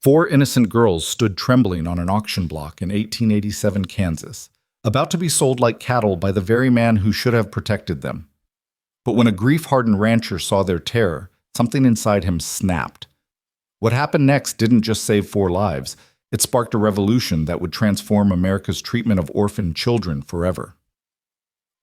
Four innocent girls stood trembling on an auction block in 1887 Kansas, about to be sold like cattle by the very man who should have protected them. But when a grief-hardened rancher saw their terror, something inside him snapped. What happened next didn't just save four lives, it sparked a revolution that would transform America's treatment of orphaned children forever.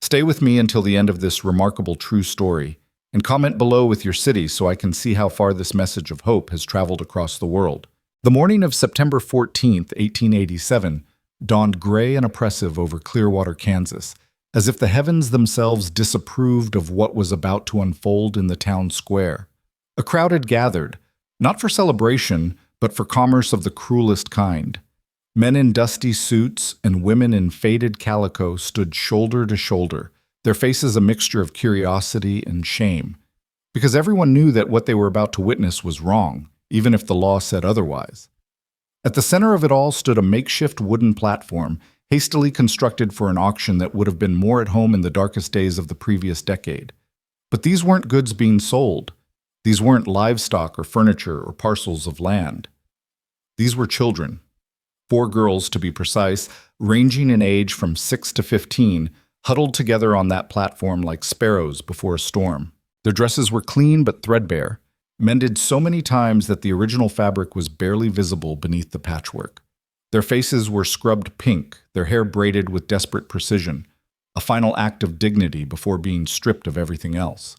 Stay with me until the end of this remarkable true story, and comment below with your city so I can see how far this message of hope has traveled across the world. The morning of September 14, 1887, dawned gray and oppressive over Clearwater, Kansas, as if the heavens themselves disapproved of what was about to unfold in the town square. A crowd had gathered, not for celebration, but for commerce of the cruelest kind. Men in dusty suits and women in faded calico stood shoulder to shoulder, their faces a mixture of curiosity and shame, because everyone knew that what they were about to witness was wrong, even if the law said otherwise. At the center of it all stood a makeshift wooden platform, hastily constructed for an auction that would have been more at home in the darkest days of the previous decade. But these weren't goods being sold. These weren't livestock or furniture or parcels of land. These were children. 4 girls, to be precise, ranging in age from 6 to 15, huddled together on that platform like sparrows before a storm. Their dresses were clean but threadbare, mended so many times that the original fabric was barely visible beneath the patchwork. Their faces were scrubbed pink, their hair braided with desperate precision, a final act of dignity before being stripped of everything else.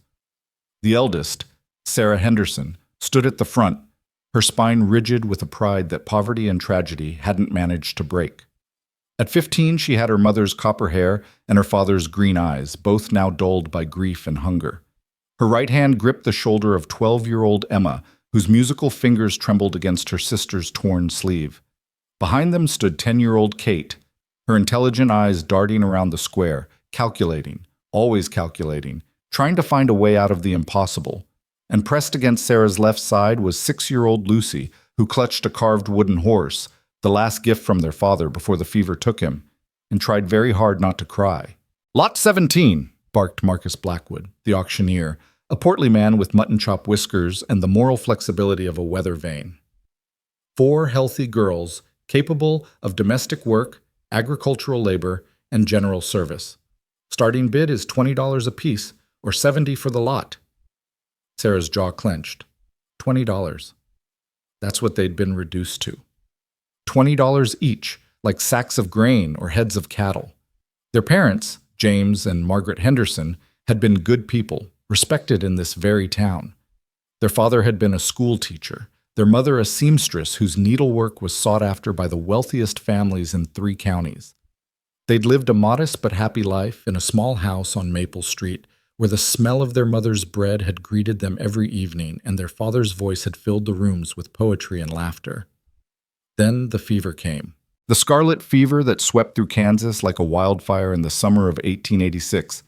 The eldest, Sarah Henderson, stood at the front, her spine rigid with a pride that poverty and tragedy hadn't managed to break. At 15, she had her mother's copper hair and her father's green eyes, both now dulled by grief and hunger. Her right hand gripped the shoulder of 12-year-old Emma, whose musical fingers trembled against her sister's torn sleeve. Behind them stood 10-year-old Kate, her intelligent eyes darting around the square, calculating, always calculating, trying to find a way out of the impossible. And pressed against Sarah's left side was 6-year-old Lucy, who clutched a carved wooden horse, the last gift from their father before the fever took him, and tried very hard not to cry. "Lot 17, barked Marcus Blackwood, the auctioneer, a portly man with mutton-chop whiskers and the moral flexibility of a weather vane. 4 healthy girls, capable of domestic work, agricultural labor, and general service. Starting bid is $20 apiece, or $70 for the lot." Sarah's jaw clenched. $20. That's what they'd been reduced to. $20 each, like sacks of grain or heads of cattle. Their parents, James and Margaret Henderson, had been good people, respected in this very town. Their father had been a school teacher, their mother a seamstress whose needlework was sought after by the wealthiest families in 3 counties. They'd lived a modest but happy life in a small house on Maple Street, where the smell of their mother's bread had greeted them every evening and their father's voice had filled the rooms with poetry and laughter. Then the fever came. The scarlet fever that swept through Kansas like a wildfire in the summer of 1886,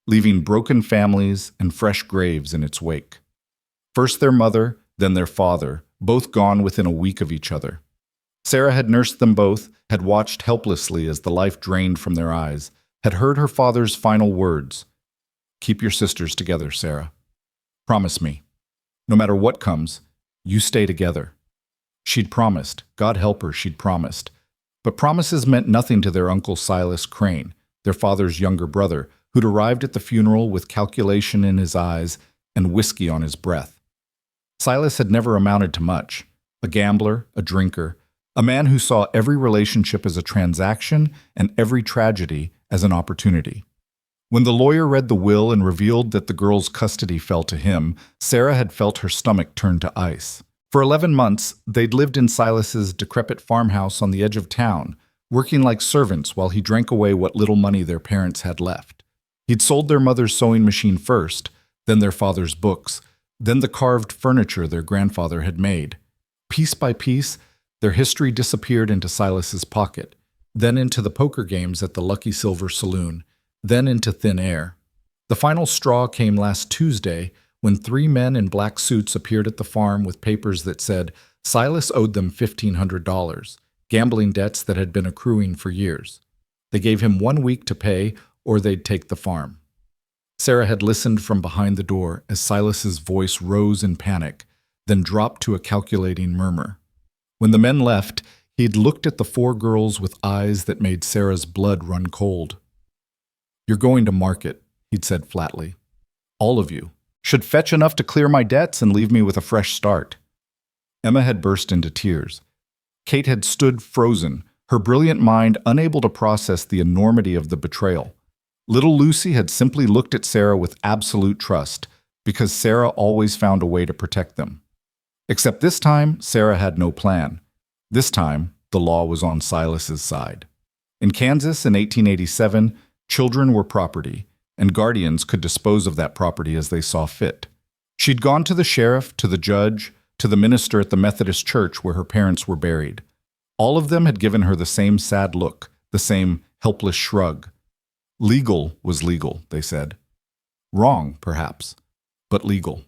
leaving broken families and fresh graves in its wake. First their mother, then their father, both gone within a week of each other. Sarah had nursed them both, had watched helplessly as the life drained from their eyes, had heard her father's final words. "Keep your sisters together, Sarah. Promise me. No matter what comes, you stay together." She'd promised. God help her, she'd promised. But promises meant nothing to their Uncle Silas Crane, their father's younger brother, who'd arrived at the funeral with calculation in his eyes and whiskey on his breath. Silas had never amounted to much. A gambler, a drinker, a man who saw every relationship as a transaction and every tragedy as an opportunity. When the lawyer read the will and revealed that the girl's custody fell to him, Sarah had felt her stomach turn to ice. For 11 months, they'd lived in Silas's decrepit farmhouse on the edge of town, working like servants while he drank away what little money their parents had left. He'd sold their mother's sewing machine first, then their father's books, then the carved furniture their grandfather had made. Piece by piece, their history disappeared into Silas's pocket, then into the poker games at the Lucky Silver Saloon, then into thin air. The final straw came last Tuesday when 3 men in black suits appeared at the farm with papers that said Silas owed them $1,500, gambling debts that had been accruing for years. They gave him 1 week to pay or they'd take the farm. Sarah had listened from behind the door as Silas's voice rose in panic, then dropped to a calculating murmur. When the men left, he'd looked at the four girls with eyes that made Sarah's blood run cold. "You're going to market," he'd said flatly. "All of you. Should fetch enough to clear my debts and leave me with a fresh start." Emma had burst into tears. Kate had stood frozen, her brilliant mind unable to process the enormity of the betrayal. Little Lucy had simply looked at Sarah with absolute trust, because Sarah always found a way to protect them. Except this time, Sarah had no plan. This time, the law was on Silas's side. In Kansas in 1887, children were property, and guardians could dispose of that property as they saw fit. She'd gone to the sheriff, to the judge, to the minister at the Methodist church where her parents were buried. All of them had given her the same sad look, the same helpless shrug. Legal was legal, they said. Wrong, perhaps, but legal.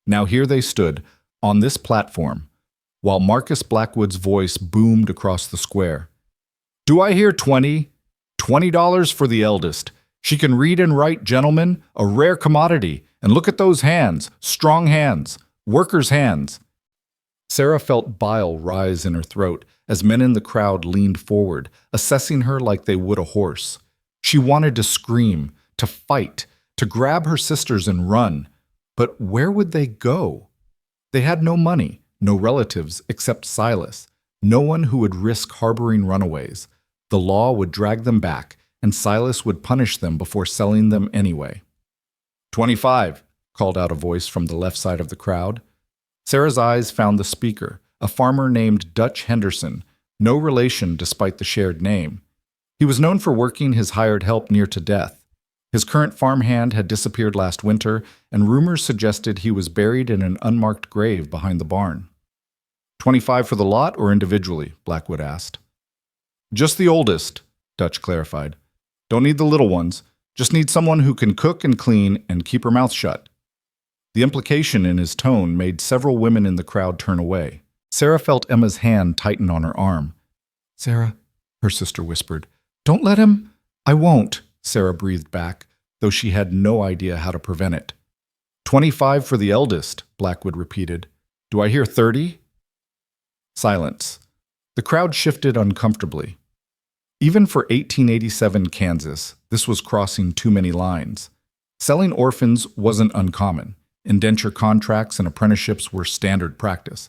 Now here they stood, on this platform, while Marcus Blackwood's voice boomed across the square. "Do I hear 20? $20 for the eldest. She can read and write, gentlemen, a rare commodity. And look at those hands, strong hands, workers' hands." Sarah felt bile rise in her throat as men in the crowd leaned forward, assessing her like they would a horse. She wanted to scream, to fight, to grab her sisters and run. But where would they go? They had no money, no relatives except Silas, no one who would risk harboring runaways. The law would drag them back, and Silas would punish them before selling them anyway. 25, called out a voice from the left side of the crowd. Sarah's eyes found the speaker, a farmer named Dutch Henderson, no relation despite the shared name. He was known for working his hired help near to death. His current farmhand had disappeared last winter, and rumors suggested he was buried in an unmarked grave behind the barn. 25 for the lot or individually? Blackwood asked. Just the oldest, Dutch clarified. Don't need the little ones. Just need someone who can cook and clean and keep her mouth shut. The implication in his tone made several women in the crowd turn away. Sarah felt Emma's hand tighten on her arm. "Sarah," her sister whispered. "Don't let him—" "I won't," Sarah breathed back, though she had no idea how to prevent it. 25 for the eldest, Blackwood repeated. Do I hear 30? Silence. The crowd shifted uncomfortably. Even for 1887 Kansas, this was crossing too many lines. Selling orphans wasn't uncommon. Indenture contracts and apprenticeships were standard practice.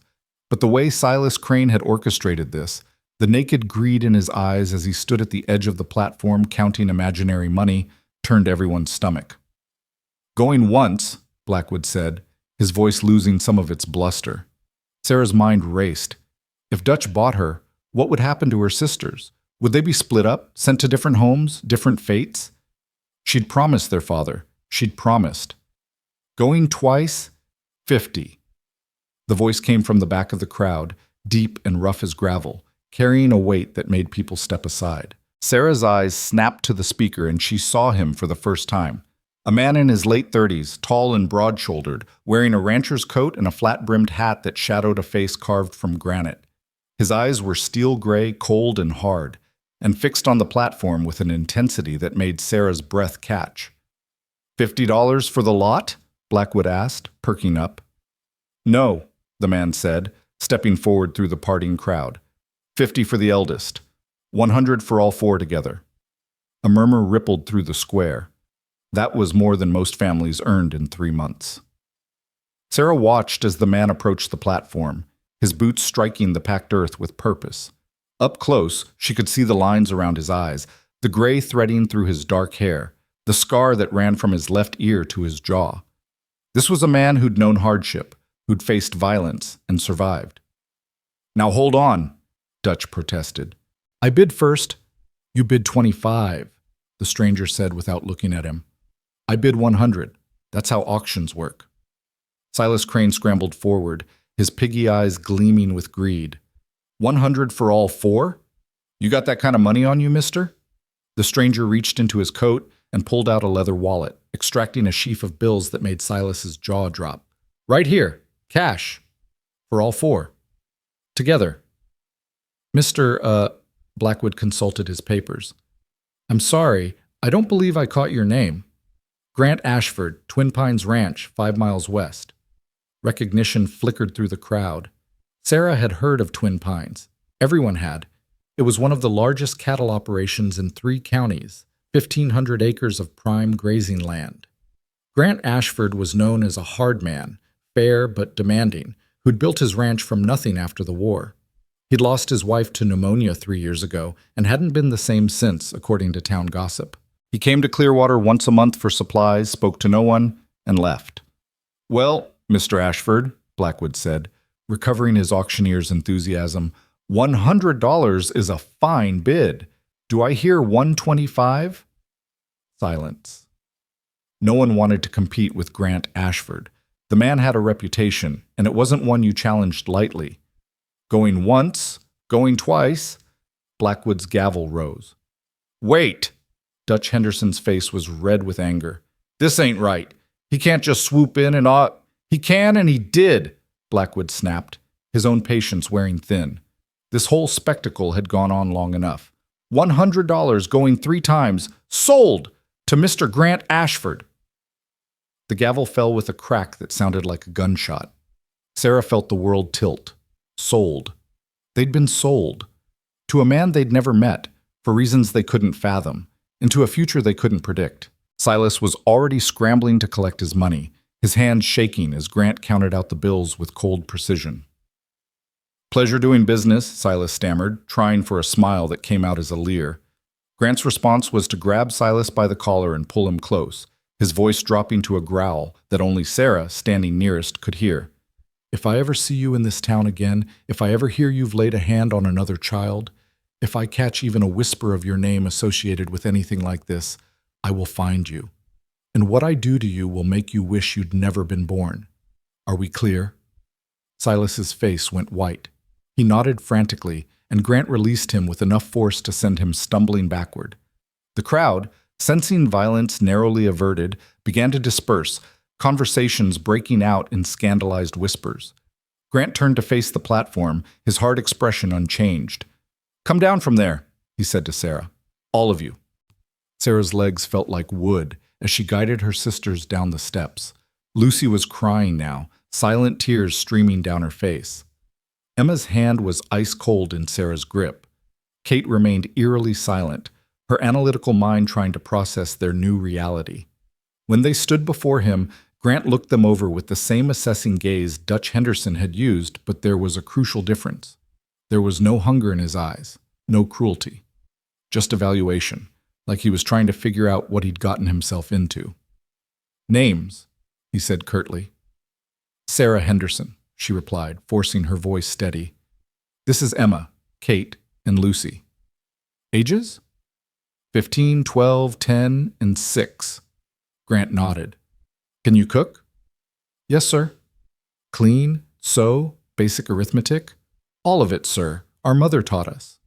But the way Silas Crane had orchestrated this, the naked greed in his eyes as he stood at the edge of the platform counting imaginary money, turned everyone's stomach. Going once, Blackwood said, his voice losing some of its bluster. Sarah's mind raced. If Dutch bought her, what would happen to her sisters? Would they be split up, sent to different homes, different fates? She'd promised their father. She'd promised. Going twice? 50. The voice came from the back of the crowd, deep and rough as gravel, carrying a weight that made people step aside. Sarah's eyes snapped to the speaker and she saw him for the first time. A man in his late 30s, tall and broad-shouldered, wearing a rancher's coat and a flat-brimmed hat that shadowed a face carved from granite. His eyes were steel gray, cold and hard, and fixed on the platform with an intensity that made Sarah's breath catch. $50 for the lot? Blackwood asked, perking up. No, the man said, stepping forward through the parting crowd. 50 for the eldest. 100 for all four together. A murmur rippled through the square. That was more than most families earned in 3 months. Sarah watched as the man approached the platform, his boots striking the packed earth with purpose. Up close, she could see the lines around his eyes, the gray threading through his dark hair, the scar that ran from his left ear to his jaw. This was a man who'd known hardship, who'd faced violence and survived. Now hold on, Dutch protested. I bid first. You bid 25, the stranger said without looking at him. I bid 100. That's how auctions work. Silas Crane scrambled forward, his piggy eyes gleaming with greed. 100 for all four? You got that kind of money on you, mister? The stranger reached into his coat and pulled out a leather wallet, extracting a sheaf of bills that made Silas's jaw drop. Right here, cash. For all four. Together. Mr. Blackwood consulted his papers. I'm sorry, I don't believe I caught your name. Grant Ashford, Twin Pines Ranch, 5 miles west. Recognition flickered through the crowd. Sarah had heard of Twin Pines. Everyone had. It was one of the largest cattle operations in 3 counties, 1,500 acres of prime grazing land. Grant Ashford was known as a hard man, fair but demanding, who'd built his ranch from nothing after the war. He'd lost his wife to pneumonia 3 years ago and hadn't been the same since, according to town gossip. He came to Clearwater once a month for supplies, spoke to no one, and left. "Well, Mr. Ashford," Blackwood said, recovering his auctioneer's enthusiasm, $100 is a fine bid. Do I hear 125? Silence. No one wanted to compete with Grant Ashford. The man had a reputation, and it wasn't one you challenged lightly. Going once, going twice. Blackwood's gavel rose. "Wait!" Dutch Henderson's face was red with anger. "This ain't right. He can't just swoop in and He can, and he did," Blackwood snapped, his own patience wearing thin. This whole spectacle had gone on long enough. $100 going 3 times, sold to Mr. Grant Ashford. The gavel fell with a crack that sounded like a gunshot. Sarah felt the world tilt. Sold. They'd been sold. To a man they'd never met, for reasons they couldn't fathom, into a future they couldn't predict. Silas was already scrambling to collect his money, his hands shaking as Grant counted out the bills with cold precision. "Pleasure doing business," Silas stammered, trying for a smile that came out as a leer. Grant's response was to grab Silas by the collar and pull him close, his voice dropping to a growl that only Sarah, standing nearest, could hear. "If I ever see you in this town again, if I ever hear you've laid a hand on another child, if I catch even a whisper of your name associated with anything like this, I will find you. And what I do to you will make you wish you'd never been born. Are we clear?" Silas's face went white. He nodded frantically, and Grant released him with enough force to send him stumbling backward. The crowd, sensing violence narrowly averted, began to disperse, conversations breaking out in scandalized whispers. Grant turned to face the platform, his hard expression unchanged. "Come down from there," he said to Sarah. "All of you." Sarah's legs felt like wood as she guided her sisters down the steps. Lucy was crying now, silent tears streaming down her face. Emma's hand was ice-cold in Sarah's grip. Kate remained eerily silent, her analytical mind trying to process their new reality. When they stood before him, Grant looked them over with the same assessing gaze Dutch Henderson had used, but there was a crucial difference. There was no hunger in his eyes, no cruelty. Just evaluation, like he was trying to figure out what he'd gotten himself into. "Names," he said curtly. "Sarah Henderson," she replied, forcing her voice steady. "This is Emma, Kate, and Lucy." "Ages?" 15, 12, 10, and 6. Grant nodded. "Can you cook?" "Yes, sir." "Clean, sew, basic arithmetic?" "All of it, sir. Our mother taught us."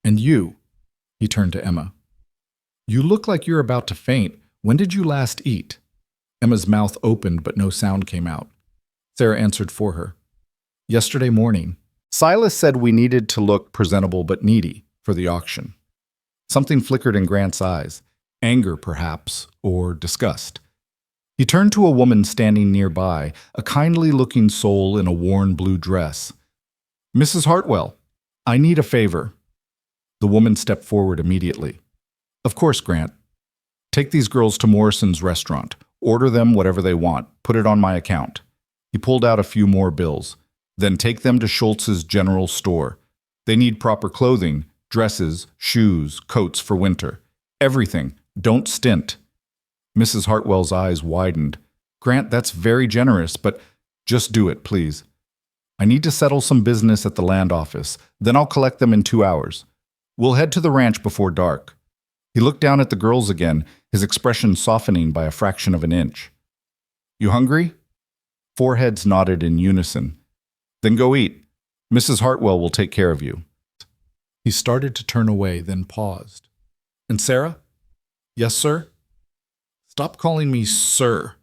"And you?" He turned to Emma. "You look like you're about to faint. When did you last eat?" Emma's mouth opened, but no sound came out. Sarah answered for her. "Yesterday morning." Silas said we needed to look presentable but needy for the auction. Something flickered in Grant's eyes, anger perhaps, or disgust. He turned to a woman standing nearby, a kindly-looking soul in a worn blue dress. "Mrs. Hartwell, I need a favor." The woman stepped forward immediately. "Of course, Grant. Take these girls to Morrison's restaurant. Order them whatever they want. Put it on my account." He pulled out a few more bills. "Then take them to Schultz's general store. They need proper clothing, dresses, shoes, coats for winter. Everything. Don't stint." Mrs. Hartwell's eyes widened. "Grant, that's very generous, but just do it, please. I need to settle some business at the land office. Then I'll collect them in 2 hours. We'll head to the ranch before dark." He looked down at the girls again, his expression softening by a fraction of an inch. "You hungry?" Foreheads nodded in unison. "Then go eat. Mrs. Hartwell will take care of you." He started to turn away, then paused. "And Sarah?" "Yes, sir?" "Stop calling me sir.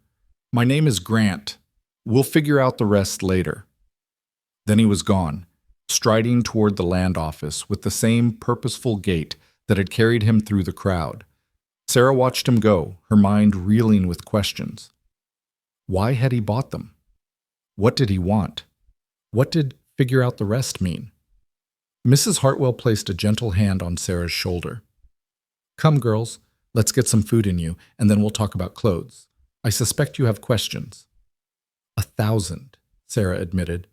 My name is Grant. We'll figure out the rest later." Then he was gone, striding toward the land office with the same purposeful gait that had carried him through the crowd. Sarah watched him go, her mind reeling with questions. Why had he bought them? What did he want? What did figure out the rest mean? Mrs. Hartwell placed a gentle hand on Sarah's shoulder. Come, girls, let's get some food in you, and then we'll talk about clothes. I suspect you have questions. 1,000, Sarah admitted.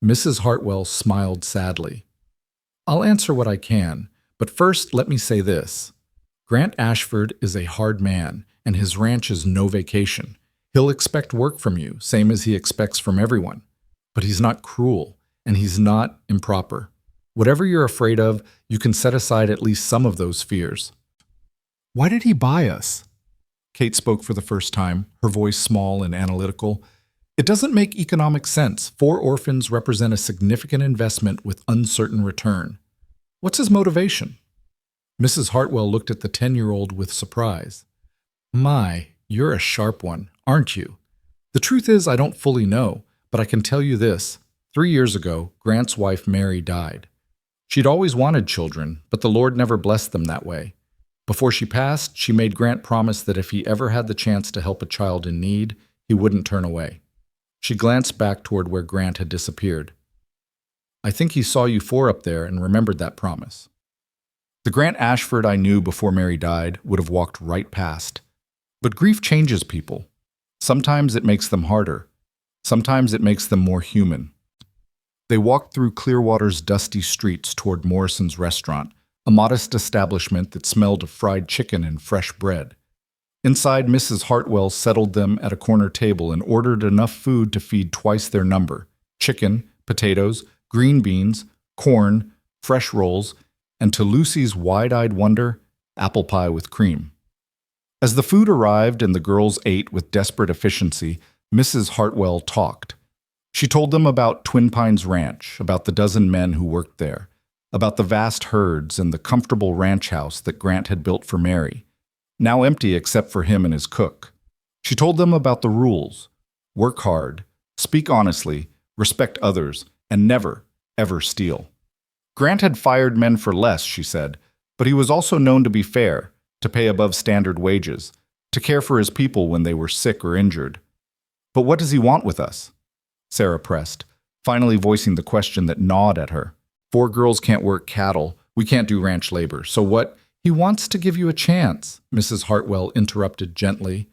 Mrs. Hartwell smiled sadly. I'll answer what I can, but first let me say this. Grant Ashford is a hard man, and his ranch is no vacation. He'll expect work from you, same as he expects from everyone. But he's not cruel, and he's not improper. Whatever you're afraid of, you can set aside at least some of those fears. Why did he buy us? Kate spoke for the first time, her voice small and analytical. It doesn't make economic sense. 4 orphans represent a significant investment with uncertain return. What's his motivation? Mrs. Hartwell looked at the 10-year-old with surprise. My, you're a sharp one, aren't you? The truth is I don't fully know, but I can tell you this. 3 years ago, Grant's wife Mary died. She'd always wanted children, but the Lord never blessed them that way. Before she passed, she made Grant promise that if he ever had the chance to help a child in need, he wouldn't turn away. She glanced back toward where Grant had disappeared. I think he saw you 4 up there and remembered that promise. The Grant Ashford I knew before Mary died would have walked right past. But grief changes people. Sometimes it makes them harder. Sometimes it makes them more human. They walked through Clearwater's dusty streets toward Morrison's restaurant, a modest establishment that smelled of fried chicken and fresh bread. Inside, Mrs. Hartwell settled them at a corner table and ordered enough food to feed twice their number: chicken, potatoes, green beans, corn, fresh rolls, and to Lucy's wide-eyed wonder, apple pie with cream. As the food arrived and the girls ate with desperate efficiency, Mrs. Hartwell talked. She told them about Twin Pines Ranch, about the dozen men who worked there, about the vast herds and the comfortable ranch house that Grant had built for Mary, now empty except for him and his cook. She told them about the rules: work hard, speak honestly, respect others, and never, ever steal. Grant had fired men for less, she said, but he was also known to be fair, to pay above standard wages, to care for his people when they were sick or injured. But what does he want with us? Sarah pressed, finally voicing the question that gnawed at her. 4 girls can't work cattle. We can't do ranch labor. So what? He wants to give you a chance, Mrs. Hartwell interrupted gently.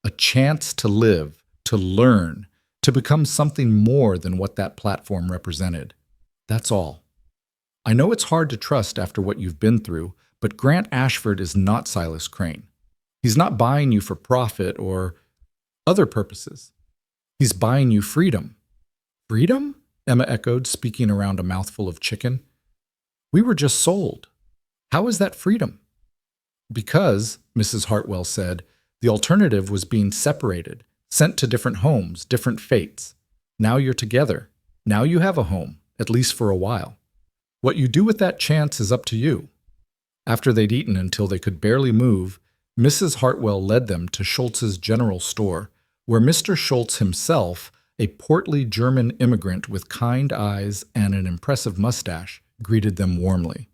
A chance to live, to learn, to become something more than what that platform represented. That's all. I know it's hard to trust after what you've been through, but Grant Ashford is not Silas Crane. He's not buying you for profit or other purposes. He's buying you freedom. Freedom? Emma echoed, speaking around a mouthful of chicken. We were just sold. How is that freedom? Because, Mrs. Hartwell said, the alternative was being separated, sent to different homes, different fates. Now you're together. Now you have a home, at least for a while. What you do with that chance is up to you. After they'd eaten until they could barely move, Mrs. Hartwell led them to Schultz's general store, where Mr. Schultz himself, a portly German immigrant with kind eyes and an impressive mustache, greeted them warmly.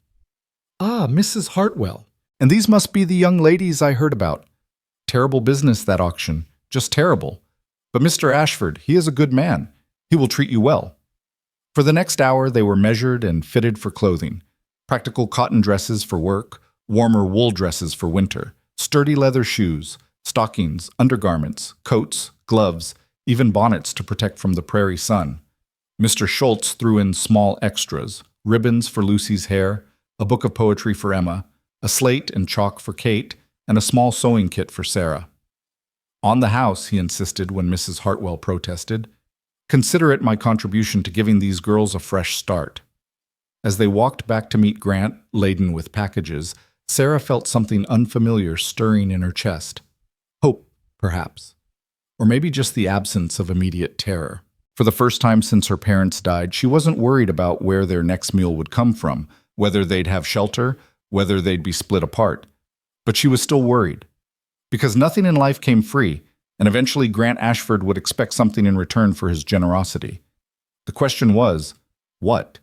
Ah, Mrs. Hartwell. And these must be the young ladies I heard about. Terrible business, that auction. Just terrible. But Mr. Ashford, he is a good man. He will treat you well. For the next hour, they were measured and fitted for clothing. Practical cotton dresses for work, warmer wool dresses for winter, sturdy leather shoes, stockings, undergarments, coats, gloves, even bonnets to protect from the prairie sun. Mr. Schultz threw in small extras: ribbons for Lucy's hair, a book of poetry for Emma, a slate and chalk for Kate, and a small sewing kit for Sarah. On the house, he insisted when Mrs. Hartwell protested. Consider it my contribution to giving these girls a fresh start. As they walked back to meet Grant, laden with packages, Sarah felt something unfamiliar stirring in her chest. Hope, perhaps. Or maybe just the absence of immediate terror. For the first time since her parents died, she wasn't worried about where their next meal would come from, whether they'd have shelter, whether they'd be split apart. But she was still worried. Because nothing in life came free, and eventually Grant Ashford would expect something in return for his generosity. The question was, what?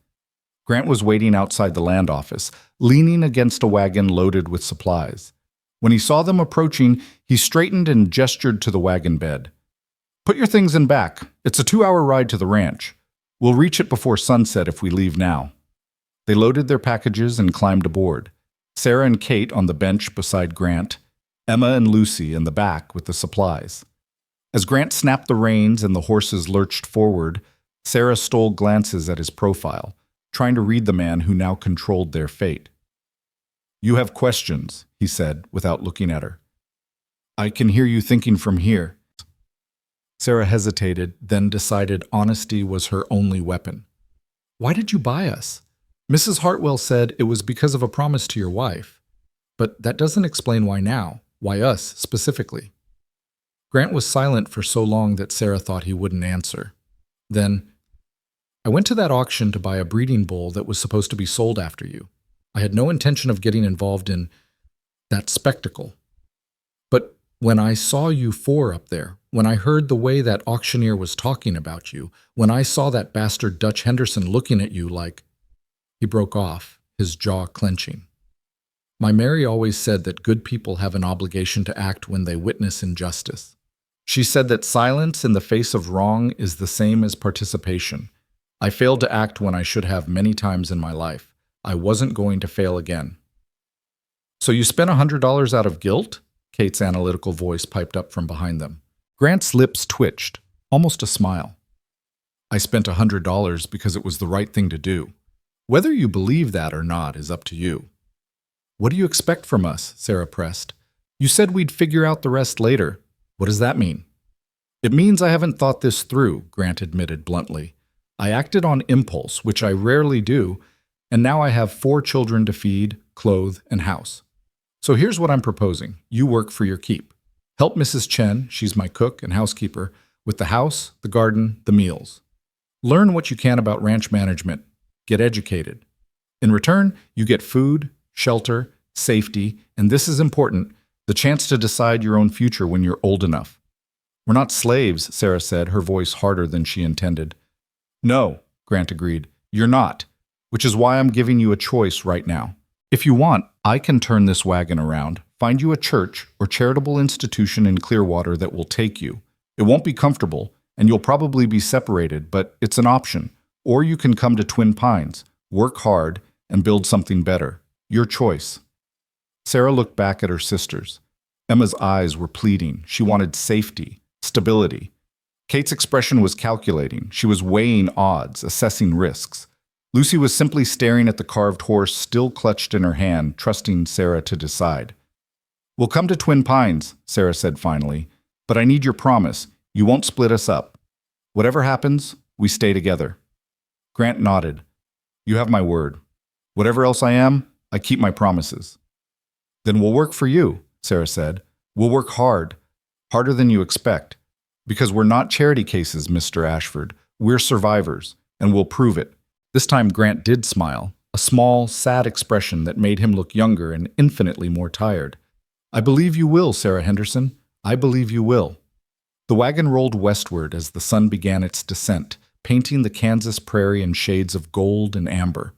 Grant was waiting outside the land office, leaning against a wagon loaded with supplies. When he saw them approaching, he straightened and gestured to the wagon bed. Put your things in back. It's a 2-hour ride to the ranch. We'll reach it before sunset if we leave now." They loaded their packages and climbed aboard. Sarah and Kate on the bench beside Grant, Emma and Lucy in the back with the supplies. As Grant snapped the reins and the horses lurched forward, Sarah stole glances at his profile, trying to read the man who now controlled their fate. "You have questions," he said, without looking at her. "I can hear you thinking from here." Sarah hesitated, then decided honesty was her only weapon. "Why did you buy us? Mrs. Hartwell said it was because of a promise to your wife. But that doesn't explain why now, why us specifically." Grant was silent for so long that Sarah thought he wouldn't answer. Then, "I went to that auction to buy a breeding bull that was supposed to be sold after you. I had no intention of getting involved in that spectacle. But when I saw you four up there, when I heard the way that auctioneer was talking about you, when I saw that bastard Dutch Henderson looking at you like—" He broke off, his jaw clenching. "My Mary always said that good people have an obligation to act when they witness injustice. She said that silence in the face of wrong is the same as participation. I failed to act when I should have many times in my life. I wasn't going to fail again." "So you spent $100 out of guilt?" Kate's analytical voice piped up from behind them. Grant's lips twitched, almost a smile. "I spent $100 because it was the right thing to do. Whether you believe that or not is up to you." "What do you expect from us?" Sarah pressed. "You said we'd figure out the rest later. What does that mean?" "It means I haven't thought this through," Grant admitted bluntly. "I acted on impulse, which I rarely do, and now I have 4 children to feed, clothe, and house. So here's what I'm proposing. You work for your keep. Help Mrs. Chen, she's my cook and housekeeper, with the house, the garden, the meals. Learn what you can about ranch management. Get educated. In return, you get food, shelter, safety, and this is important, the chance to decide your own future when you're old enough." "We're not slaves," Sarah said, her voice harder than she intended. "No," Grant agreed, "you're not, which is why I'm giving you a choice right now. If you want, I can turn this wagon around, find you a church or charitable institution in Clearwater that will take you. It won't be comfortable, and you'll probably be separated, but it's an option. Or you can come to Twin Pines, work hard, and build something better. Your choice." Sarah looked back at her sisters. Emma's eyes were pleading. She wanted safety, stability. Kate's expression was calculating. She was weighing odds, assessing risks. Lucy was simply staring at the carved horse still clutched in her hand, trusting Sarah to decide. "We'll come to Twin Pines," Sarah said finally, "but I need your promise. You won't split us up. Whatever happens, we stay together." Grant nodded. "You have my word. Whatever else I am, I keep my promises." "Then we'll work for you," Sarah said. "We'll work hard, harder than you expect. Because we're not charity cases, Mr. Ashford. We're survivors, and we'll prove it." This time Grant did smile, a small, sad expression that made him look younger and infinitely more tired. "I believe you will, Sarah Henderson. I believe you will." The wagon rolled westward as the sun began its descent, painting the Kansas prairie in shades of gold and amber.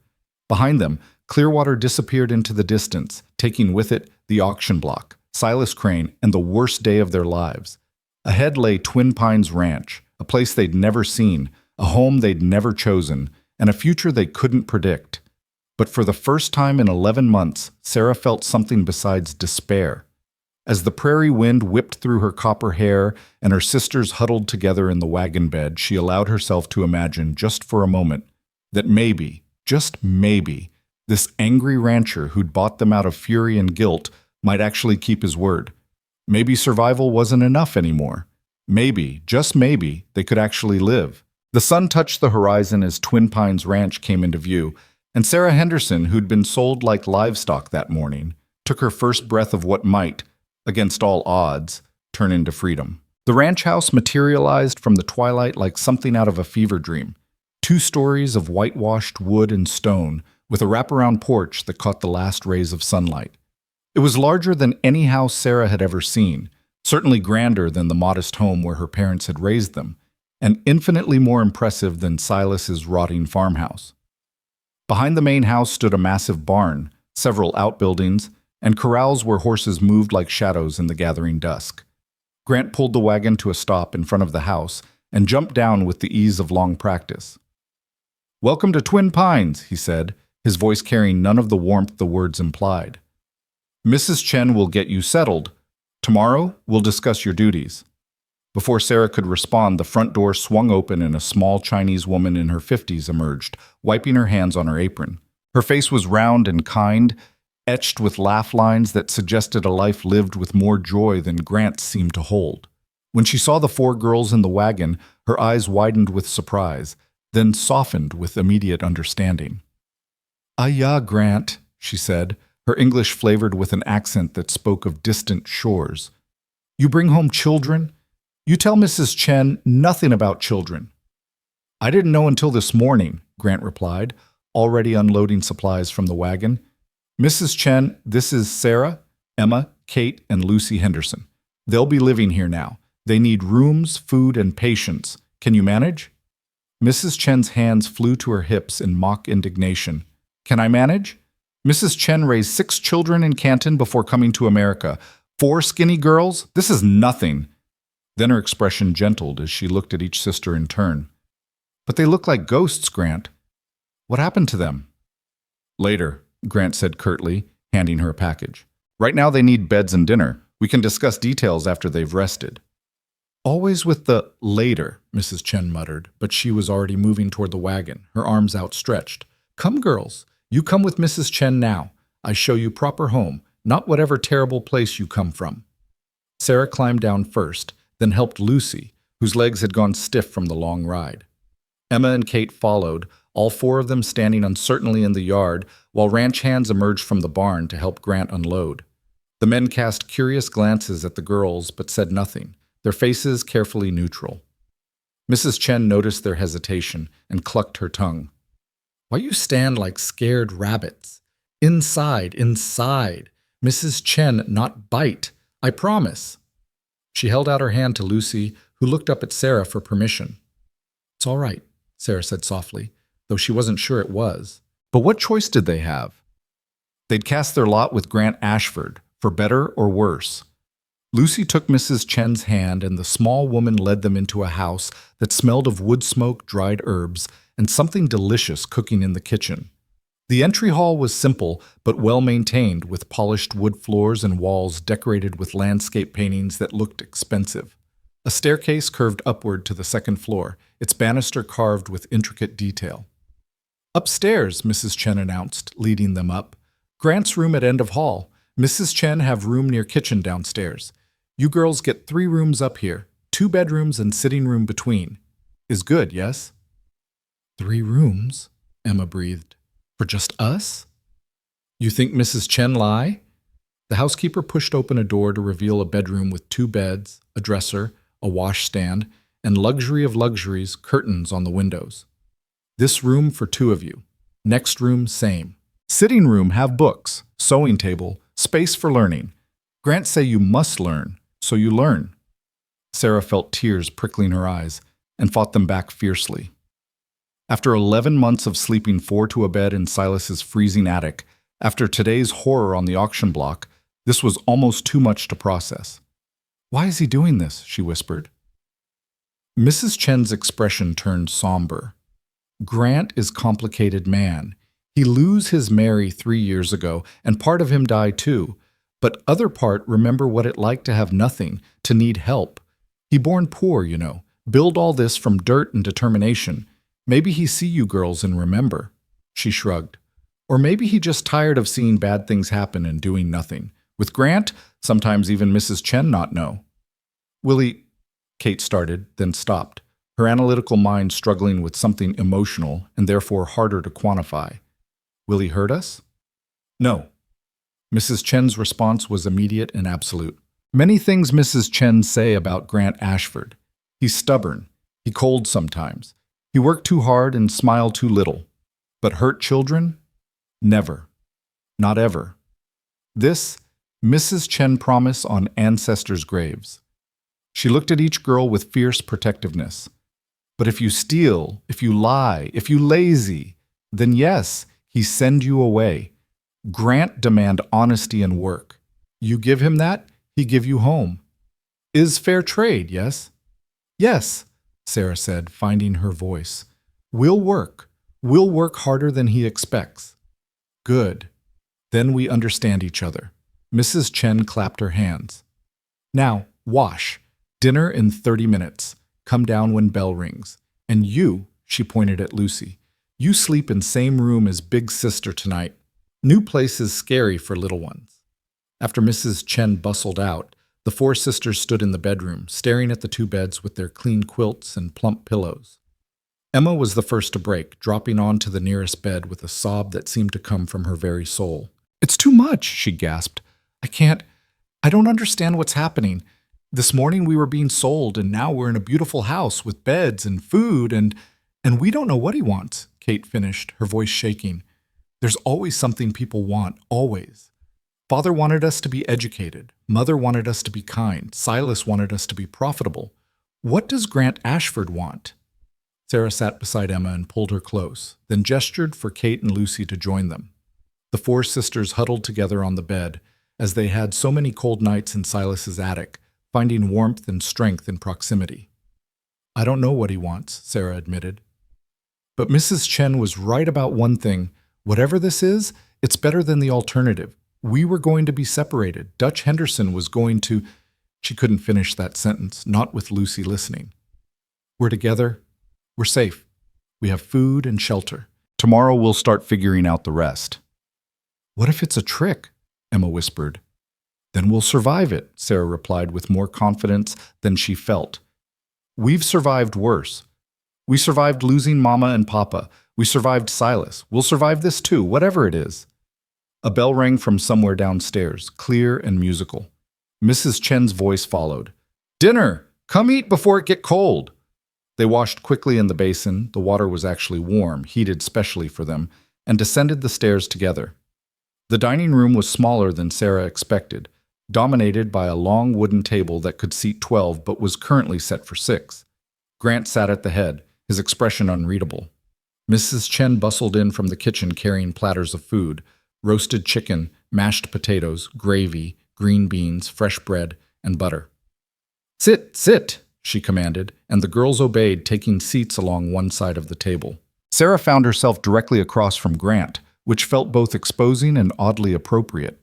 Behind them, Clearwater disappeared into the distance, taking with it the auction block, Silas Crane, and the worst day of their lives. Ahead lay Twin Pines Ranch, a place they'd never seen, a home they'd never chosen, and a future they couldn't predict. But for the first time in 11 months, Sarah felt something besides despair. As the prairie wind whipped through her copper hair and her sisters huddled together in the wagon bed, she allowed herself to imagine just for a moment that maybe, just maybe, this angry rancher who'd bought them out of fury and guilt might actually keep his word. Maybe survival wasn't enough anymore. Maybe, just maybe, they could actually live. The sun touched the horizon as Twin Pines Ranch came into view, and Sarah Henderson, who'd been sold like livestock that morning, took her first breath of what might, against all odds, turn into freedom. The ranch house materialized from the twilight like something out of a fever dream. 2 stories of whitewashed wood and stone, with a wraparound porch that caught the last rays of sunlight. It was larger than any house Sarah had ever seen, certainly grander than the modest home where her parents had raised them, and infinitely more impressive than Silas's rotting farmhouse. Behind the main house stood a massive barn, several outbuildings, and corrals where horses moved like shadows in the gathering dusk. Grant pulled the wagon to a stop in front of the house and jumped down with the ease of long practice. "Welcome to Twin Pines," he said, his voice carrying none of the warmth the words implied. "Mrs. Chen will get you settled. Tomorrow, we'll discuss your duties." Before Sarah could respond, the front door swung open and a small Chinese woman in her 50s emerged, wiping her hands on her apron. Her face was round and kind, etched with laugh lines that suggested a life lived with more joy than Grant seemed to hold. When she saw the four girls in the wagon, her eyes widened with surprise, then softened with immediate understanding. "Ah, yeah, Grant," she said, her English flavored with an accent that spoke of distant shores. "You bring home children? You tell Mrs. Chen nothing about children." "I didn't know until this morning," Grant replied, already unloading supplies from the wagon. "Mrs. Chen, this is Sarah, Emma, Kate, and Lucy Henderson. They'll be living here now. They need rooms, food, and patience. Can you manage?" Mrs. Chen's hands flew to her hips in mock indignation. "Can I manage? Mrs. Chen raised 6 children in Canton before coming to America. 4 skinny girls? This is nothing." Then her expression gentled as she looked at each sister in turn. "But they look like ghosts, Grant. What happened to them?" "Later," Grant said curtly, handing her a package. "Right now they need beds and dinner. We can discuss details after they've rested." "Always with the later," Mrs. Chen muttered, but she was already moving toward the wagon, her arms outstretched. "Come, girls. You come with Mrs. Chen now. I show you proper home, not whatever terrible place you come from." Sarah climbed down first, then helped Lucy, whose legs had gone stiff from the long ride. Emma and Kate followed, all 4 of them standing uncertainly in the yard, while ranch hands emerged from the barn to help Grant unload. The men cast curious glances at the girls but said nothing, their faces carefully neutral. Mrs. Chen noticed their hesitation and clucked her tongue. "Why you stand like scared rabbits? Inside, inside. Mrs. Chen not bite, I promise." She held out her hand to Lucy, who looked up at Sarah for permission. "It's all right," Sarah said softly, though she wasn't sure it was. But what choice did they have? They'd cast their lot with Grant Ashford, for better or worse. Lucy took Mrs. Chen's hand, and the small woman led them into a house that smelled of wood smoke, dried herbs, and something delicious cooking in the kitchen. The entry hall was simple but well-maintained, with polished wood floors and walls decorated with landscape paintings that looked expensive. A staircase curved upward to the second floor, its banister carved with intricate detail. "Upstairs," Mrs. Chen announced, leading them up. "Grant's room at end of hall. Mrs. Chen have room near kitchen downstairs. You girls get 3 rooms up here, 2 bedrooms and sitting room between. Is good, yes?" "3 rooms," Emma breathed. "For just us?" "You think Mrs. Chen lie?" The housekeeper pushed open a door to reveal a bedroom with 2 beds, a dresser, a washstand, and luxury of luxuries, curtains on the windows. "This room for 2 of you. Next room, same. Sitting room have books, sewing table, space for learning. Grant say you must learn, so you learn." Sarah felt tears prickling her eyes and fought them back fiercely. After 11 months of sleeping 4 to a bed in Silas's freezing attic, after today's horror on the auction block, this was almost too much to process. "Why is he doing this?" she whispered. Mrs. Chen's expression turned somber. "Grant is complicated man. He lose his Mary 3 years ago, and part of him die too. But other part remember what it like to have nothing, to need help. He born poor, you know, build all this from dirt and determination. Maybe he see you girls and remember." She shrugged. "Or maybe he just tired of seeing bad things happen and doing nothing. With Grant, sometimes even Mrs. Chen not know." "Willie," Kate started, then stopped, her analytical mind struggling with something emotional and therefore harder to quantify. "Will he hurt us?" "No." Mrs. Chen's response was immediate and absolute. "Many things Mrs. Chen say about Grant Ashford. He's stubborn. He cold sometimes. He work too hard and smile too little. But hurt children? Never. Not ever. This, Mrs. Chen promise on ancestors' graves." She looked at each girl with fierce protectiveness. "But if you steal, if you lie, if you lazy, then yes, he send you away. Grant demand honesty and work. You give him that, he give you home. Is fair trade, yes?" "Yes," Sarah said, finding her voice. "We'll work. We'll work harder than he expects. Good. Then we understand each other. Mrs. Chen clapped her hands. Now, wash. Dinner in 30 minutes. Come down when bell rings. And you, she pointed at Lucy, you sleep in same room as big sister tonight. New place is scary for little ones. After Mrs. Chen bustled out, the four sisters stood in the bedroom, staring at the two beds with their clean quilts and plump pillows. Emma was the first to break, dropping onto the nearest bed with a sob that seemed to come from her very soul. It's too much, she gasped. I don't understand what's happening. This morning we were being sold, and now we're in a beautiful house with beds and food, and we don't know what he wants, Kate finished, her voice shaking. There's always something people want, always. Father wanted us to be educated. Mother wanted us to be kind. Silas wanted us to be profitable. What does Grant Ashford want? Sarah sat beside Emma and pulled her close, then gestured for Kate and Lucy to join them. The four sisters huddled together on the bed, as they had so many cold nights in Silas's attic, finding warmth and strength in proximity. I don't know what he wants, Sarah admitted. But Mrs. Chen was right about one thing. Whatever this is, it's better than the alternative. We were going to be separated. Dutch Henderson was going to... She couldn't finish that sentence, not with Lucy listening. We're together. We're safe. We have food and shelter. Tomorrow we'll start figuring out the rest. What if it's a trick? Emma whispered. Then we'll survive it, Sarah replied with more confidence than she felt. We've survived worse. We survived losing Mama and Papa. We survived Silas. We'll survive this too, whatever it is. A bell rang from somewhere downstairs, clear and musical. Mrs. Chen's voice followed. Dinner! Come eat before it get cold! They washed quickly in the basin, the water was actually warm, heated specially for them, and descended the stairs together. The dining room was smaller than Sarah expected, dominated by a long wooden table that could seat 12 but was currently set for 6. Grant sat at the head, his expression unreadable. Mrs. Chen bustled in from the kitchen carrying platters of food, roasted chicken, mashed potatoes, gravy, green beans, fresh bread, and butter. Sit, sit, she commanded, and the girls obeyed, taking seats along one side of the table. Sarah found herself directly across from Grant, which felt both exposing and oddly appropriate.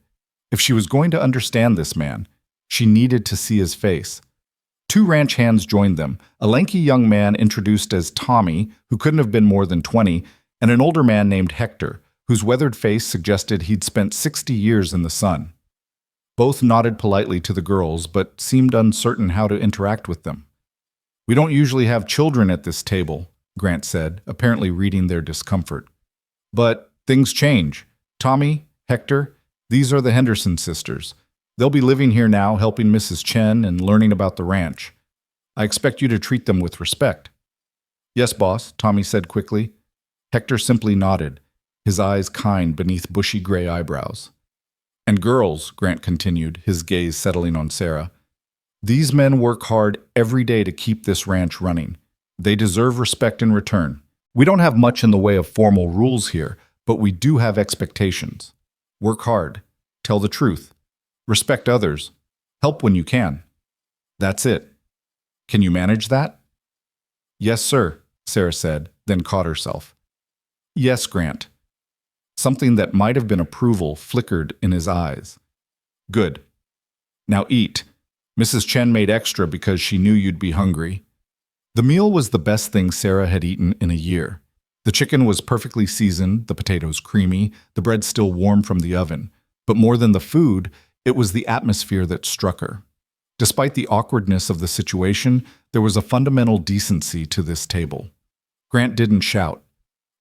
If she was going to understand this man, she needed to see his face. 2 ranch hands joined them, a lanky young man introduced as Tommy, who couldn't have been more than 20, and an older man named Hector, whose weathered face suggested he'd spent 60 years in the sun. Both nodded politely to the girls, but seemed uncertain how to interact with them. We don't usually have children at this table, Grant said, apparently reading their discomfort. But things change. Tommy, Hector, these are the Henderson sisters. They'll be living here now, helping Mrs. Chen and learning about the ranch. I expect you to treat them with respect. Yes, boss, Tommy said quickly. Hector simply nodded, his eyes kind beneath bushy gray eyebrows. And girls, Grant continued, his gaze settling on Sarah, these men work hard every day to keep this ranch running. They deserve respect in return. We don't have much in the way of formal rules here, but we do have expectations. Work hard. Tell the truth. Respect others. Help when you can. That's it. Can you manage that? Yes, sir, Sarah said, then caught herself. Yes, Grant. Something that might have been approval flickered in his eyes. Good. Now eat. Mrs. Chen made extra because she knew you'd be hungry. The meal was the best thing Sarah had eaten in a year. The chicken was perfectly seasoned, the potatoes creamy, the bread still warm from the oven. But more than the food, it was the atmosphere that struck her. Despite the awkwardness of the situation, there was a fundamental decency to this table. Grant didn't shout.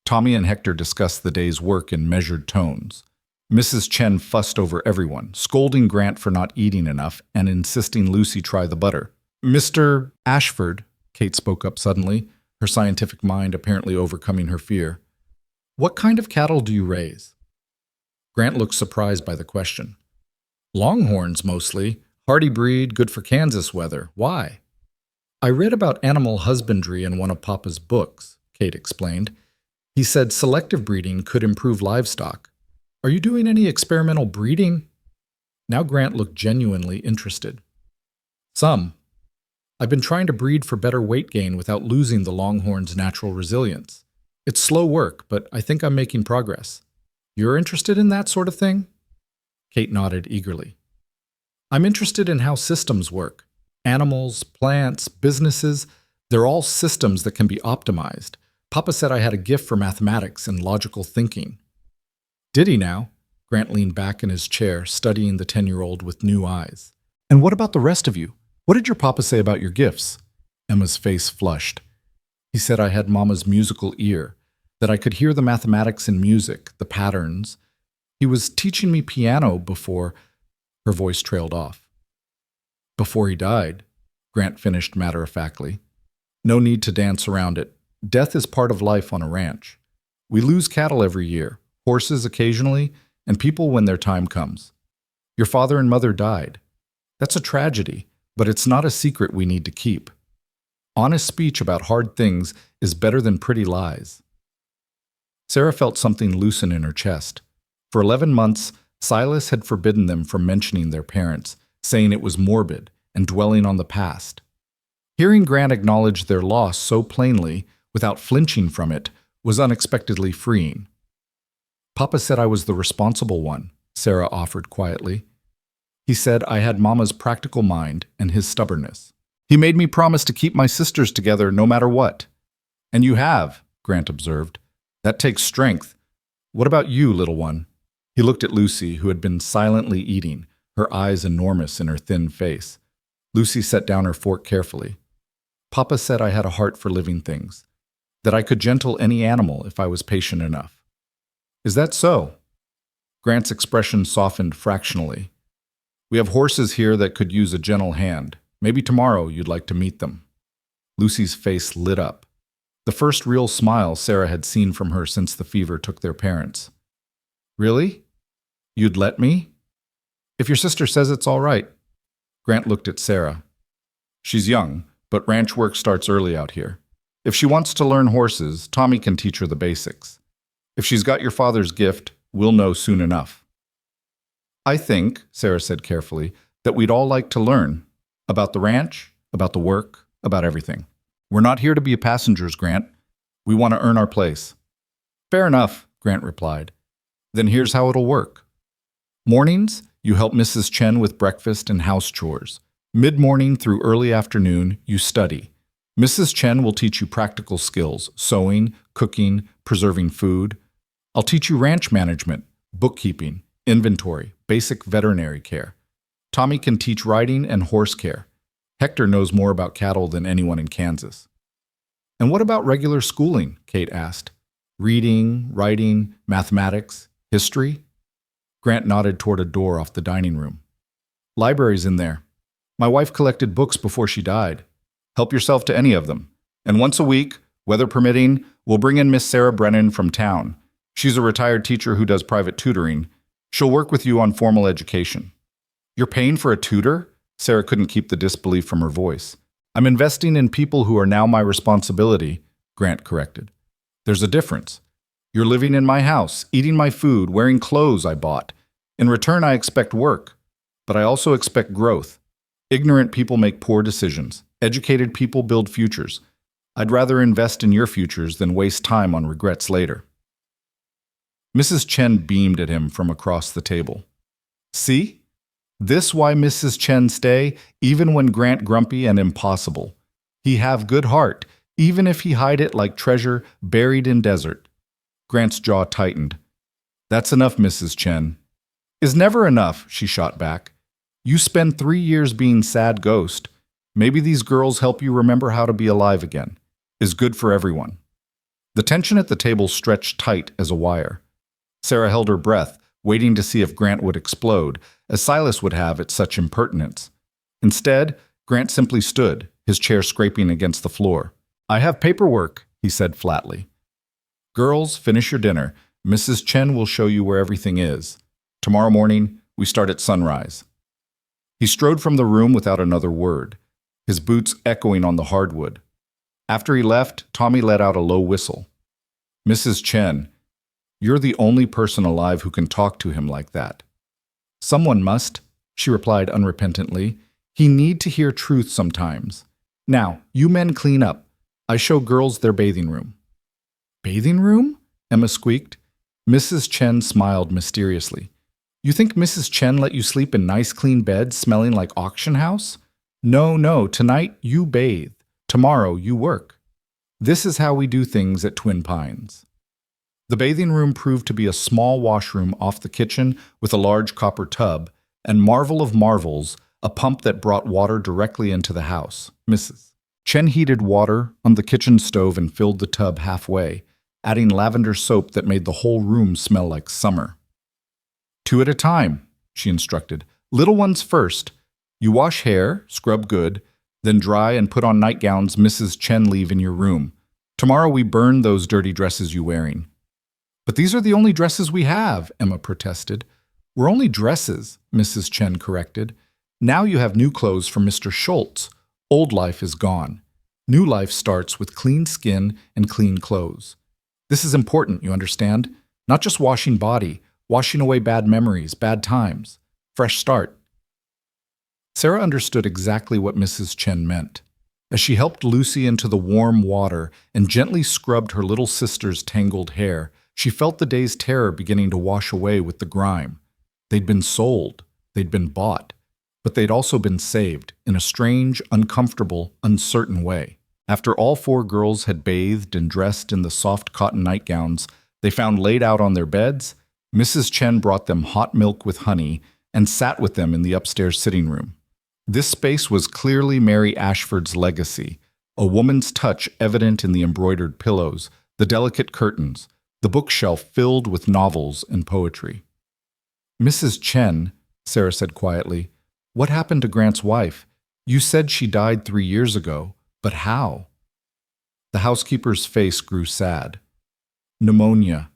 Tommy and Hector discussed the day's work in measured tones. Mrs. Chen fussed over everyone, scolding Grant for not eating enough and insisting Lucy try the butter. Mr. Ashford, Kate spoke up suddenly, her scientific mind apparently overcoming her fear. What kind of cattle do you raise? Grant looked surprised by the question. Longhorns, mostly. Hardy breed, good for Kansas weather. Why? I read about animal husbandry in one of Papa's books, Kate explained. He said selective breeding could improve livestock. Are you doing any experimental breeding? Now Grant looked genuinely interested. Some. I've been trying to breed for better weight gain without losing the longhorn's natural resilience. It's slow work, but I think I'm making progress. You're interested in that sort of thing? Kate nodded eagerly. I'm interested in how systems work. Animals, plants, businesses, they're all systems that can be optimized. Papa said I had a gift for mathematics and logical thinking. Did he now? Grant leaned back in his chair, studying the 10-year-old with new eyes. And what about the rest of you? What did your papa say about your gifts? Emma's face flushed. He said I had Mama's musical ear, that I could hear the mathematics in music, the patterns. He was teaching me piano before. Her voice trailed off. Before he died, Grant finished matter-of-factly. No need to dance around it. Death is part of life on a ranch. We lose cattle every year, horses occasionally, and people when their time comes. Your father and mother died. That's a tragedy, but it's not a secret we need to keep. Honest speech about hard things is better than pretty lies. Sarah felt something loosen in her chest. For 11 months, Silas had forbidden them from mentioning their parents, saying it was morbid and dwelling on the past. Hearing Grant acknowledge their loss so plainly, without flinching from it, was unexpectedly freeing. Papa said I was the responsible one, Sarah offered quietly. He said I had Mama's practical mind and his stubbornness. He made me promise to keep my sisters together no matter what. And you have, Grant observed. That takes strength. What about you, little one? He looked at Lucy, who had been silently eating, her eyes enormous in her thin face. Lucy set down her fork carefully. Papa said I had a heart for living things, that I could gentle any animal if I was patient enough. Is that so? Grant's expression softened fractionally. We have horses here that could use a gentle hand. Maybe tomorrow you'd like to meet them. Lucy's face lit up. The first real smile Sarah had seen from her since the fever took their parents. Really? You'd let me? If your sister says it's all right. Grant looked at Sarah. She's young, but ranch work starts early out here. If she wants to learn horses, Tommy can teach her the basics. If she's got your father's gift, we'll know soon enough. I think, Sarah said carefully, that we'd all like to learn. About the ranch, about the work, about everything. We're not here to be passengers, Grant. We want to earn our place. Fair enough, Grant replied. Then here's how it'll work. Mornings, you help Mrs. Chen with breakfast and house chores. Mid-morning through early afternoon, you study. Mrs. Chen will teach you practical skills, sewing, cooking, preserving food. I'll teach you ranch management, bookkeeping, inventory, basic veterinary care. Tommy can teach riding and horse care. Hector knows more about cattle than anyone in Kansas. And what about regular schooling? Kate asked. Reading, writing, mathematics, history? Grant nodded toward a door off the dining room. Library's in there. My wife collected books before she died. Help yourself to any of them. And once a week, weather permitting, we'll bring in Miss Sarah Brennan from town. She's a retired teacher who does private tutoring. She'll work with you on formal education. You're paying for a tutor? Sarah couldn't keep the disbelief from her voice. I'm investing in people who are now my responsibility, Grant corrected. There's a difference. You're living in my house, eating my food, wearing clothes I bought. In return, I expect work, but I also expect growth. Ignorant people make poor decisions. Educated people build futures. I'd rather invest in your futures than waste time on regrets later. Mrs. Chen beamed at him from across the table. See? This why Mrs. Chen stay, even when Grant grumpy and impossible. He have good heart, even if he hide it like treasure buried in desert. Grant's jaw tightened. That's enough, Mrs. Chen. Is never enough, she shot back. You spend 3 years being sad ghost. Maybe these girls help you remember how to be alive again. Is good for everyone. The tension at the table stretched tight as a wire. Sarah held her breath, waiting to see if Grant would explode, as Silas would have at such impertinence. Instead, Grant simply stood, his chair scraping against the floor. I have paperwork, he said flatly. Girls, finish your dinner. Mrs. Chen will show you where everything is. Tomorrow morning, we start at sunrise. He strode from the room without another word, his boots echoing on the hardwood. After he left, Tommy let out a low whistle. Mrs. Chen, you're the only person alive who can talk to him like that. Someone must, she replied unrepentantly. He need to hear truth sometimes. Now, you men clean up. I show girls their bathing room. Bathing room? Emma squeaked. Mrs. Chen smiled mysteriously. You think Mrs. Chen let you sleep in nice clean beds smelling like auction house? No, no, tonight you bathe. Tomorrow you work. This is how we do things at Twin Pines. The bathing room proved to be a small washroom off the kitchen with a large copper tub, and marvel of marvels, a pump that brought water directly into the house. Mrs. Chen heated water on the kitchen stove and filled the tub halfway, adding lavender soap that made the whole room smell like summer. 2 at a time, she instructed. Little ones first. You wash hair, scrub good, then dry and put on nightgowns Mrs. Chen leave in your room. Tomorrow we burn those dirty dresses you wearing. But these are the only dresses we have, Emma protested. We're only dresses, Mrs. Chen corrected. Now you have new clothes from Mr. Schultz. Old life is gone. New life starts with clean skin and clean clothes. This is important, you understand? Not just washing body, washing away bad memories, bad times. Fresh start. Sarah understood exactly what Mrs. Chen meant. As she helped Lucy into the warm water and gently scrubbed her little sister's tangled hair, she felt the day's terror beginning to wash away with the grime. They'd been sold, they'd been bought, but they'd also been saved in a strange, uncomfortable, uncertain way. After all 4 girls had bathed and dressed in the soft cotton nightgowns they found laid out on their beds, Mrs. Chen brought them hot milk with honey and sat with them in the upstairs sitting room. This space was clearly Mary Ashford's legacy, a woman's touch evident in the embroidered pillows, the delicate curtains, the bookshelf filled with novels and poetry. Mrs. Chen, Sarah said quietly, what happened to Grant's wife? You said she died 3 years ago, but how? The housekeeper's face grew sad. Pneumonia.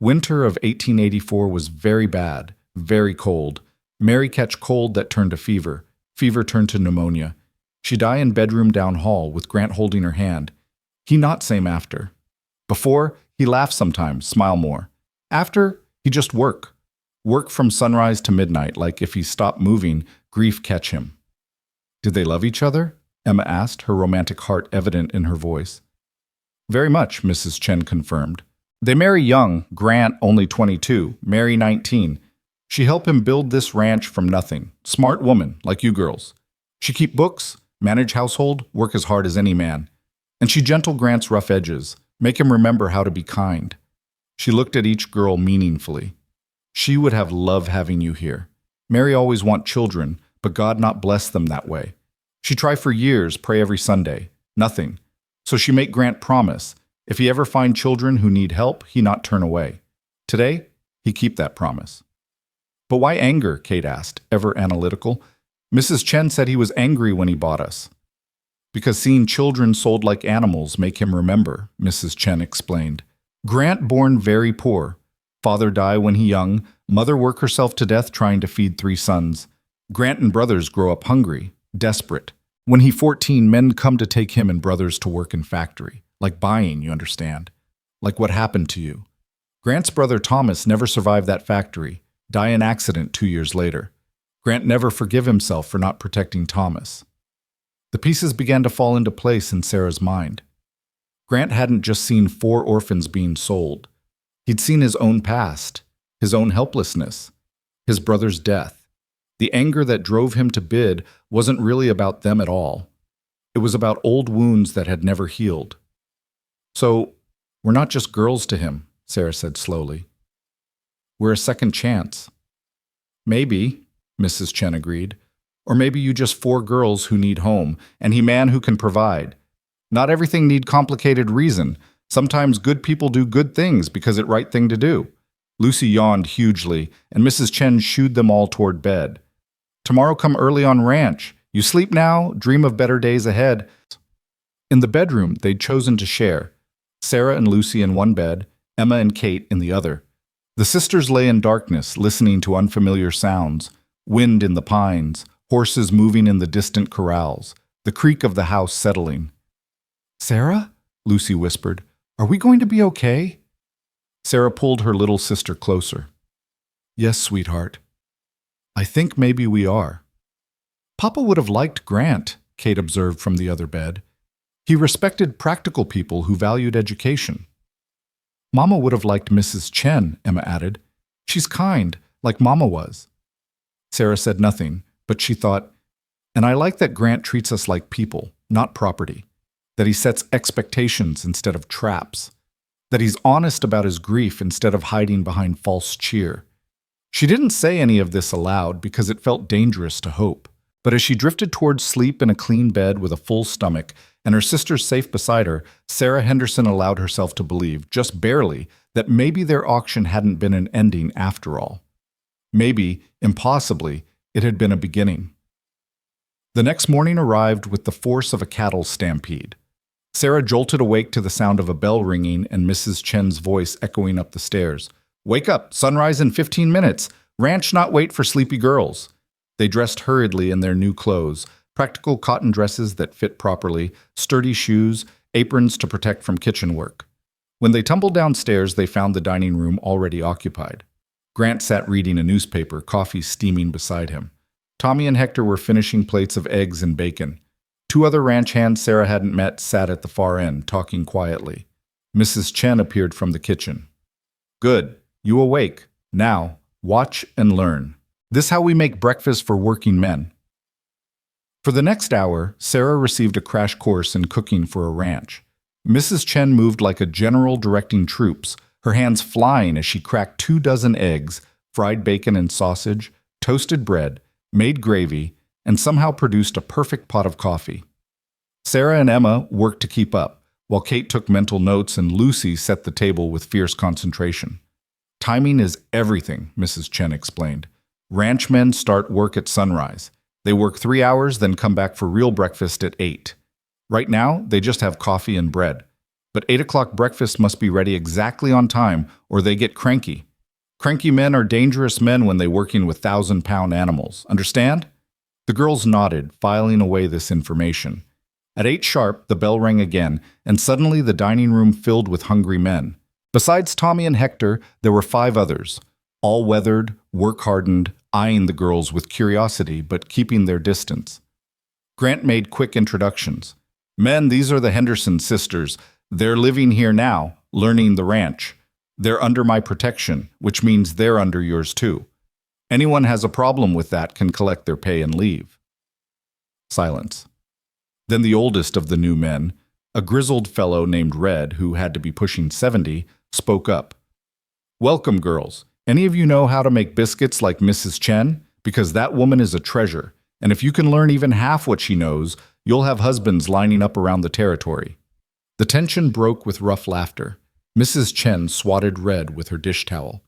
Winter of 1884 was very bad, very cold. Mary catch cold that turned to fever. Fever turned to pneumonia. She die in bedroom down hall with Grant holding her hand. He not same after. Before, he laugh sometimes, smile more. After, he just work. Work from sunrise to midnight, like if he stopped moving, grief catch him. Did they love each other? Emma asked, her romantic heart evident in her voice. Very much, Mrs. Chen confirmed. They marry young, Grant only 22, Mary 19. She helped him build this ranch from nothing. Smart woman, like you girls. She keep books, manage household, work as hard as any man. And she gentle Grant's rough edges, make him remember how to be kind. She looked at each girl meaningfully. She would have loved having you here. Mary always want children, but God not bless them that way. She try for years, pray every Sunday. Nothing. So she make Grant promise, if he ever find children who need help, he not turn away. Today, he keep that promise. But why anger? Kate asked, ever analytical. Mrs. Chen said he was angry when he bought us. Because seeing children sold like animals make him remember, Mrs. Chen explained. Grant born very poor. Father die when he young, mother work herself to death trying to feed 3 sons. Grant and brothers grow up hungry, desperate. When he 14, men come to take him and brothers to work in factory. Like buying, you understand. Like what happened to you. Grant's brother Thomas never survived that factory, die in accident 2 years later. Grant never forgive himself for not protecting Thomas. The pieces began to fall into place in Sarah's mind. Grant hadn't just seen 4 orphans being sold. He'd seen his own past, his own helplessness, his brother's death. The anger that drove him to bid wasn't really about them at all. It was about old wounds that had never healed. So, we're not just girls to him, Sarah said slowly. We're a second chance. Maybe, Mrs. Chen agreed. Or maybe you just 4 girls who need home, and he man who can provide. Not everything need complicated reason. Sometimes good people do good things because it right thing to do. Lucy yawned hugely, and Mrs. Chen shooed them all toward bed. Tomorrow come early on ranch. You sleep now, dream of better days ahead. In the bedroom they'd chosen to share. Sarah and Lucy in one bed, Emma and Kate in the other. The sisters lay in darkness, listening to unfamiliar sounds. Wind in the pines, horses moving in the distant corrals, the creak of the house settling. Sarah? Lucy whispered. Are we going to be okay? Sarah pulled her little sister closer. Yes, sweetheart. I think maybe we are. Papa would have liked Grant, Kate observed from the other bed. He respected practical people who valued education. Mama would have liked Mrs. Chen, Emma added. She's kind, like Mama was. Sarah said nothing, but she thought, and I like that Grant treats us like people, not property. That he sets expectations instead of traps. That he's honest about his grief instead of hiding behind false cheer. She didn't say any of this aloud because it felt dangerous to hope. But as she drifted towards sleep in a clean bed with a full stomach and her sisters safe beside her, Sarah Henderson allowed herself to believe, just barely, that maybe their auction hadn't been an ending after all. Maybe, impossibly, it had been a beginning. The next morning arrived with the force of a cattle stampede. Sarah jolted awake to the sound of a bell ringing and Mrs. Chen's voice echoing up the stairs. "Wake up! Sunrise in 15 minutes! Ranch not wait for sleepy girls!" They dressed hurriedly in their new clothes, practical cotton dresses that fit properly, sturdy shoes, aprons to protect from kitchen work. When they tumbled downstairs, they found the dining room already occupied. Grant sat reading a newspaper, coffee steaming beside him. Tommy and Hector were finishing plates of eggs and bacon. Two other ranch hands Sarah hadn't met sat at the far end, talking quietly. Mrs. Chen appeared from the kitchen. "Good. You awake. Now, watch and learn. This how we make breakfast for working men." For the next hour, Sarah received a crash course in cooking for a ranch. Mrs. Chen moved like a general directing troops, her hands flying as she cracked 24 eggs, fried bacon and sausage, toasted bread, made gravy, and somehow produced a perfect pot of coffee. Sarah and Emma worked to keep up, while Kate took mental notes and Lucy set the table with fierce concentration. "Timing is everything," Mrs. Chen explained. "Ranchmen start work at sunrise. They work 3 hours, then come back for real breakfast at 8. Right now, they just have coffee and bread. But 8 o'clock breakfast must be ready exactly on time, or they get cranky. Cranky men are dangerous men when they're working with 1,000-pound animals. Understand?" The girls nodded, filing away this information. At 8 sharp, the bell rang again, and suddenly the dining room filled with hungry men. Besides Tommy and Hector, there were 5 others, all weathered, work-hardened, eyeing the girls with curiosity but keeping their distance. Grant made quick introductions. "Men, these are the Henderson sisters. They're living here now, learning the ranch. They're under my protection, which means they're under yours too. Anyone has a problem with that can collect their pay and leave." Silence. Then the oldest of the new men, a grizzled fellow named Red, who had to be pushing 70, spoke up. "Welcome, girls. Any of you know how to make biscuits like Mrs. Chen? Because that woman is a treasure, and if you can learn even half what she knows, you'll have husbands lining up around the territory." The tension broke with rough laughter. Mrs. Chen swatted Red with her dish towel.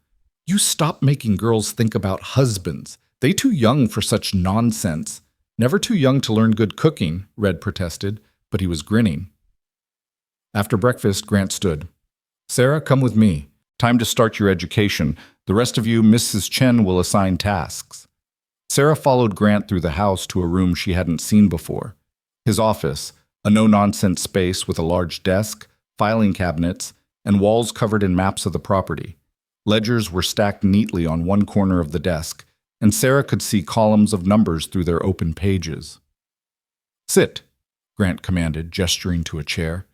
"You stop making girls think about husbands. They too young for such nonsense." "Never too young to learn good cooking," Red protested, but he was grinning. After breakfast, Grant stood. "Sarah, come with me. Time to start your education. The rest of you, Mrs. Chen will assign tasks." Sarah followed Grant through the house to a room she hadn't seen before. His office, a no-nonsense space with a large desk, filing cabinets, and walls covered in maps of the property. Ledgers were stacked neatly on one corner of the desk, and Sarah could see columns of numbers through their open pages. "Sit," Grant commanded, gesturing to a chair.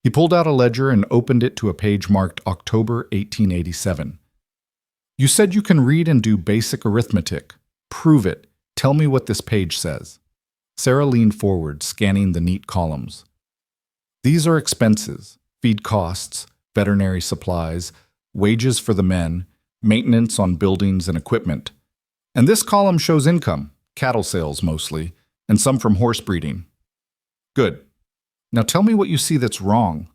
He pulled out a ledger and opened it to a page marked October 1887. "You said you can read and do basic arithmetic. Prove it. Tell me what this page says." Sarah leaned forward, scanning the neat columns. "These are expenses, feed costs, veterinary supplies, wages for the men, maintenance on buildings and equipment. And this column shows income, cattle sales mostly, and some from horse breeding." "Good. Now tell me what you see that's wrong."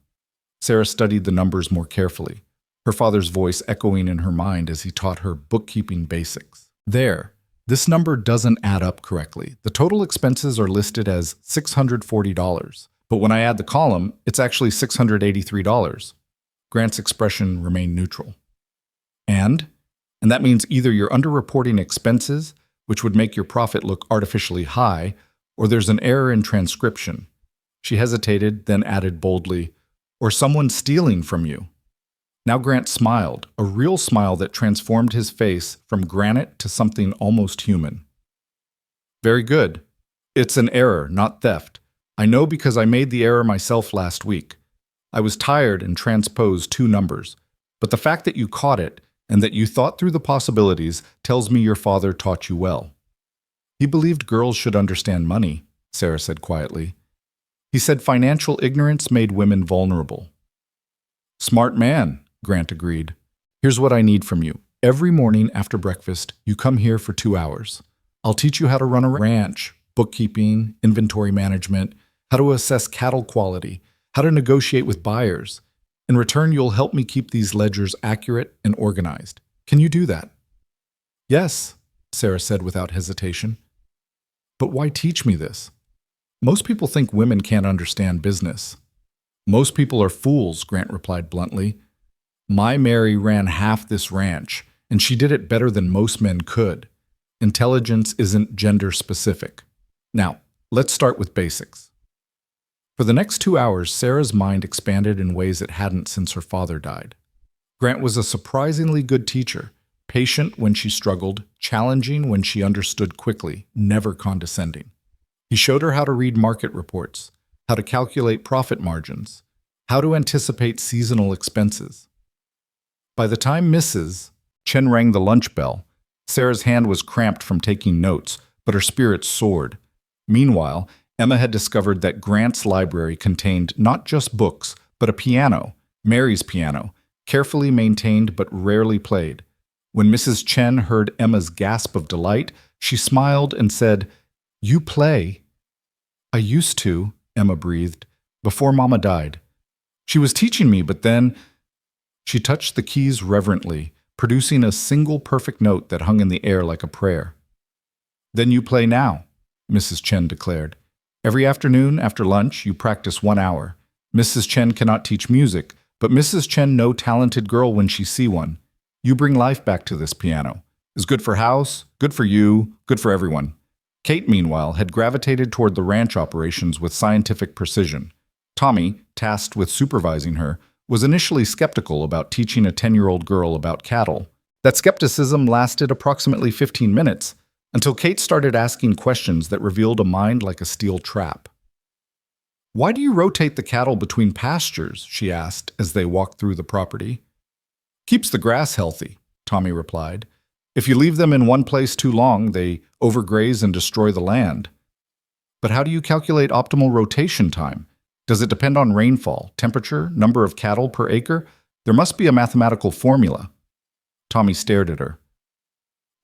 Sarah studied the numbers more carefully, her father's voice echoing in her mind as he taught her bookkeeping basics. "There. This number doesn't add up correctly. The total expenses are listed as $640, but when I add the column, it's actually $683. Grant's expression remained neutral. And that means either you're underreporting expenses, which would make your profit look artificially high, or there's an error in transcription." She hesitated, then added boldly, "Or someone's stealing from you." Now Grant smiled, a real smile that transformed his face from granite to something almost human. "Very good. It's an error, not theft. I know because I made the error myself last week. I was tired and transposed 2 numbers. But the fact that you caught it and that you thought through the possibilities tells me your father taught you well. He believed girls should understand money, Sarah said quietly. He said financial ignorance made women vulnerable. Smart man, Grant agreed. Here's what I need from you. Every morning after breakfast, you come here for 2 hours. I'll teach you how to run a ranch, bookkeeping, inventory management, how to assess cattle quality, how to negotiate with buyers. In return, you'll help me keep these ledgers accurate and organized. Can you do that? Yes, Sarah said without hesitation. But why teach me this? Most people think women can't understand business. Most people are fools, Grant replied bluntly. My Mary ran half this ranch, and she did it better than most men could. Intelligence isn't gender specific. Now, let's start with basics. For the next 2 hours, Sarah's mind expanded in ways it hadn't since her father died. Grant was a surprisingly good teacher, patient when she struggled, challenging when she understood quickly, never condescending. He showed her how to read market reports, how to calculate profit margins, how to anticipate seasonal expenses. By the time Mrs. Chen rang the lunch bell, Sarah's hand was cramped from taking notes, but her spirits soared. Meanwhile, Emma had discovered that Grant's library contained not just books, but a piano, Mary's piano, carefully maintained but rarely played. When Mrs. Chen heard Emma's gasp of delight, she smiled and said, "You play?" "I used to," Emma breathed, "before Mama died. She was teaching me, but then—" She touched the keys reverently, producing a single perfect note that hung in the air like a prayer. "Then you play now," Mrs. Chen declared. "Every afternoon after lunch, you practice 1 hour. Mrs. Chen cannot teach music, but Mrs. Chen know talented girl when she see one. You bring life back to this piano. It's good for house, good for you, good for everyone." Kate, meanwhile, had gravitated toward the ranch operations with scientific precision. Tommy, tasked with supervising her, was initially skeptical about teaching a 10-year-old girl about cattle. That skepticism lasted approximately 15 minutes, until Kate started asking questions that revealed a mind like a steel trap. "Why do you rotate the cattle between pastures?" she asked as they walked through the property. "Keeps the grass healthy," Tommy replied. "If you leave them in one place too long, they overgraze and destroy the land." "But how do you calculate optimal rotation time? Does it depend on rainfall, temperature, number of cattle per acre? There must be a mathematical formula." Tommy stared at her.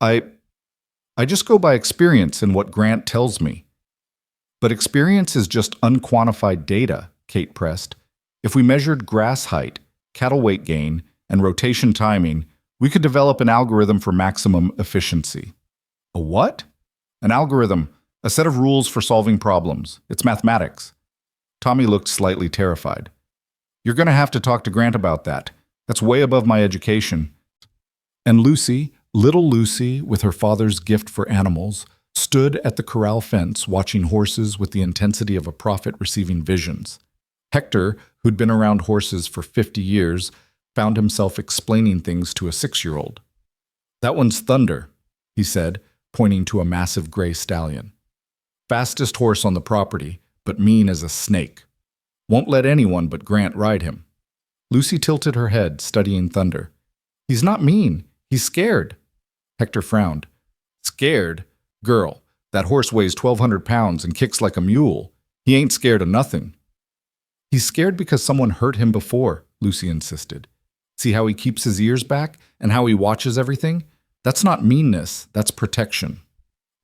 I just go by experience and what Grant tells me." "But experience is just unquantified data," Kate pressed. "If we measured grass height, cattle weight gain, and rotation timing, we could develop an algorithm for maximum efficiency." "A what?" "An algorithm, a set of rules for solving problems. It's mathematics." Tommy looked slightly terrified. "You're going to have to talk to Grant about that. That's way above my education." And Lucy, little Lucy, with her father's gift for animals, stood at the corral fence watching horses with the intensity of a prophet receiving visions. Hector, who'd been around horses for 50 years, found himself explaining things to a 6-year-old. "That one's Thunder," he said, pointing to a massive gray stallion. "Fastest horse on the property, but mean as a snake. Won't let anyone but Grant ride him." Lucy tilted her head, studying Thunder. "He's not mean. He's scared." Hector frowned. "Scared? Girl, that horse weighs 1,200 pounds and kicks like a mule. He ain't scared of nothing." "He's scared because someone hurt him before," Lucy insisted. "See how he keeps his ears back and how he watches everything? That's not meanness, that's protection."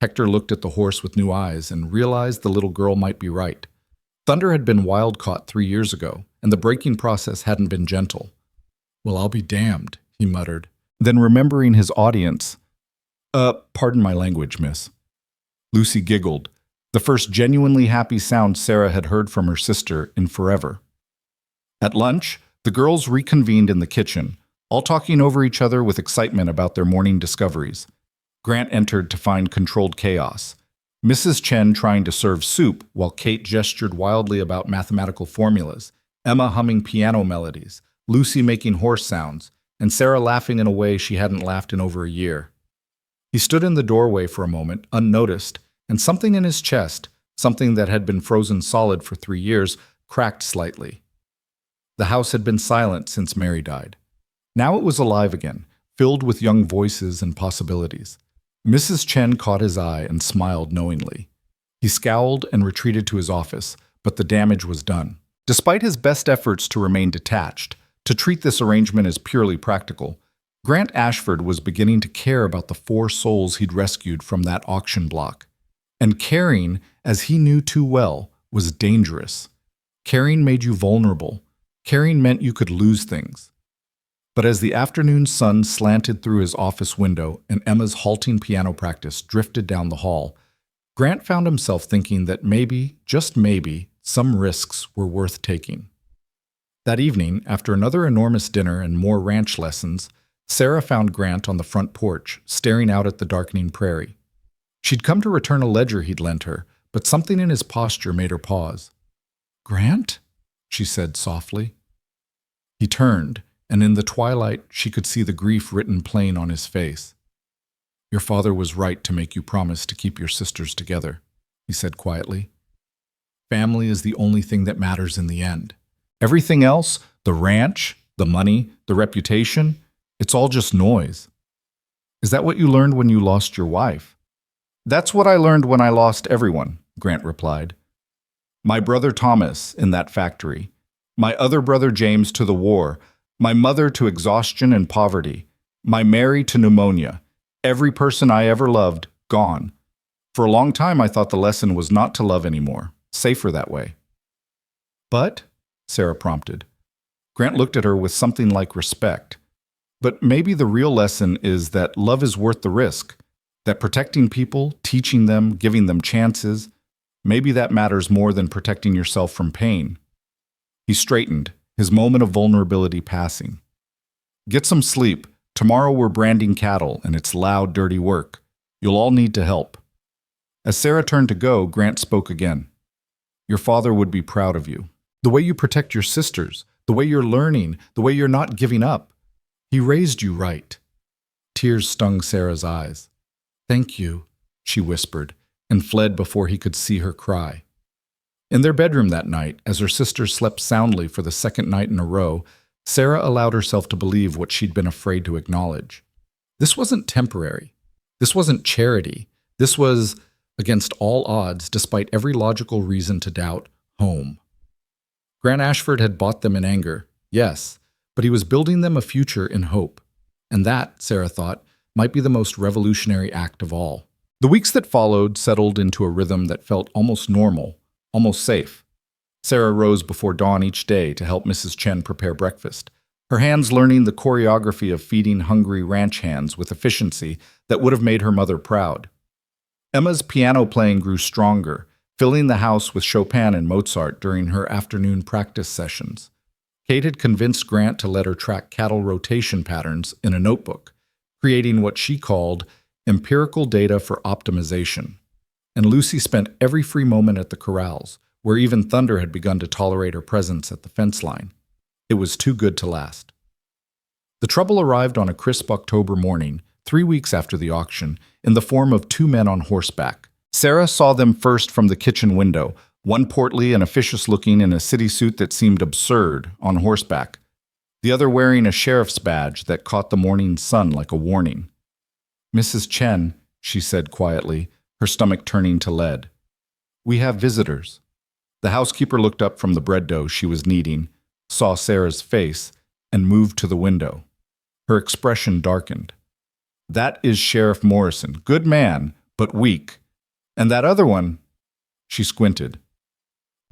Hector looked at the horse with new eyes and realized the little girl might be right. Thunder had been wild-caught 3 years ago, and the breaking process hadn't been gentle. "Well, I'll be damned," he muttered. Then remembering his audience, pardon my language, miss." Lucy giggled, the first genuinely happy sound Sarah had heard from her sister in forever. At lunch, the girls reconvened in the kitchen, all talking over each other with excitement about their morning discoveries. Grant entered to find controlled chaos. Mrs. Chen trying to serve soup while Kate gestured wildly about mathematical formulas, Emma humming piano melodies, Lucy making horse sounds, and Sarah laughing in a way she hadn't laughed in over a year. He stood in the doorway for a moment, unnoticed, and something in his chest, something that had been frozen solid for 3 years, cracked slightly. The house had been silent since Mary died. Now it was alive again, filled with young voices and possibilities. Mrs. Chen caught his eye and smiled knowingly. He scowled and retreated to his office, but the damage was done. Despite his best efforts to remain detached, to treat this arrangement as purely practical, Grant Ashford was beginning to care about the 4 souls he'd rescued from that auction block. And caring, as he knew too well, was dangerous. Caring made you vulnerable. Caring meant you could lose things. But as the afternoon sun slanted through his office window and Emma's halting piano practice drifted down the hall, Grant found himself thinking that maybe, just maybe, some risks were worth taking. That evening, after another enormous dinner and more ranch lessons, Sarah found Grant on the front porch, staring out at the darkening prairie. She'd come to return a ledger he'd lent her, but something in his posture made her pause. "Grant?" she said softly. He turned, and in the twilight she could see the grief written plain on his face. "Your father was right to make you promise to keep your sisters together," he said quietly. "Family is the only thing that matters in the end. Everything else, the ranch, the money, the reputation, it's all just noise." "Is that what you learned when you lost your wife?" "That's what I learned when I lost everyone," Grant replied. "My brother Thomas in that factory, my other brother James to the war, my mother to exhaustion and poverty, my Mary to pneumonia, every person I ever loved, gone. For a long time I thought the lesson was not to love anymore, safer that way." "But?" Sarah prompted. Grant looked at her with something like respect. "But maybe the real lesson is that love is worth the risk, that protecting people, teaching them, giving them chances, maybe that matters more than protecting yourself from pain." He straightened, his moment of vulnerability passing. "Get some sleep. Tomorrow we're branding cattle, and it's loud, dirty work. You'll all need to help." As Sarah turned to go, Grant spoke again. "Your father would be proud of you. The way you protect your sisters, the way you're learning, the way you're not giving up. He raised you right." Tears stung Sarah's eyes. "Thank you," she whispered, and fled before he could see her cry. In their bedroom that night, as her sisters slept soundly for the second night in a row, Sarah allowed herself to believe what she'd been afraid to acknowledge. This wasn't temporary. This wasn't charity. This was, against all odds, despite every logical reason to doubt, home. Grant Ashford had bought them in anger, yes, but he was building them a future in hope. And that, Sarah thought, might be the most revolutionary act of all. The weeks that followed settled into a rhythm that felt almost normal, almost safe. Sarah rose before dawn each day to help Mrs. Chen prepare breakfast, her hands learning the choreography of feeding hungry ranch hands with efficiency that would have made her mother proud. Emma's piano playing grew stronger, filling the house with Chopin and Mozart during her afternoon practice sessions. Kate had convinced Grant to let her track cattle rotation patterns in a notebook, creating what she called empirical data for optimization. And Lucy spent every free moment at the corrals, where even Thunder had begun to tolerate her presence at the fence line. It was too good to last. The trouble arrived on a crisp October morning, 3 weeks after the auction, in the form of 2 men on horseback. Sarah saw them first from the kitchen window, one portly and officious-looking in a city suit that seemed absurd, on horseback, the other wearing a sheriff's badge that caught the morning sun like a warning. "Mrs. Chen," she said quietly, her stomach turning to lead. "We have visitors." The housekeeper looked up from the bread dough she was kneading, saw Sarah's face, and moved to the window. Her expression darkened. "That is Sheriff Morrison. Good man, but weak. And that other one—" She squinted.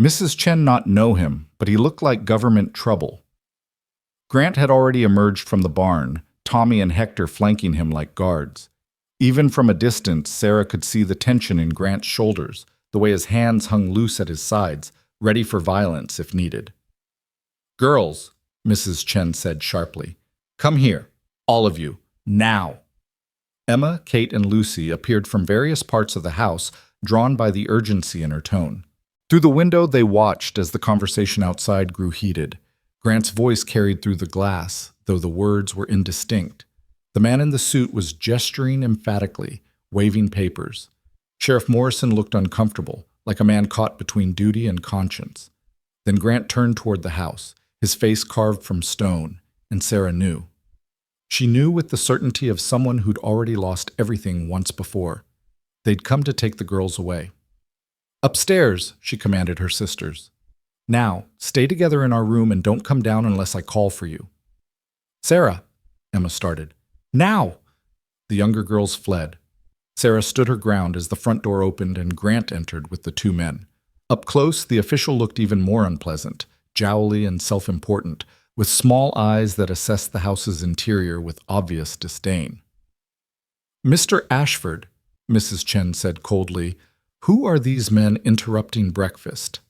Mrs. Chen not know him, but he looked like government trouble. Grant had already emerged from the barn, Tommy and Hector flanking him like guards. Even from a distance, Sarah could see the tension in Grant's shoulders, the way his hands hung loose at his sides, ready for violence if needed. "Girls," Mrs. Chen said sharply, "come here, all of you, now." Emma, Kate, and Lucy appeared from various parts of the house, drawn by the urgency in her tone. Through the window they watched as the conversation outside grew heated. Grant's voice carried through the glass, though the words were indistinct. The man in the suit was gesturing emphatically, waving papers. Sheriff Morrison looked uncomfortable, like a man caught between duty and conscience. Then Grant turned toward the house, his face carved from stone, and Sarah knew. She knew with the certainty of someone who'd already lost everything once before. They'd come to take the girls away. "Upstairs," she commanded her sisters. "Now, stay together in our room and don't come down unless I call for you." "Sarah," Emma started. "Now!" The younger girls fled. Sarah stood her ground as the front door opened and Grant entered with the two men. Up close, the official looked even more unpleasant, jowly and self-important, with small eyes that assessed the house's interior with obvious disdain. "Mr. Ashford," Mrs. Chen said coldly, "who are these men interrupting breakfast?"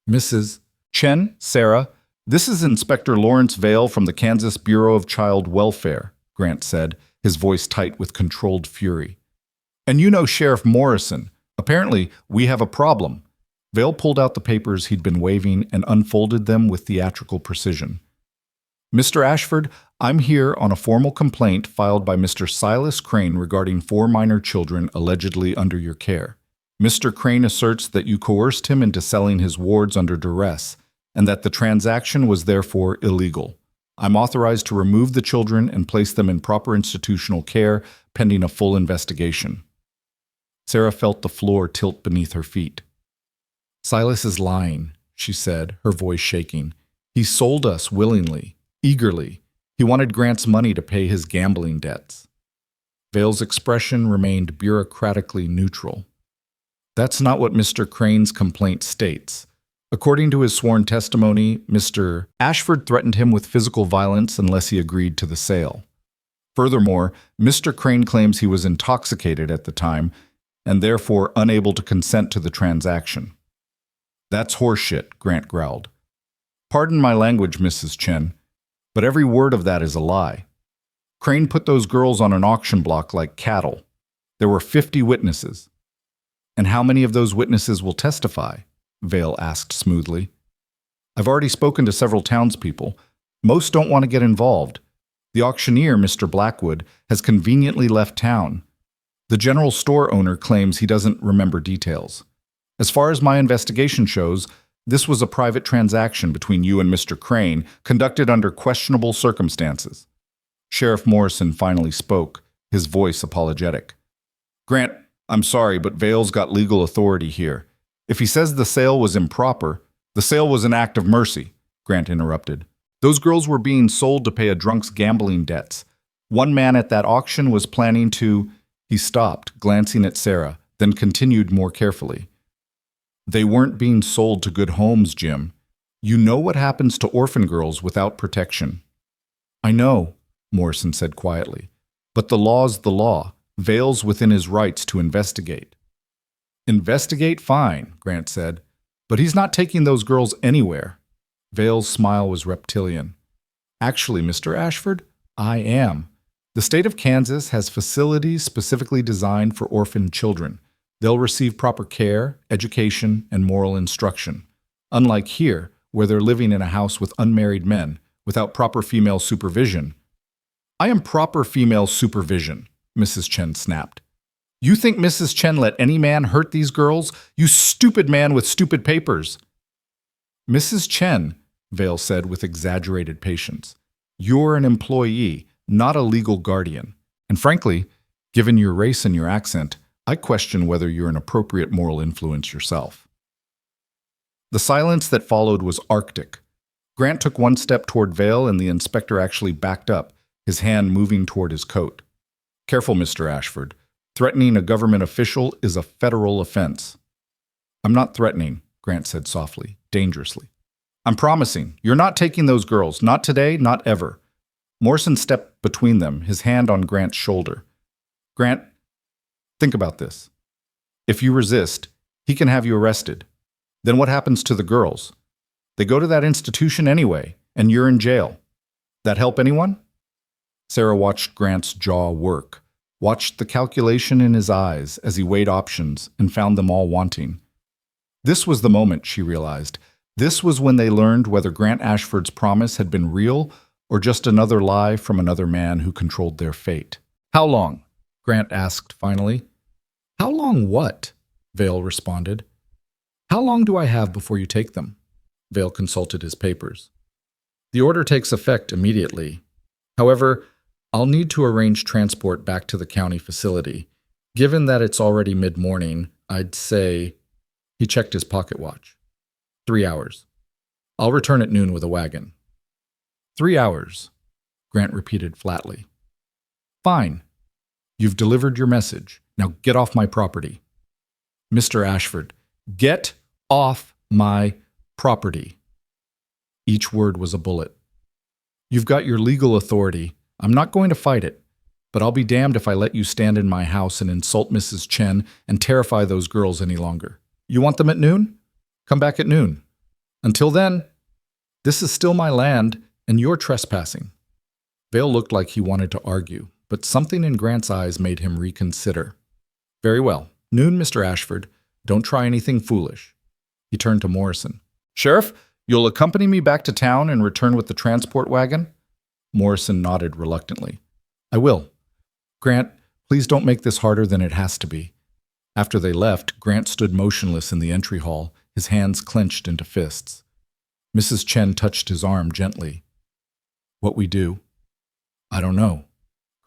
"Mrs. Chen, Sarah, this is Inspector Lawrence Vale from the Kansas Bureau of Child Welfare," Grant said, his voice tight with controlled fury. "And you know Sheriff Morrison. Apparently, we have a problem." Vale pulled out the papers he'd been waving and unfolded them with theatrical precision. "Mr. Ashford, I'm here on a formal complaint filed by Mr. Silas Crane regarding 4 minor children allegedly under your care. Mr. Crane asserts that you coerced him into selling his wards under duress, and that the transaction was therefore illegal. I'm authorized to remove the children and place them in proper institutional care pending a full investigation." Sarah felt the floor tilt beneath her feet. "Silas is lying," she said, her voice shaking. "He sold us willingly, eagerly. He wanted Grant's money to pay his gambling debts." Vale's expression remained bureaucratically neutral. "That's not what Mr. Crane's complaint states. According to his sworn testimony, Mr. Ashford threatened him with physical violence unless he agreed to the sale. Furthermore, Mr. Crane claims he was intoxicated at the time and therefore unable to consent to the transaction." "That's horseshit," Grant growled. "Pardon my language, Mrs. Chen, but every word of that is a lie. Crane put those girls on an auction block like cattle. There were 50 witnesses. And how many of those witnesses will testify?" Vale asked smoothly. "I've already spoken to several townspeople. Most don't want to get involved. The auctioneer, Mr. Blackwood, has conveniently left town. The general store owner claims he doesn't remember details. As far as my investigation shows, this was a private transaction between you and Mr. Crane, conducted under questionable circumstances." Sheriff Morrison finally spoke, his voice apologetic. "Grant, I'm sorry, but Vale's got legal authority here. If he says the sale was improper, the sale was an act of mercy," Grant interrupted. "Those girls were being sold to pay a drunk's gambling debts. One man at that auction was planning to—" He stopped, glancing at Sarah, then continued more carefully. "They weren't being sold to good homes, Jim. You know what happens to orphan girls without protection." "I know," Morrison said quietly. "But the law's the law. Vale's within his rights to investigate." "Investigate, fine," Grant said. "But he's not taking those girls anywhere." Vale's smile was reptilian. "Actually, Mr. Ashford, I am. The state of Kansas has facilities specifically designed for orphaned children. They'll receive proper care, education, and moral instruction. Unlike here, where they're living in a house with unmarried men, without proper female supervision." "I am proper female supervision," Mrs. Chen snapped. "You think Mrs. Chen let any man hurt these girls? You stupid man with stupid papers." "Mrs. Chen," Vale said with exaggerated patience, "you're an employee, not a legal guardian. And frankly, given your race and your accent, I question whether you're an appropriate moral influence yourself." The silence that followed was arctic. Grant took one step toward Vale and the inspector actually backed up, his hand moving toward his coat. "Careful, Mr. Ashford. Threatening a government official is a federal offense." "I'm not threatening," Grant said softly, dangerously. "I'm promising. You're not taking those girls. Not today, not ever." Morrison stepped between them, his hand on Grant's shoulder. "Grant, think about this. If you resist, he can have you arrested. Then what happens to the girls? They go to that institution anyway, and you're in jail. That help anyone?" Sarah watched Grant's jaw work, watched the calculation in his eyes as he weighed options and found them all wanting. This was the moment, she realized. This was when they learned whether Grant Ashford's promise had been real or just another lie from another man who controlled their fate. "How long?" Grant asked finally. "How long what?" Vale responded. "How long do I have before you take them?" Vale consulted his papers. "The order takes effect immediately. However, I'll need to arrange transport back to the county facility. Given that it's already mid-morning, I'd say—" He checked his pocket watch. 3 hours. I'll return at noon with a wagon. 3 hours, Grant repeated flatly. Fine. You've delivered your message. Now get off my property. Mr. Ashford, get off my property. Each word was a bullet. You've got your legal authority. I'm not going to fight it, but I'll be damned if I let you stand in my house and insult Mrs. Chen and terrify those girls any longer. You want them at noon? Come back at noon. Until then, this is still my land, and you're trespassing. Vale looked like he wanted to argue, but something in Grant's eyes made him reconsider. Very well. Noon, Mr. Ashford. Don't try anything foolish. He turned to Morrison. Sheriff, you'll accompany me back to town and return with the transport wagon? Morrison nodded reluctantly. I will. Grant, please don't make this harder than it has to be. After they left, Grant stood motionless in the entry hall, his hands clenched into fists. Mrs. Chen touched his arm gently. What we do? I don't know,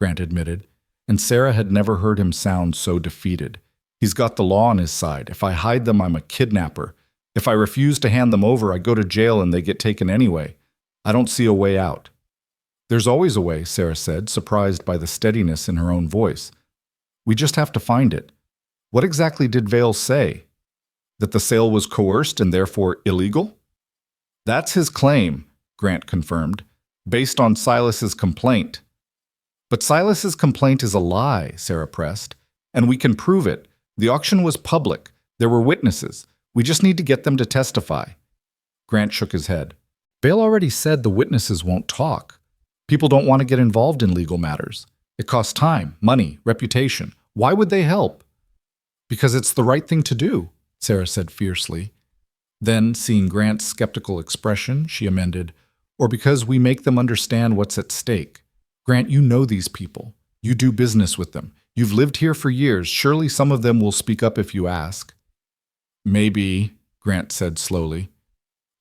Grant admitted, and Sarah had never heard him sound so defeated. He's got the law on his side. If I hide them, I'm a kidnapper. If I refuse to hand them over, I go to jail and they get taken anyway. I don't see a way out. There's always a way, Sarah said, surprised by the steadiness in her own voice. We just have to find it. What exactly did Vale say? That the sale was coerced and therefore illegal? That's his claim, Grant confirmed, based on Silas's complaint. But Silas's complaint is a lie, Sarah pressed, and we can prove it. The auction was public. There were witnesses. We just need to get them to testify. Grant shook his head. Vale already said the witnesses won't talk. People don't want to get involved in legal matters. It costs time, money, reputation. Why would they help? Because it's the right thing to do, Sarah said fiercely. Then, seeing Grant's skeptical expression, she amended, or because we make them understand what's at stake. Grant, you know these people. You do business with them. You've lived here for years. Surely some of them will speak up if you ask. Maybe, Grant said slowly.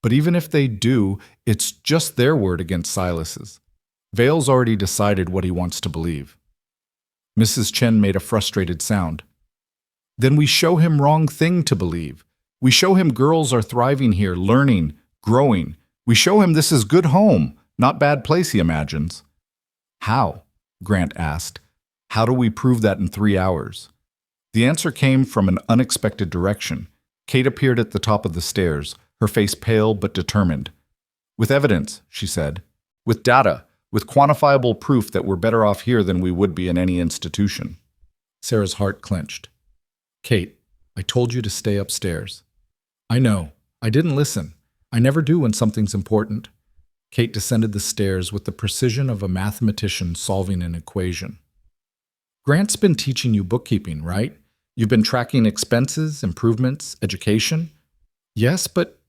But even if they do, it's just their word against Silas's. Vale's already decided what he wants to believe. Mrs. Chen made a frustrated sound. Then we show him wrong thing to believe. We show him girls are thriving here, learning, growing. We show him this is good home, not bad place he imagines. How? Grant asked. How do we prove that in 3 hours? The answer came from an unexpected direction. Kate appeared at the top of the stairs, her face pale but determined. With evidence, she said. With data, with quantifiable proof that we're better off here than we would be in any institution. Sarah's heart clenched. Kate, I told you to stay upstairs. I know. I didn't listen. I never do when something's important. Kate descended the stairs with the precision of a mathematician solving an equation. Grant's been teaching you bookkeeping, right? You've been tracking expenses, improvements, education? Yes, but...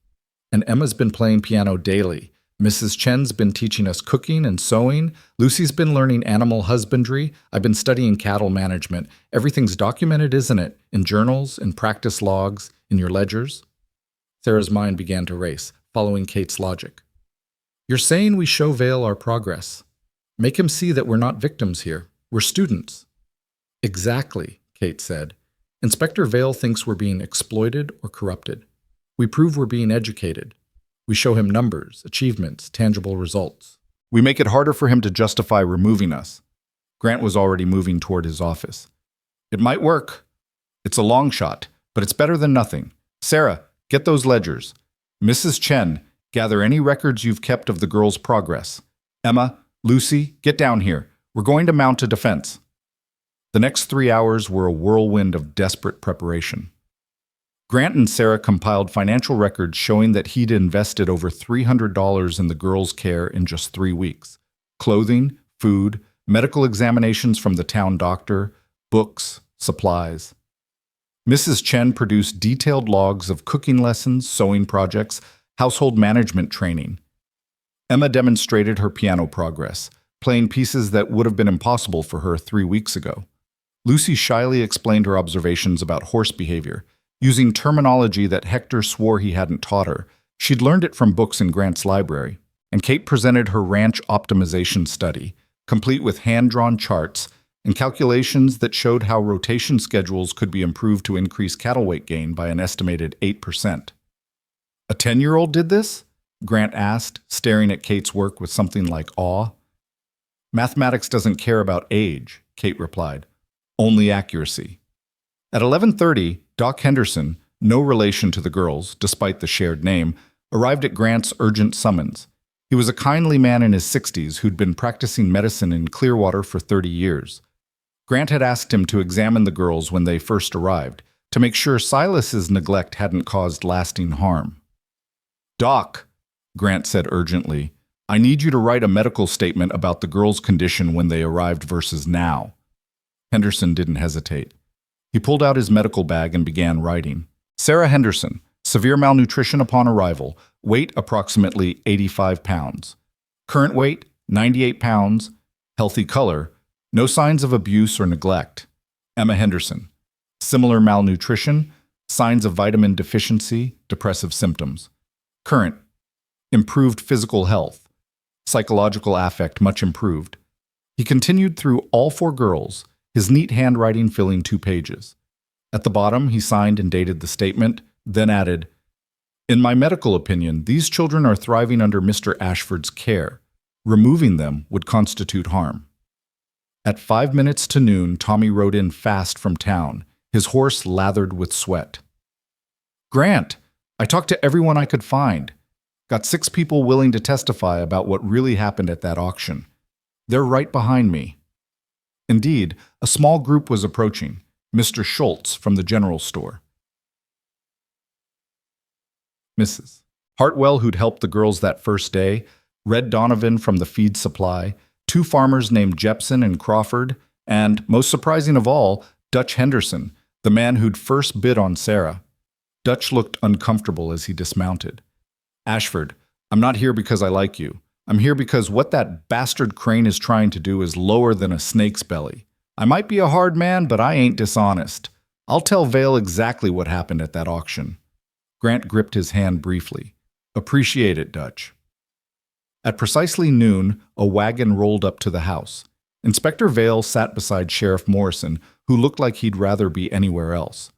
And Emma's been playing piano daily. Mrs. Chen's been teaching us cooking and sewing. Lucy's been learning animal husbandry. I've been studying cattle management. Everything's documented, isn't it? In journals, in practice logs, in your ledgers? Sarah's mind began to race, following Kate's logic. You're saying we show Vale our progress. Make him see that we're not victims here. We're students. Exactly, Kate said. Inspector Vale thinks we're being exploited or corrupted. We prove we're being educated. We show him numbers, achievements, tangible results. We make it harder for him to justify removing us. Grant was already moving toward his office. It might work. It's a long shot, but it's better than nothing. Sarah, get those ledgers. Mrs. Chen, gather any records you've kept of the girls' progress. Emma, Lucy, get down here. We're going to mount a defense. The next 3 hours were a whirlwind of desperate preparation. Grant and Sarah compiled financial records showing that he'd invested over $300 in the girls' care in just 3 weeks. Clothing, food, medical examinations from the town doctor, books, supplies. Mrs. Chen produced detailed logs of cooking lessons, sewing projects, household management training. Emma demonstrated her piano progress, playing pieces that would have been impossible for her 3 weeks ago. Lucy shyly explained her observations about horse behavior, using terminology that Hector swore he hadn't taught her. She'd learned it from books in Grant's library. And Kate presented her ranch optimization study, complete with hand-drawn charts and calculations that showed how rotation schedules could be improved to increase cattle weight gain by an estimated 8%. A 10-year-old did this? Grant asked, staring at Kate's work with something like awe. Mathematics doesn't care about age, Kate replied. Only accuracy. At 11:30, Doc Henderson, no relation to the girls, despite the shared name, arrived at Grant's urgent summons. He was a kindly man in his 60s who'd been practicing medicine in Clearwater for 30 years. Grant had asked him to examine the girls when they first arrived, to make sure Silas's neglect hadn't caused lasting harm. "Doc," Grant said urgently, "I need you to write a medical statement about the girls' condition when they arrived versus now." Henderson didn't hesitate. He pulled out his medical bag and began writing. Sarah Henderson, severe malnutrition upon arrival, weight approximately 85 pounds. Current weight, 98 pounds, healthy color, no signs of abuse or neglect. Emma Henderson, similar malnutrition, signs of vitamin deficiency, depressive symptoms. Current, improved physical health, psychological affect much improved. He continued through all 4 girls, his neat handwriting filling 2 pages. At the bottom, he signed and dated the statement, then added, "In my medical opinion, these children are thriving under Mr. Ashford's care. Removing them would constitute harm." At 5 minutes to noon, Tommy rode in fast from town, his horse lathered with sweat. "Grant, I talked to everyone I could find. Got 6 people willing to testify about what really happened at that auction. They're right behind me." Indeed, a small group was approaching, Mr. Schultz from the general store. Mrs. Hartwell, who'd helped the girls that first day, Red Donovan from the feed supply, 2 farmers named Jepson and Crawford, and, most surprising of all, Dutch Henderson, the man who'd first bid on Sarah. Dutch looked uncomfortable as he dismounted. "Ashford, I'm not here because I like you. I'm here because what that bastard Crane is trying to do is lower than a snake's belly. I might be a hard man, but I ain't dishonest. I'll tell Vale exactly what happened at that auction." Grant gripped his hand briefly. "Appreciate it, Dutch." At precisely noon, a wagon rolled up to the house. Inspector Vale sat beside Sheriff Morrison, who looked like he'd rather be anywhere else.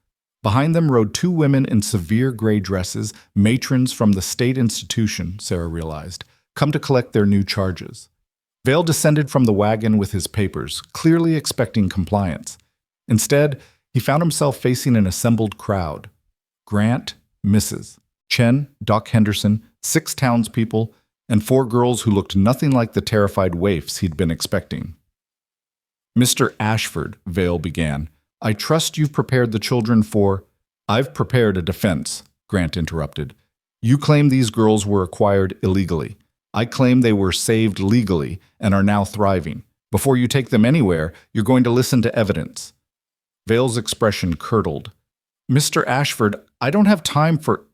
Behind them rode 2 women in severe gray dresses, matrons from the state institution, Sarah realized, come to collect their new charges. Vale descended from the wagon with his papers, clearly expecting compliance. Instead, he found himself facing an assembled crowd. Grant, Mrs. Chen, Doc Henderson, 6 townspeople, and 4 girls who looked nothing like the terrified waifs he'd been expecting. "Mr. Ashford," Vale began, "I trust you've prepared the children for—" "I've prepared a defense," Grant interrupted. "You claim these girls were acquired illegally. I claim they were saved legally and are now thriving. Before you take them anywhere, you're going to listen to evidence." Vale's expression curdled. "Mr. Ashford, I don't have time for—"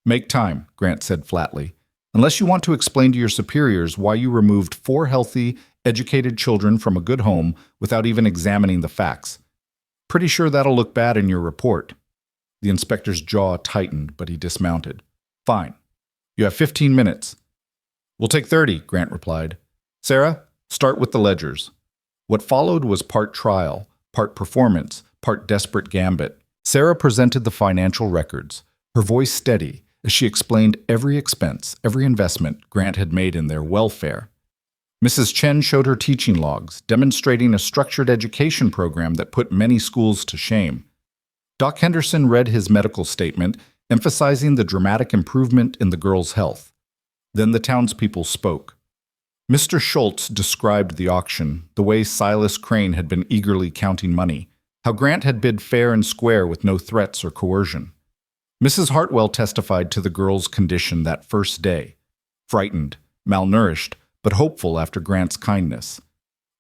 "Make time," Grant said flatly. "Unless you want to explain to your superiors why you removed 4 healthy, educated children from a good home without even examining the facts. Pretty sure that'll look bad in your report." The inspector's jaw tightened, but he dismounted. "Fine. You have 15 minutes. "We'll take 30, Grant replied. "Sarah, start with the ledgers." What followed was part trial, part performance, part desperate gambit. Sarah presented the financial records, her voice steady as she explained every expense, every investment Grant had made in their welfare. Mrs. Chen showed her teaching logs, demonstrating a structured education program that put many schools to shame. Doc Henderson read his medical statement, emphasizing the dramatic improvement in the girls' health. Then the townspeople spoke. Mr. Schultz described the auction, the way Silas Crane had been eagerly counting money, how Grant had bid fair and square with no threats or coercion. Mrs. Hartwell testified to the girls' condition that first day, frightened, malnourished, but hopeful after Grant's kindness.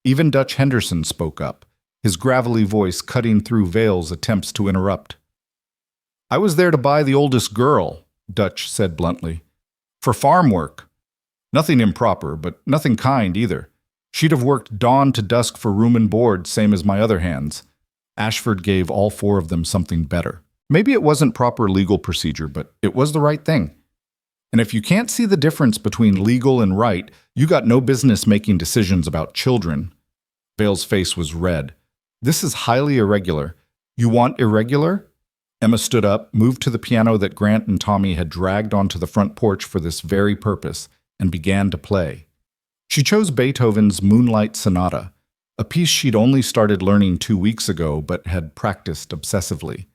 Even Dutch Henderson spoke up, his gravelly voice cutting through Vale's attempts to interrupt. "I was there to buy the oldest girl," Dutch said bluntly. "For farm work. Nothing improper, but nothing kind either. She'd have worked dawn to dusk for room and board, same as my other hands." Ashford gave all 4 of them something better. Maybe it wasn't proper legal procedure, but it was the right thing. And if you can't see the difference between legal and right, you got no business making decisions about children. Vale's face was red. This is highly irregular. You want irregular? Emma stood up, moved to the piano that Grant and Tommy had dragged onto the front porch for this very purpose, and began to play. She chose Beethoven's Moonlight Sonata, a piece she'd only started learning 2 weeks ago but had practiced obsessively.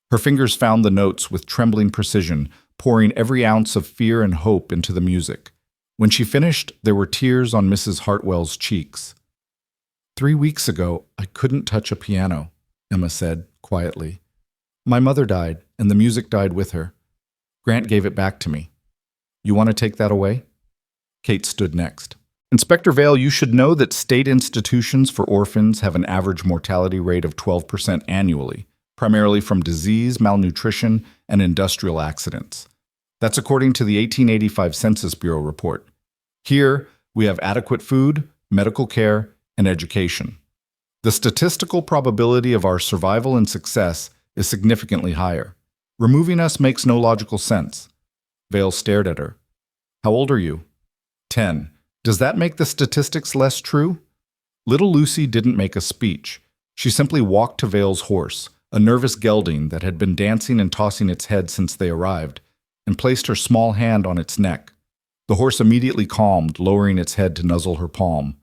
Her fingers found the notes with trembling precision, pouring every ounce of fear and hope into the music. When she finished, there were tears on Mrs. Hartwell's cheeks. 3 weeks ago, I couldn't touch a piano, Emma said quietly. My mother died, and the music died with her. Grant gave it back to me. You want to take that away? Kate stood next. Inspector Vale, you should know that state institutions for orphans have an average mortality rate of 12% annually, primarily from disease, malnutrition, and industrial accidents. That's according to the 1885 Census Bureau report. Here, we have adequate food, medical care, and education. The statistical probability of our survival and success is significantly higher. Removing us makes no logical sense. Vale stared at her. How old are you? 10. Does that make the statistics less true? Little Lucy didn't make a speech. She simply walked to Vale's horse, a nervous gelding that had been dancing and tossing its head since they arrived, and placed her small hand on its neck. The horse immediately calmed, lowering its head to nuzzle her palm.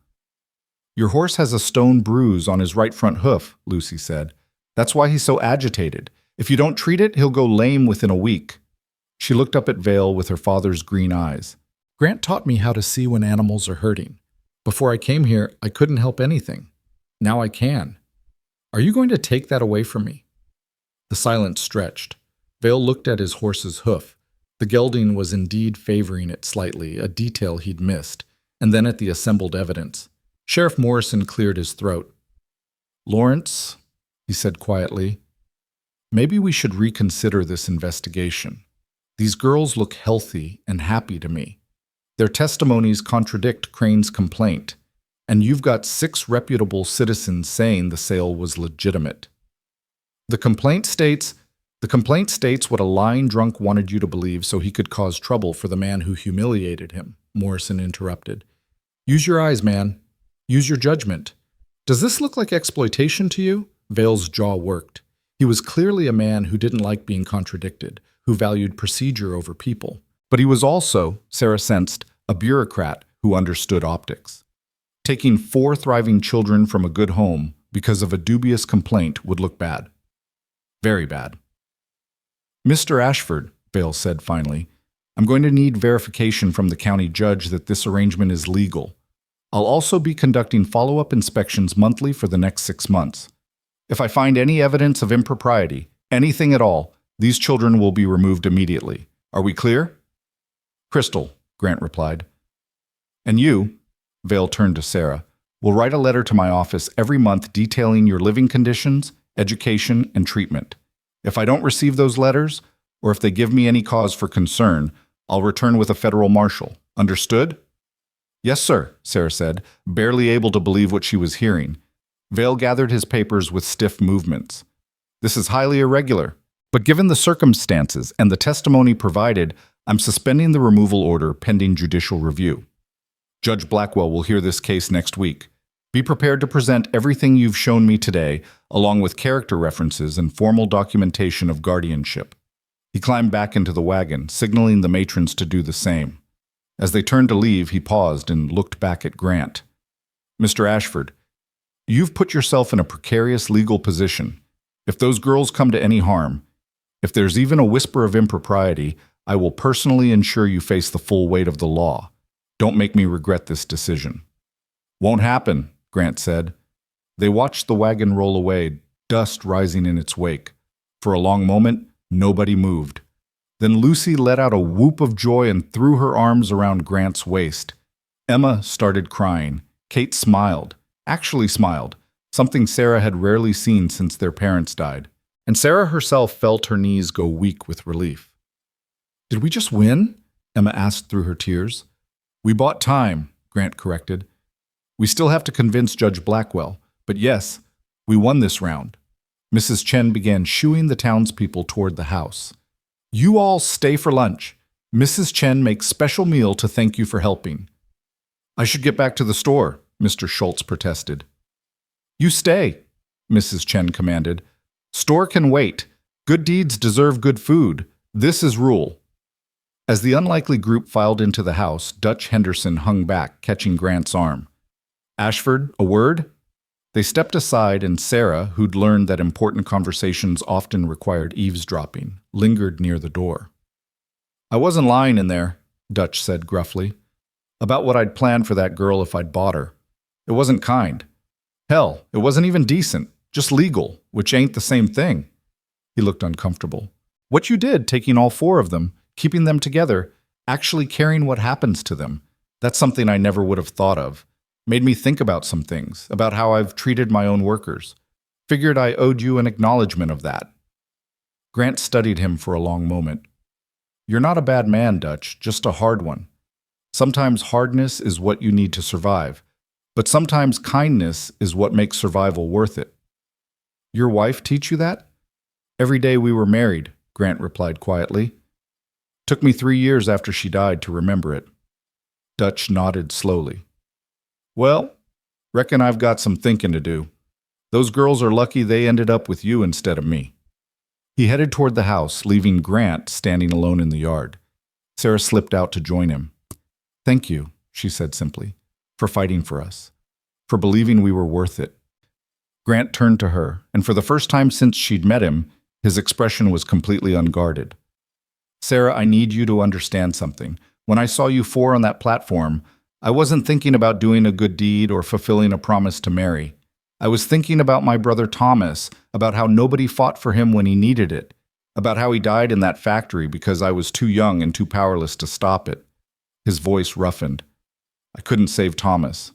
Your horse has a stone bruise on his right front hoof, Lucy said. That's why he's so agitated. If you don't treat it, he'll go lame within a week. She looked up at Vale with her father's green eyes. Grant taught me how to see when animals are hurting. Before I came here, I couldn't help anything. Now I can. Are you going to take that away from me? The silence stretched. Vale looked at his horse's hoof. The gelding was indeed favoring it slightly, a detail he'd missed, and then at the assembled evidence. Sheriff Morrison cleared his throat. Lawrence, he said quietly, maybe we should reconsider this investigation. These girls look healthy and happy to me. Their testimonies contradict Crane's complaint, and you've got 6 reputable citizens saying the sale was legitimate. The complaint states what a lying drunk wanted you to believe so he could cause trouble for the man who humiliated him, Morrison interrupted. Use your eyes, man. Use your judgment. Does this look like exploitation to you? Vale's jaw worked. He was clearly a man who didn't like being contradicted, who valued procedure over people. But he was also, Sarah sensed, a bureaucrat who understood optics. Taking 4 thriving children from a good home because of a dubious complaint would look bad. Very bad. Mr. Ashford, Vale said finally, I'm going to need verification from the county judge that this arrangement is legal. I'll also be conducting follow-up inspections monthly for the next 6 months. If I find any evidence of impropriety, anything at all, these children will be removed immediately. Are we clear? Crystal, Grant replied. And you, Vale turned to Sarah, will write a letter to my office every month detailing your living conditions, education, and treatment. If I don't receive those letters, or if they give me any cause for concern, I'll return with a federal marshal. Understood? Yes, sir, Sarah said, barely able to believe what she was hearing. Vale gathered his papers with stiff movements. This is highly irregular, but given the circumstances and the testimony provided, I'm suspending the removal order pending judicial review. Judge Blackwell will hear this case next week. Be prepared to present everything you've shown me today, along with character references and formal documentation of guardianship. He climbed back into the wagon, signaling the matrons to do the same. As they turned to leave, he paused and looked back at Grant. Mr. Ashford, you've put yourself in a precarious legal position. If those girls come to any harm, if there's even a whisper of impropriety, I will personally ensure you face the full weight of the law. Don't make me regret this decision. Won't happen, Grant said. They watched the wagon roll away, dust rising in its wake. For a long moment, nobody moved. Then Lucy let out a whoop of joy and threw her arms around Grant's waist. Emma started crying. Kate smiled, actually smiled, something Sarah had rarely seen since their parents died. And Sarah herself felt her knees go weak with relief. Did we just win? Emma asked through her tears. We bought time, Grant corrected. We still have to convince Judge Blackwell, but yes, we won this round. Mrs. Chen began shooing the townspeople toward the house. You all stay for lunch. Mrs. Chen makes special meal to thank you for helping. I should get back to the store, Mr. Schultz protested. You stay, Mrs. Chen commanded. Store can wait. Good deeds deserve good food. This is rule. As the unlikely group filed into the house, Dutch Henderson hung back, catching Grant's arm. Ashford, a word? They stepped aside, and Sarah, who'd learned that important conversations often required eavesdropping, lingered near the door. I wasn't lying in there, Dutch said gruffly, about what I'd planned for that girl if I'd bought her. It wasn't kind. Hell, it wasn't even decent, just legal, which ain't the same thing. He looked uncomfortable. What you did, taking all four of them, keeping them together, actually caring what happens to them, that's something I never would have thought of. Made me think about some things, about how I've treated my own workers. Figured I owed you an acknowledgement of that. Grant studied him for a long moment. You're not a bad man, Dutch, just a hard one. Sometimes hardness is what you need to survive, but sometimes kindness is what makes survival worth it. Your wife teach you that? Every day we were married, Grant replied quietly. Took me 3 years after she died to remember it. Dutch nodded slowly. Well, reckon I've got some thinking to do. Those girls are lucky they ended up with you instead of me. He headed toward the house, leaving Grant standing alone in the yard. Sarah slipped out to join him. Thank you, she said simply, for fighting for us, for believing we were worth it. Grant turned to her, and for the first time since she'd met him, his expression was completely unguarded. Sarah, I need you to understand something. When I saw you four on that platform, I wasn't thinking about doing a good deed or fulfilling a promise to Mary. I was thinking about my brother Thomas, about how nobody fought for him when he needed it, about how he died in that factory because I was too young and too powerless to stop it. His voice roughened. I couldn't save Thomas,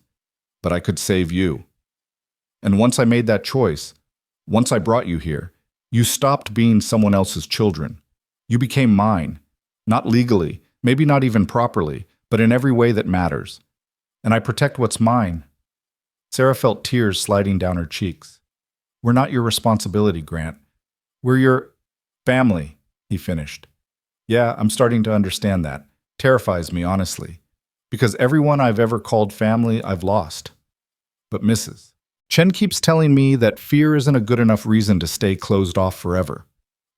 but I could save you. And once I made that choice, once I brought you here, you stopped being someone else's children. You became mine, not legally, maybe not even properly, but in every way that matters. And I protect what's mine. Sarah felt tears sliding down her cheeks. We're not your responsibility, Grant. We're your family, he finished. Yeah, I'm starting to understand that. Terrifies me, honestly. Because everyone I've ever called family, I've lost. But Mrs. Chen keeps telling me that fear isn't a good enough reason to stay closed off forever.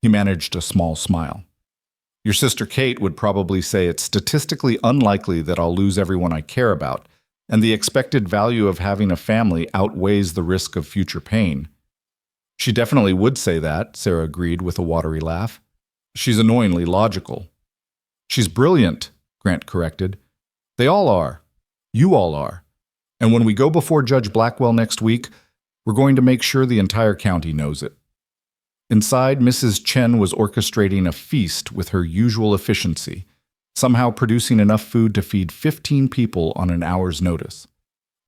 He managed a small smile. Your sister Kate would probably say it's statistically unlikely that I'll lose everyone I care about, and the expected value of having a family outweighs the risk of future pain. She definitely would say that, Sarah agreed with a watery laugh. She's annoyingly logical. She's brilliant, Grant corrected. They all are. You all are. And when we go before Judge Blackwell next week, we're going to make sure the entire county knows it. Inside, Mrs. Chen was orchestrating a feast with her usual efficiency, somehow producing enough food to feed 15 people on an hour's notice.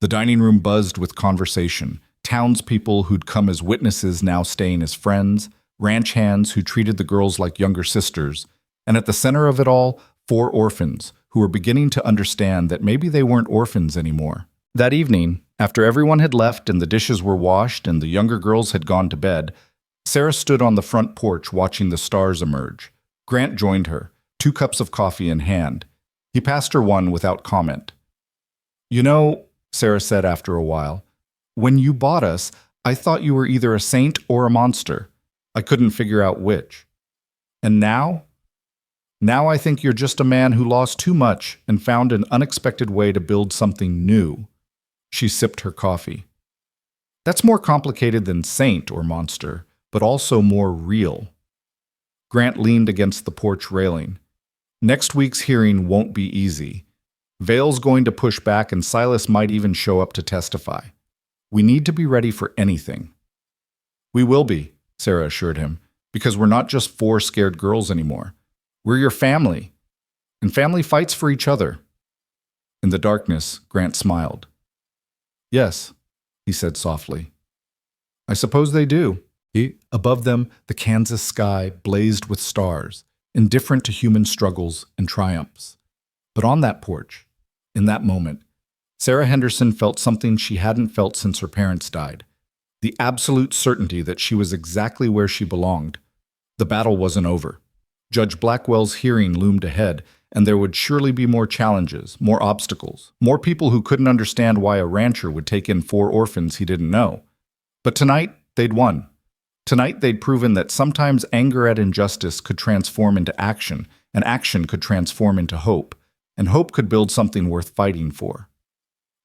The dining room buzzed with conversation, townspeople who'd come as witnesses now staying as friends, ranch hands who treated the girls like younger sisters, and at the center of it all, 4 orphans who were beginning to understand that maybe they weren't orphans anymore. That evening, after everyone had left and the dishes were washed and the younger girls had gone to bed, Sarah stood on the front porch watching the stars emerge. Grant joined her, 2 cups of coffee in hand. He passed her one without comment. You know, Sarah said after a while, when you bought us, I thought you were either a saint or a monster. I couldn't figure out which. And now? Now I think you're just a man who lost too much and found an unexpected way to build something new. She sipped her coffee. That's more complicated than saint or monster, but also more real. Grant leaned against the porch railing. Next week's hearing won't be easy. Vale's going to push back and Silas might even show up to testify. We need to be ready for anything. We will be, Sarah assured him, because we're not just 4 scared girls anymore. We're your family, and family fights for each other. In the darkness, Grant smiled. Yes, he said softly. I suppose they do. Above them, the Kansas sky blazed with stars, indifferent to human struggles and triumphs. But on that porch, in that moment, Sarah Henderson felt something she hadn't felt since her parents died. The absolute certainty that she was exactly where she belonged. The battle wasn't over. Judge Blackwell's hearing loomed ahead, and there would surely be more challenges, more obstacles, more people who couldn't understand why a rancher would take in 4 orphans he didn't know. But tonight, they'd won. Tonight, they'd proven that sometimes anger at injustice could transform into action, and action could transform into hope, and hope could build something worth fighting for.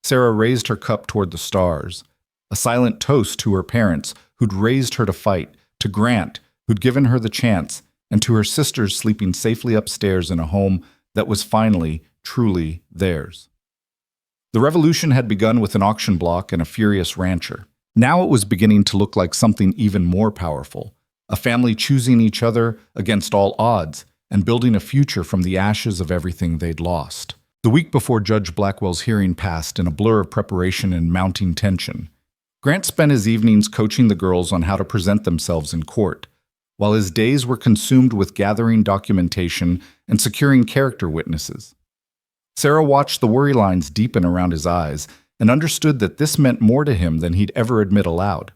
Sarah raised her cup toward the stars, a silent toast to her parents who'd raised her to fight, to Grant, who'd given her the chance, and to her sisters sleeping safely upstairs in a home that was finally, truly theirs. The revolution had begun with an auction block and a furious rancher. Now it was beginning to look like something even more powerful, a family choosing each other against all odds and building a future from the ashes of everything they'd lost. The week before Judge Blackwell's hearing passed in a blur of preparation and mounting tension. Grant spent his evenings coaching the girls on how to present themselves in court, while his days were consumed with gathering documentation and securing character witnesses. Sarah watched the worry lines deepen around his eyes and understood that this meant more to him than he'd ever admit aloud.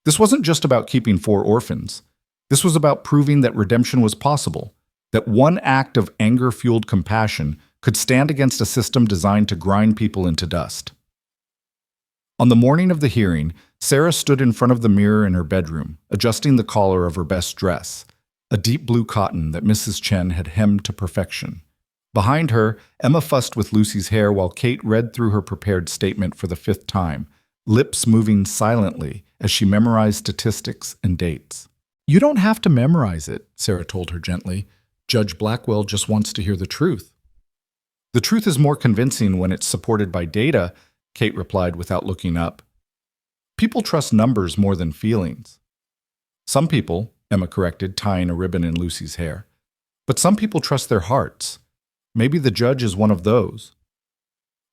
This wasn't just about keeping 4 orphans. This was about proving that redemption was possible, that one act of anger-fueled compassion could stand against a system designed to grind people into dust. On the morning of the hearing, Sarah stood in front of the mirror in her bedroom, adjusting the collar of her best dress, a deep blue cotton that Mrs. Chen had hemmed to perfection. Behind her, Emma fussed with Lucy's hair while Kate read through her prepared statement for the 5th time, lips moving silently as she memorized statistics and dates. "You don't have to memorize it," Sarah told her gently. "Judge Blackwell just wants to hear the truth." "The truth is more convincing when it's supported by data," Kate replied without looking up. "People trust numbers more than feelings." "Some people," Emma corrected, tying a ribbon in Lucy's hair. "But some people trust their hearts. Maybe the judge is one of those."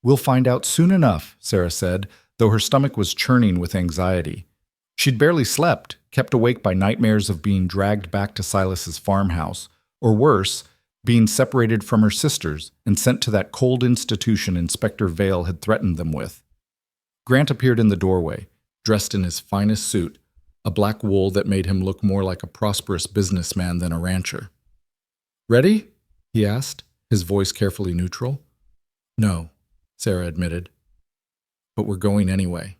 "We'll find out soon enough," Sarah said, though her stomach was churning with anxiety. She'd barely slept, kept awake by nightmares of being dragged back to Silas's farmhouse, or worse, being separated from her sisters and sent to that cold institution Inspector Vale had threatened them with. Grant appeared in the doorway, dressed in his finest suit, a black wool that made him look more like a prosperous businessman than a rancher. "Ready?" he asked, his voice carefully neutral. "No," Sarah admitted. "But we're going anyway."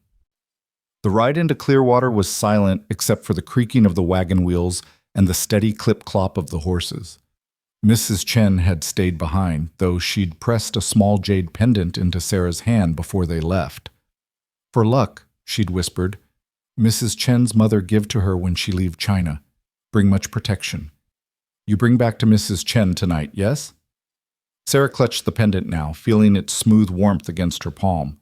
The ride into Clearwater was silent except for the creaking of the wagon wheels and the steady clip-clop of the horses. Mrs. Chen had stayed behind, though she'd pressed a small jade pendant into Sarah's hand before they left. "For luck," she'd whispered. "Mrs. Chen's mother give to her when she leave China. Bring much protection. You bring back to Mrs. Chen tonight, yes?" Sarah clutched the pendant now, feeling its smooth warmth against her palm.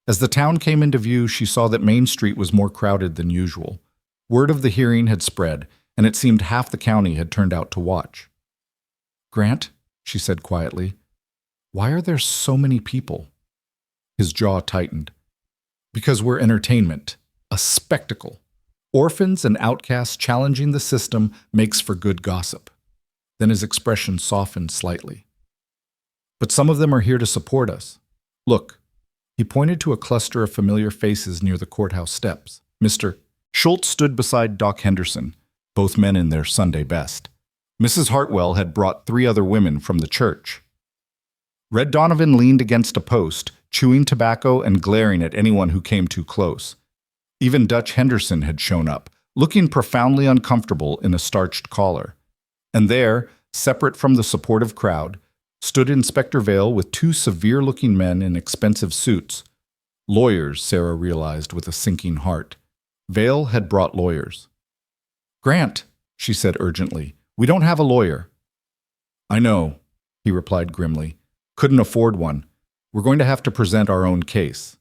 As the town came into view, she saw that Main Street was more crowded than usual. Word of the hearing had spread, and it seemed half the county had turned out to watch. "Grant," she said quietly, "why are there so many people?" His jaw tightened. "Because we're entertainment, a spectacle. Orphans and outcasts challenging the system makes for good gossip." Then his expression softened slightly. "But some of them are here to support us. Look." He pointed to a cluster of familiar faces near the courthouse steps. Mr. Schultz stood beside Doc Henderson, both men in their Sunday best. Mrs. Hartwell had brought 3 other women from the church. Red Donovan leaned against a post, chewing tobacco and glaring at anyone who came too close. Even Dutch Henderson had shown up, looking profoundly uncomfortable in a starched collar. And there, separate from the supportive crowd, stood Inspector Vale with 2 severe-looking men in expensive suits. Lawyers, Sarah realized with a sinking heart. Vale had brought lawyers. "Grant," she said urgently, "we don't have a lawyer." "I know," he replied grimly. "Couldn't afford one. We're going to have to present our own case."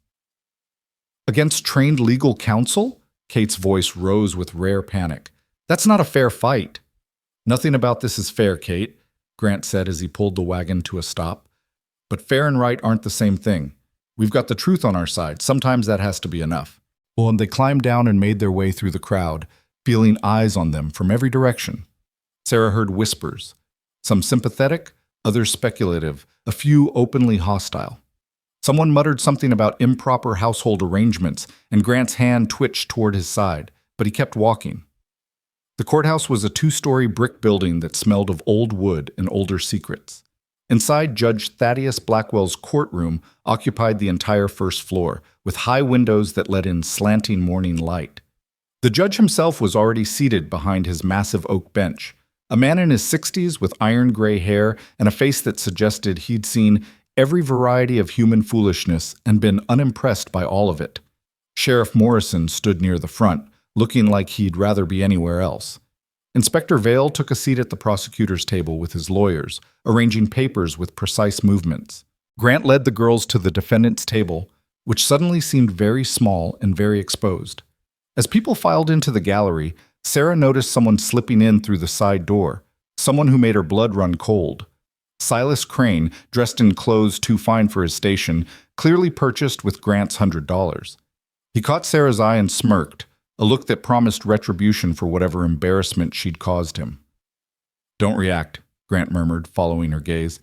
"Against trained legal counsel?" Kate's voice rose with rare panic. "That's not a fair fight." "Nothing about this is fair, Kate," Grant said as he pulled the wagon to a stop. "But fair and right aren't the same thing. We've got the truth on our side. Sometimes that has to be enough." Well, and they climbed down and made their way through the crowd, feeling eyes on them from every direction. Sarah heard whispers, some sympathetic, others speculative, a few openly hostile. Someone muttered something about improper household arrangements, and Grant's hand twitched toward his side, but he kept walking. The courthouse was a 2-story brick building that smelled of old wood and older secrets. Inside, Judge Thaddeus Blackwell's courtroom occupied the entire first floor, with high windows that let in slanting morning light. The judge himself was already seated behind his massive oak bench, a man in his 60s with iron gray hair and a face that suggested he'd seen every variety of human foolishness and been unimpressed by all of it. Sheriff Morrison stood near the front, looking like he'd rather be anywhere else. Inspector Vale took a seat at the prosecutor's table with his lawyers, arranging papers with precise movements. Grant led the girls to the defendant's table, which suddenly seemed very small and very exposed. As people filed into the gallery, Sarah noticed someone slipping in through the side door, someone who made her blood run cold. Silas Crane, dressed in clothes too fine for his station, clearly purchased with Grant's $100. He caught Sarah's eye and smirked, a look that promised retribution for whatever embarrassment she'd caused him. "Don't react," Grant murmured, following her gaze.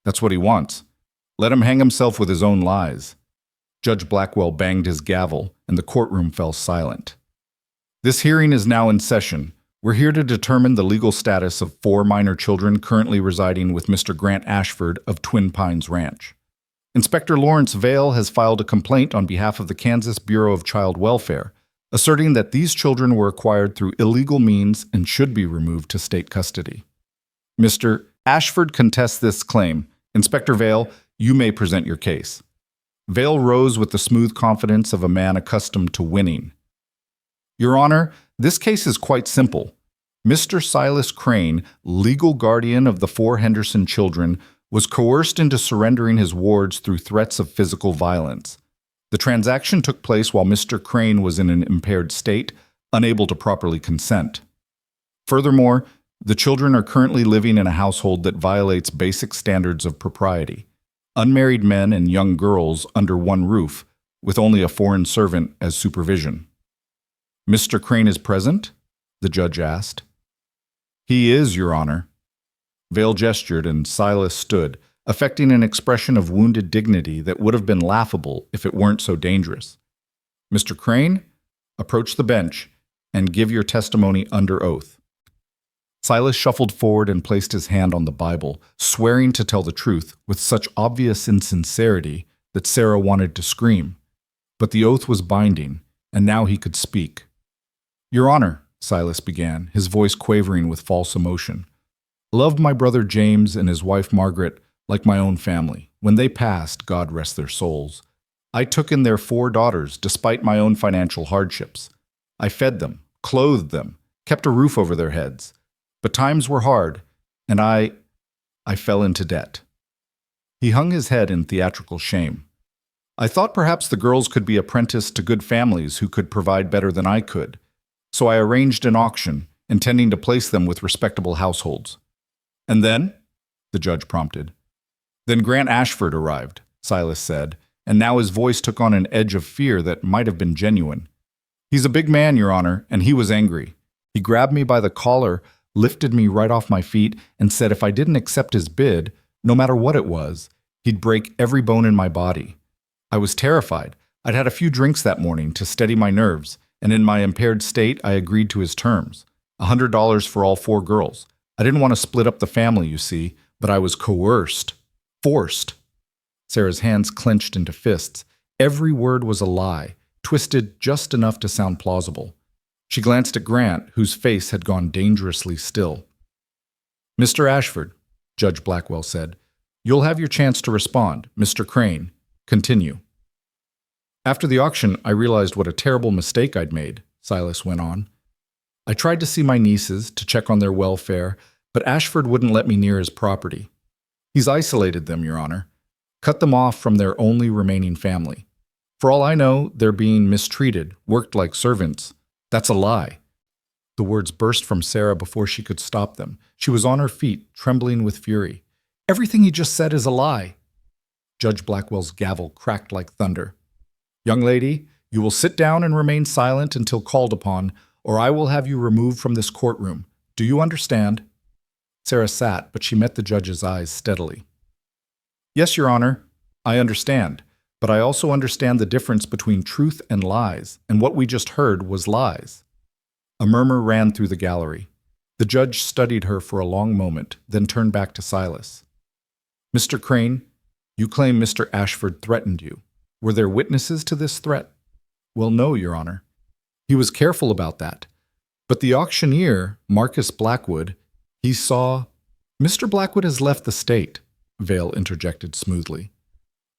"That's what he wants. Let him hang himself with his own lies." Judge Blackwell banged his gavel, and the courtroom fell silent. "This hearing is now in session. We're here to determine the legal status of 4 minor children currently residing with Mr. Grant Ashford of Twin Pines Ranch. Inspector Lawrence Vale has filed a complaint on behalf of the Kansas Bureau of Child Welfare, asserting that these children were acquired through illegal means and should be removed to state custody. Mr. Ashford contests this claim. Inspector Vale, you may present your case." Vale rose with the smooth confidence of a man accustomed to winning. "Your Honor, this case is quite simple. Mr. Silas Crane, legal guardian of the 4 Henderson children, was coerced into surrendering his wards through threats of physical violence. The transaction took place while Mr. Crane was in an impaired state, unable to properly consent. Furthermore, the children are currently living in a household that violates basic standards of propriety. Unmarried men and young girls under one roof, with only a foreign servant as supervision." "Mr. Crane is present?" the judge asked. "He is, Your Honor." Vale gestured and Silas stood, affecting an expression of wounded dignity that would have been laughable if it weren't so dangerous. "Mr. Crane, approach the bench and give your testimony under oath." Silas shuffled forward and placed his hand on the Bible, swearing to tell the truth with such obvious insincerity that Sarah wanted to scream. But the oath was binding, and now he could speak. "Your Honor," Silas began, his voice quavering with false emotion, "loved my brother James and his wife Margaret like my own family. When they passed, God rest their souls, I took in their 4 daughters despite my own financial hardships. I fed them, clothed them, kept a roof over their heads. But times were hard, and I fell into debt." He hung his head in theatrical shame. "I thought perhaps the girls could be apprenticed to good families who could provide better than I could. So I arranged an auction, intending to place them with respectable households." "And then?" the judge prompted. "Then Grant Ashford arrived," Silas said, and now his voice took on an edge of fear that might have been genuine. "He's a big man, Your Honor, and he was angry. He grabbed me by the collar, lifted me right off my feet, and said if I didn't accept his bid, no matter what it was, he'd break every bone in my body. I was terrified. I'd had a few drinks that morning to steady my nerves, and in my impaired state, I agreed to his terms. $100 for all 4 girls. I didn't want to split up the family, you see, but I was coerced. Forced." Sarah's hands clenched into fists. Every word was a lie, twisted just enough to sound plausible. She glanced at Grant, whose face had gone dangerously still. "Mr. Ashford," Judge Blackwell said, "you'll have your chance to respond. Mr. Crane, continue." "After the auction, I realized what a terrible mistake I'd made," Silas went on. "I tried to see my nieces, to check on their welfare, but Ashford wouldn't let me near his property. He's isolated them, Your Honor, cut them off from their only remaining family. For all I know, they're being mistreated, worked like servants. That's a lie." The words burst from Sarah before she could stop them. She was on her feet, trembling with fury. "Everything he just said is a lie." Judge Blackwell's gavel cracked like thunder. "Young lady, you will sit down and remain silent until called upon, or I will have you removed from this courtroom. Do you understand?" Sarah sat, but she met the judge's eyes steadily. "Yes, Your Honor, I understand, but I also understand the difference between truth and lies, and what we just heard was lies." A murmur ran through the gallery. The judge studied her for a long moment, then turned back to Silas. Mr. Crane, you claim Mr. Ashford threatened you. Were there witnesses to this threat? Well, no, Your Honor. He was careful about that. But the auctioneer, Marcus Blackwood, he saw... Mr. Blackwood has left the state, Vale interjected smoothly.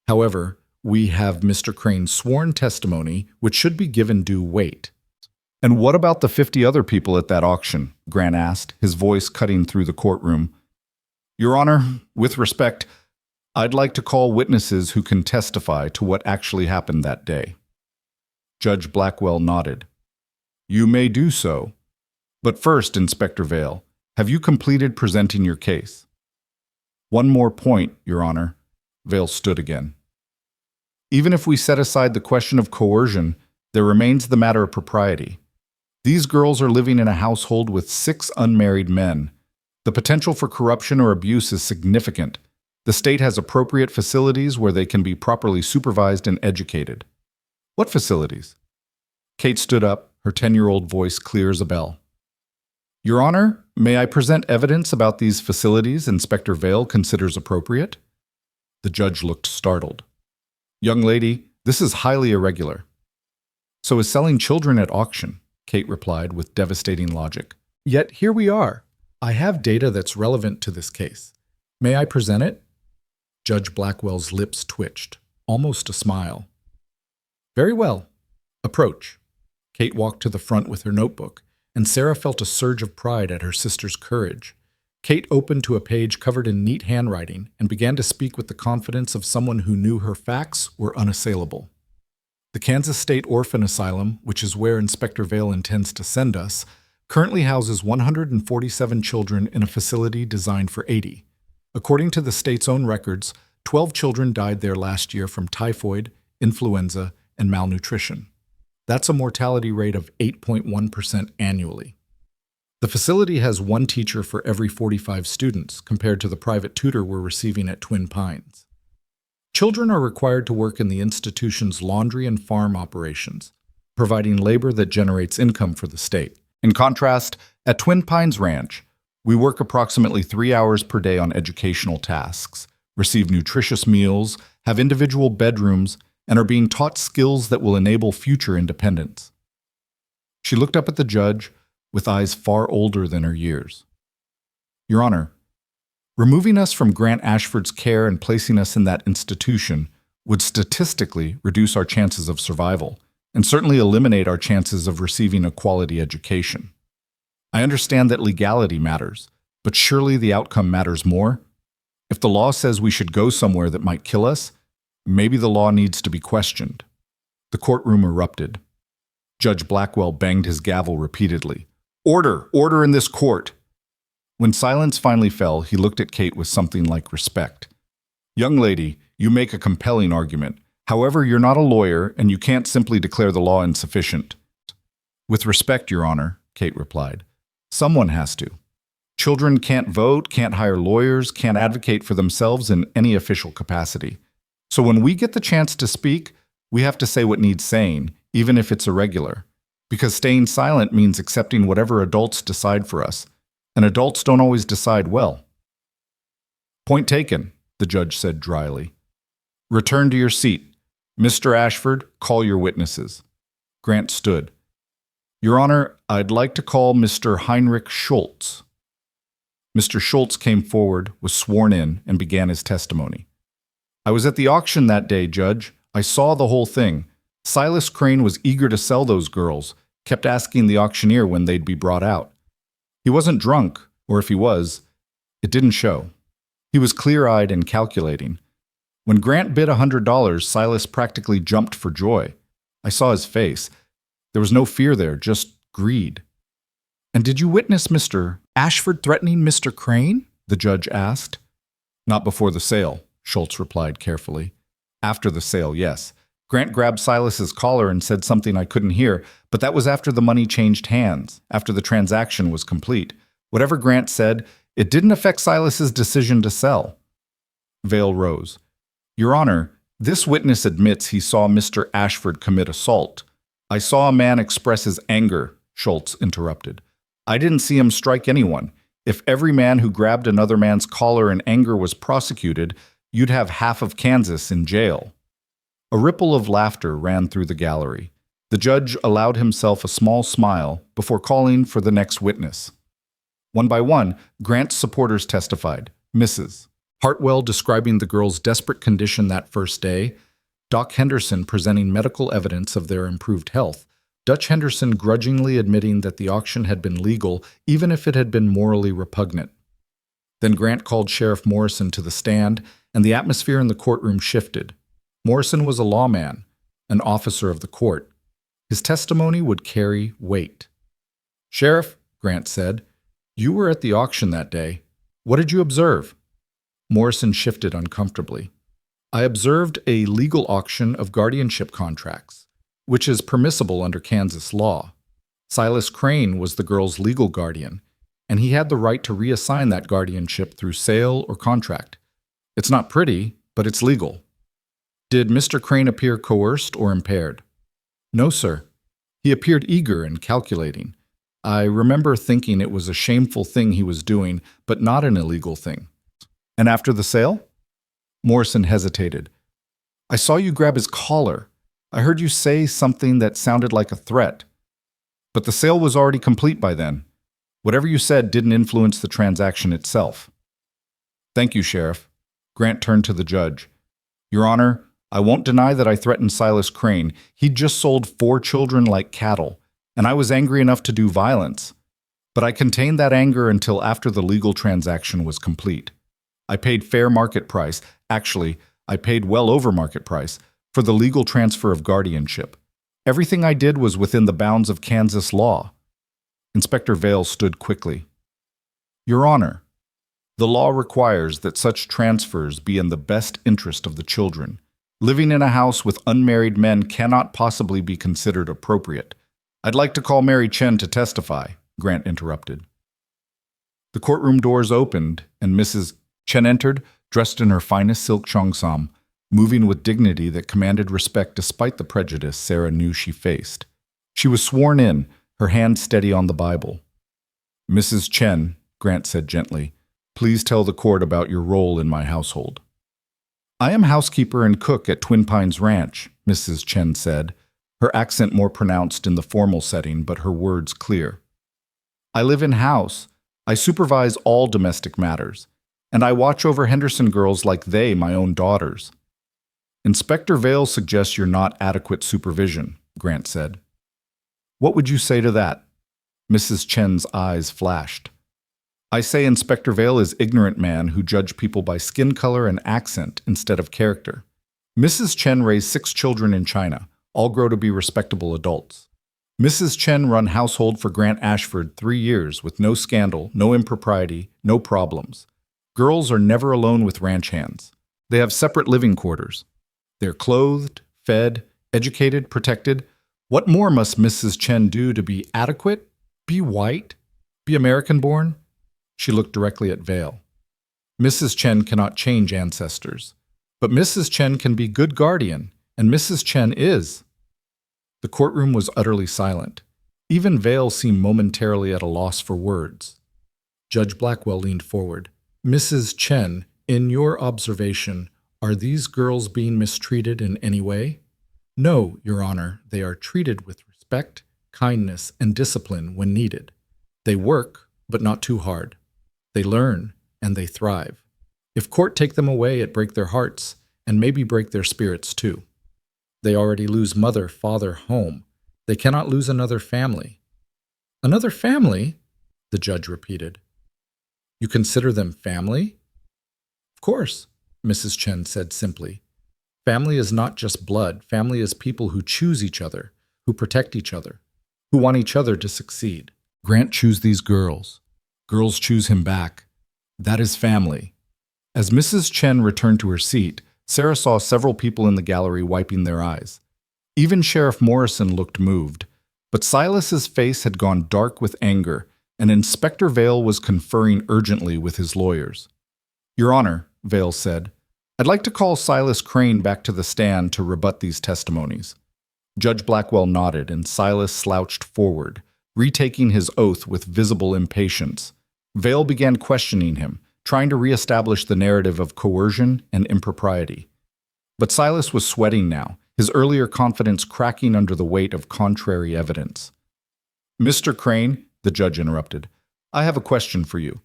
However, we have Mr. Crane's sworn testimony, which should be given due weight. And what about the 50 other people at that auction? Grant asked, his voice cutting through the courtroom. Your Honor, with respect, I'd like to call witnesses who can testify to what actually happened that day. Judge Blackwell nodded. You may do so. But first, Inspector Vale, have you completed presenting your case? One more point, Your Honor. Vale stood again. Even if we set aside the question of coercion, there remains the matter of propriety. These girls are living in a household with 6 unmarried men. The potential for corruption or abuse is significant. The state has appropriate facilities where they can be properly supervised and educated. What facilities? Kate stood up, her 10-year-old voice clear as a bell. Your Honor, may I present evidence about these facilities Inspector Vale considers appropriate? The judge looked startled. Young lady, this is highly irregular. So is selling children at auction, Kate replied with devastating logic. Yet here we are. I have data that's relevant to this case. May I present it? Judge Blackwell's lips twitched, almost a smile. Very well. Approach. Kate walked to the front with her notebook, and Sarah felt a surge of pride at her sister's courage. Kate opened to a page covered in neat handwriting and began to speak with the confidence of someone who knew her facts were unassailable. The Kansas State Orphan Asylum, which is where Inspector Vale intends to send us, currently houses 147 children in a facility designed for 80. According to the state's own records, 12 children died there last year from typhoid, influenza, and malnutrition. That's a mortality rate of 8.1% annually. The facility has 1 teacher for every 45 students, compared to the private tutor we're receiving at Twin Pines. Children are required to work in the institution's laundry and farm operations, providing labor that generates income for the state. In contrast, at Twin Pines Ranch, we work approximately 3 hours per day on educational tasks, receive nutritious meals, have individual bedrooms, and are being taught skills that will enable future independence. She looked up at the judge with eyes far older than her years. Your Honor, removing us from Grant Ashford's care and placing us in that institution would statistically reduce our chances of survival and certainly eliminate our chances of receiving a quality education. I understand that legality matters, but surely the outcome matters more. If the law says we should go somewhere that might kill us, maybe the law needs to be questioned. The courtroom erupted. Judge Blackwell banged his gavel repeatedly. Order! Order in this court! When silence finally fell, he looked at Kate with something like respect. Young lady, you make a compelling argument. However, you're not a lawyer, and you can't simply declare the law insufficient. With respect, Your Honor, Kate replied. Someone has to. Children can't vote, can't hire lawyers, can't advocate for themselves in any official capacity. So when we get the chance to speak, we have to say what needs saying, even if it's irregular. Because staying silent means accepting whatever adults decide for us, and adults don't always decide well. Point taken, the judge said dryly. Return to your seat. Mr. Ashford, call your witnesses. Grant stood. Your Honor, I'd like to call Mr. Heinrich Schultz. Mr. Schultz came forward, was sworn in, and began his testimony. I was at the auction that day, Judge. I saw the whole thing. Silas Crane was eager to sell those girls, kept asking the auctioneer when they'd be brought out. He wasn't drunk, or if he was, it didn't show. He was clear-eyed and calculating. When Grant bid $100, Silas practically jumped for joy. I saw his face. There was no fear there, just greed. And did you witness Mr. Ashford threatening Mr. Crane? The judge asked. Not before the sale, Schultz replied carefully. After the sale, yes. Grant grabbed Silas's collar and said something I couldn't hear, but that was after the money changed hands, after the transaction was complete. Whatever Grant said, it didn't affect Silas's decision to sell. Vale rose. Your Honor, this witness admits he saw Mr. Ashford commit assault. I saw a man express his anger, Schultz interrupted. I didn't see him strike anyone. If every man who grabbed another man's collar in anger was prosecuted, you'd have half of Kansas in jail. A ripple of laughter ran through the gallery. The judge allowed himself a small smile before calling for the next witness. One by one, Grant's supporters testified. Mrs. Hartwell describing the girl's desperate condition that first day, Doc Henderson presenting medical evidence of their improved health, Dutch Henderson grudgingly admitting that the auction had been legal even if it had been morally repugnant. Then Grant called Sheriff Morrison to the stand, and the atmosphere in the courtroom shifted. Morrison was a lawman, an officer of the court. His testimony would carry weight. "Sheriff," Grant said, "you were at the auction that day. What did you observe?" Morrison shifted uncomfortably. "I observed a legal auction of guardianship contracts, which is permissible under Kansas law. Silas Crane was the girl's legal guardian, and he had the right to reassign that guardianship through sale or contract. It's not pretty, but it's legal." "Did Mr. Crane appear coerced or impaired?" "No, sir. He appeared eager and calculating. I remember thinking it was a shameful thing he was doing, but not an illegal thing." "And after the sale?" Morrison hesitated. "I saw you grab his collar. I heard you say something that sounded like a threat. But the sale was already complete by then. Whatever you said didn't influence the transaction itself." "Thank you, Sheriff." Grant turned to the judge. "Your Honor, I won't deny that I threatened Silas Crane. He'd just sold 4 children like cattle, and I was angry enough to do violence. But I contained that anger until after the legal transaction was complete. I paid fair market price. Actually, I paid well over market price for the legal transfer of guardianship. Everything I did was within the bounds of Kansas law." Inspector Vail stood quickly. "Your Honor, the law requires that such transfers be in the best interest of the children. Living in a house with unmarried men cannot possibly be considered appropriate. I'd like to call Mary Chen to testify," Grant interrupted. The courtroom doors opened, and Mrs. Chen entered, dressed in her finest silk cheongsam, moving with dignity that commanded respect despite the prejudice Sarah knew she faced. She was sworn in, her hand steady on the Bible. "Mrs. Chen," Grant said gently, "please tell the court about your role in my household." "I am housekeeper and cook at Twin Pines Ranch," Mrs. Chen said, her accent more pronounced in the formal setting, but her words clear. "I live in-house. I supervise all domestic matters, and I watch over Henderson girls like they my own daughters." "Inspector Vail suggests you're not adequate supervision," Grant said. "What would you say to that?" Mrs. Chen's eyes flashed. "I say Inspector Vail is ignorant man who judge people by skin color and accent instead of character. Mrs. Chen raised 6 children in China. All grow to be respectable adults. Mrs. Chen run household for Grant Ashford 3 years with no scandal, no impropriety, no problems. Girls are never alone with ranch hands. They have separate living quarters. They're clothed, fed, educated, protected. What more must Mrs. Chen do to be adequate, be white, be American-born?" She looked directly at Vail. "Mrs. Chen cannot change ancestors, but Mrs. Chen can be good guardian, and Mrs. Chen is." The courtroom was utterly silent. Even Vail seemed momentarily at a loss for words. Judge Blackwell leaned forward. "Mrs. Chen, in your observation, are these girls being mistreated in any way?" "No, Your Honor, they are treated with respect, kindness, and discipline when needed. They work, but not too hard. They learn, and they thrive. If court take them away, it break their hearts, and maybe break their spirits too. They already lose mother, father, home. They cannot lose another family." "Another family?" the judge repeated. "You consider them family?" "Of course," Mrs. Chen said simply. "Family is not just blood. Family is people who choose each other, who protect each other, who want each other to succeed. Grant choose these girls. Girls choose him back. That is family." As Mrs. Chen returned to her seat, Sarah saw several people in the gallery wiping their eyes. Even Sheriff Morrison looked moved, but Silas's face had gone dark with anger, and Inspector Vail was conferring urgently with his lawyers. "Your Honor," Vail said, "I'd like to call Silas Crane back to the stand to rebut these testimonies." Judge Blackwell nodded, and Silas slouched forward, retaking his oath with visible impatience. Vale began questioning him, trying to reestablish the narrative of coercion and impropriety. But Silas was sweating now, his earlier confidence cracking under the weight of contrary evidence. "Mr. Crane," the judge interrupted, "I have a question for you.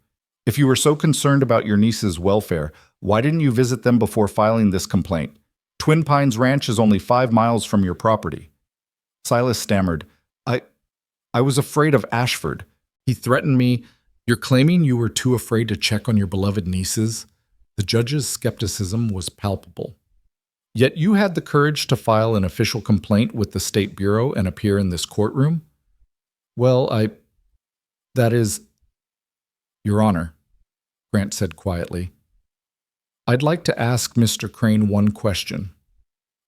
If you were so concerned about your niece's welfare, why didn't you visit them before filing this complaint? Twin Pines Ranch is only 5 miles from your property." Silas stammered, I was afraid of Ashford. He threatened me. You're claiming you were too afraid to check on your beloved nieces?" The judge's skepticism was palpable. "Yet you had the courage to file an official complaint with the State Bureau and appear in this courtroom?" "Well, that is, Your Honor," Grant said quietly. "I'd like to ask Mr. Crane one question."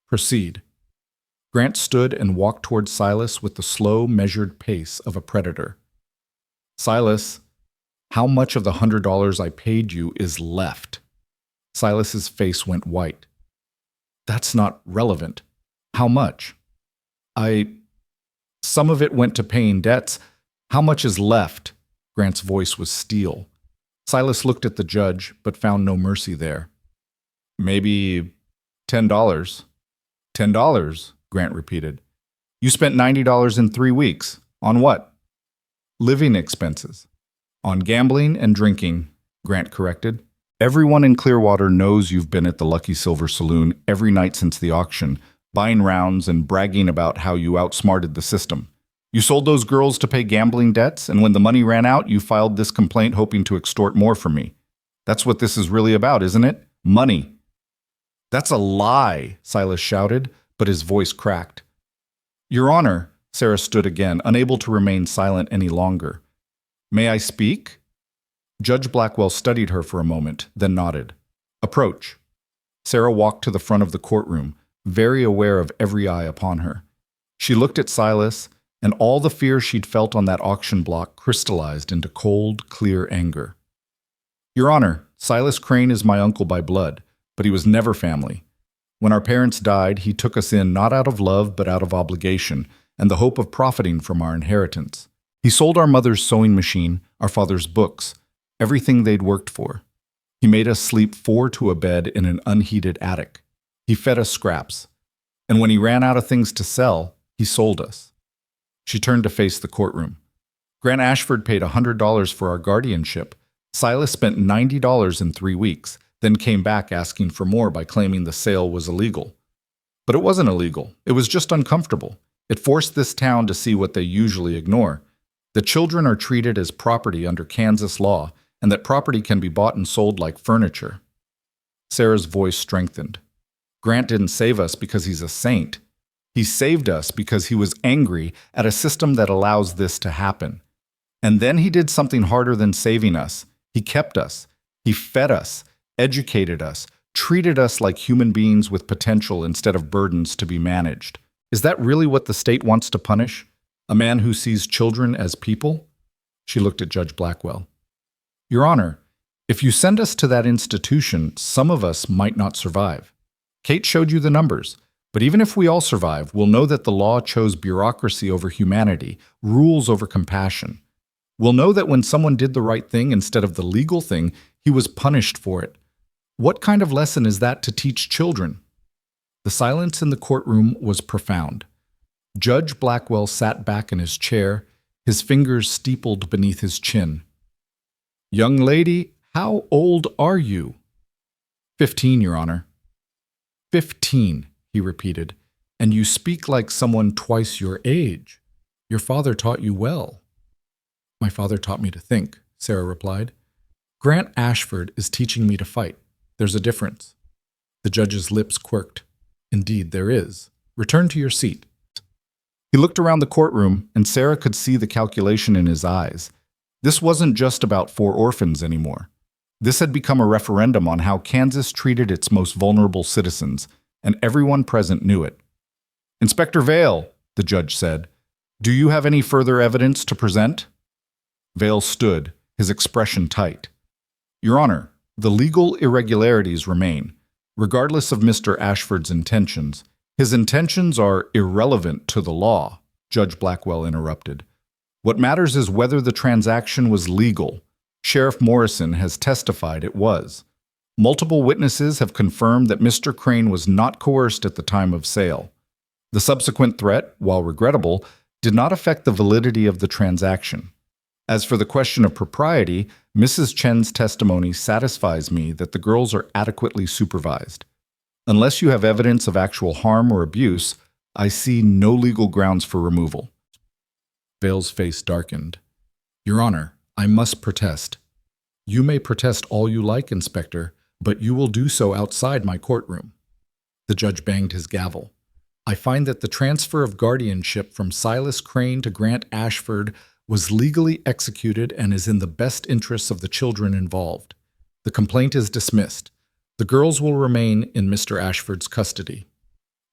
"Proceed." Grant stood and walked toward Silas with the slow, measured pace of a predator. "Silas, how much of the $100 I paid you is left?" Silas's face went white. "That's not relevant. How much?" Some of it went to paying debts. How much is left?" Grant's voice was steel. Silas looked at the judge, but found no mercy there. "Maybe $10. $10, Grant repeated. "You spent $90 in 3 weeks. On what?" "Living expenses." "On gambling and drinking," Grant corrected. "Everyone in Clearwater knows you've been at the Lucky Silver Saloon every night since the auction, buying rounds and bragging about how you outsmarted the system. You sold those girls to pay gambling debts, and when the money ran out, you filed this complaint hoping to extort more from me. That's what this is really about, isn't it? Money." "That's a lie," Silas shouted, but his voice cracked. "Your Honor," Sarah stood again, unable to remain silent any longer. "May I speak?" Judge Blackwell studied her for a moment, then nodded. "Approach." Sarah walked to the front of the courtroom, very aware of every eye upon her. She looked at Silas, and all the fear she'd felt on that auction block crystallized into cold, clear anger. "Your Honor, Silas Crane is my uncle by blood, but he was never family. When our parents died, he took us in not out of love but out of obligation and the hope of profiting from our inheritance. He sold our mother's sewing machine, our father's books, everything they'd worked for. He made us sleep 4 to a bed in an unheated attic. He fed us scraps. And when he ran out of things to sell, he sold us." She turned to face the courtroom. "Grant Ashford paid $100 for our guardianship. Silas spent $90 in 3 weeks, then came back asking for more by claiming the sale was illegal. But it wasn't illegal. It was just uncomfortable. It forced this town to see what they usually ignore. The children are treated as property under Kansas law, and that property can be bought and sold like furniture." Sarah's voice strengthened. "Grant didn't save us because he's a saint. He saved us because he was angry at a system that allows this to happen. And then he did something harder than saving us. He kept us. He fed us, educated us, treated us like human beings with potential instead of burdens to be managed. Is that really what the state wants to punish? A man who sees children as people?" She looked at Judge Blackwell. "Your Honor, if you send us to that institution, some of us might not survive. Kate showed you the numbers. But even if we all survive, we'll know that the law chose bureaucracy over humanity, rules over compassion. We'll know that when someone did the right thing instead of the legal thing, he was punished for it. What kind of lesson is that to teach children?" The silence in the courtroom was profound. Judge Blackwell sat back in his chair, his fingers steepled beneath his chin. "Young lady, how old are you?" 15, Your Honor." 15, he repeated, "and you speak like someone twice your age. Your father taught you well." "My father taught me to think," Sarah replied. "Grant Ashford is teaching me to fight. There's a difference." The judge's lips quirked. "Indeed, there is. Return to your seat." He looked around the courtroom, and Sarah could see the calculation in his eyes. This wasn't just about 4 orphans anymore. This had become a referendum on how Kansas treated its most vulnerable citizens, and everyone present knew it. "Inspector Vale," the judge said, "do you have any further evidence to present?" Vale stood, his expression tight. "Your Honor, the legal irregularities remain, regardless of Mr. Ashford's intentions. His intentions are irrelevant to the law," Judge Blackwell interrupted. "What matters is whether the transaction was legal. Sheriff Morrison has testified it was. Multiple witnesses have confirmed that Mr. Crane was not coerced at the time of sale. The subsequent threat, while regrettable, did not affect the validity of the transaction. As for the question of propriety, Mrs. Chen's testimony satisfies me that the girls are adequately supervised. Unless you have evidence of actual harm or abuse, I see no legal grounds for removal. Vale's face darkened. Your Honor, I must protest. You may protest all you like, Inspector, but you will do so outside my courtroom. The judge banged his gavel. I find that the transfer of guardianship from Silas Crane to Grant Ashford was legally executed and is in the best interests of the children involved. The complaint is dismissed. The girls will remain in Mr. Ashford's custody.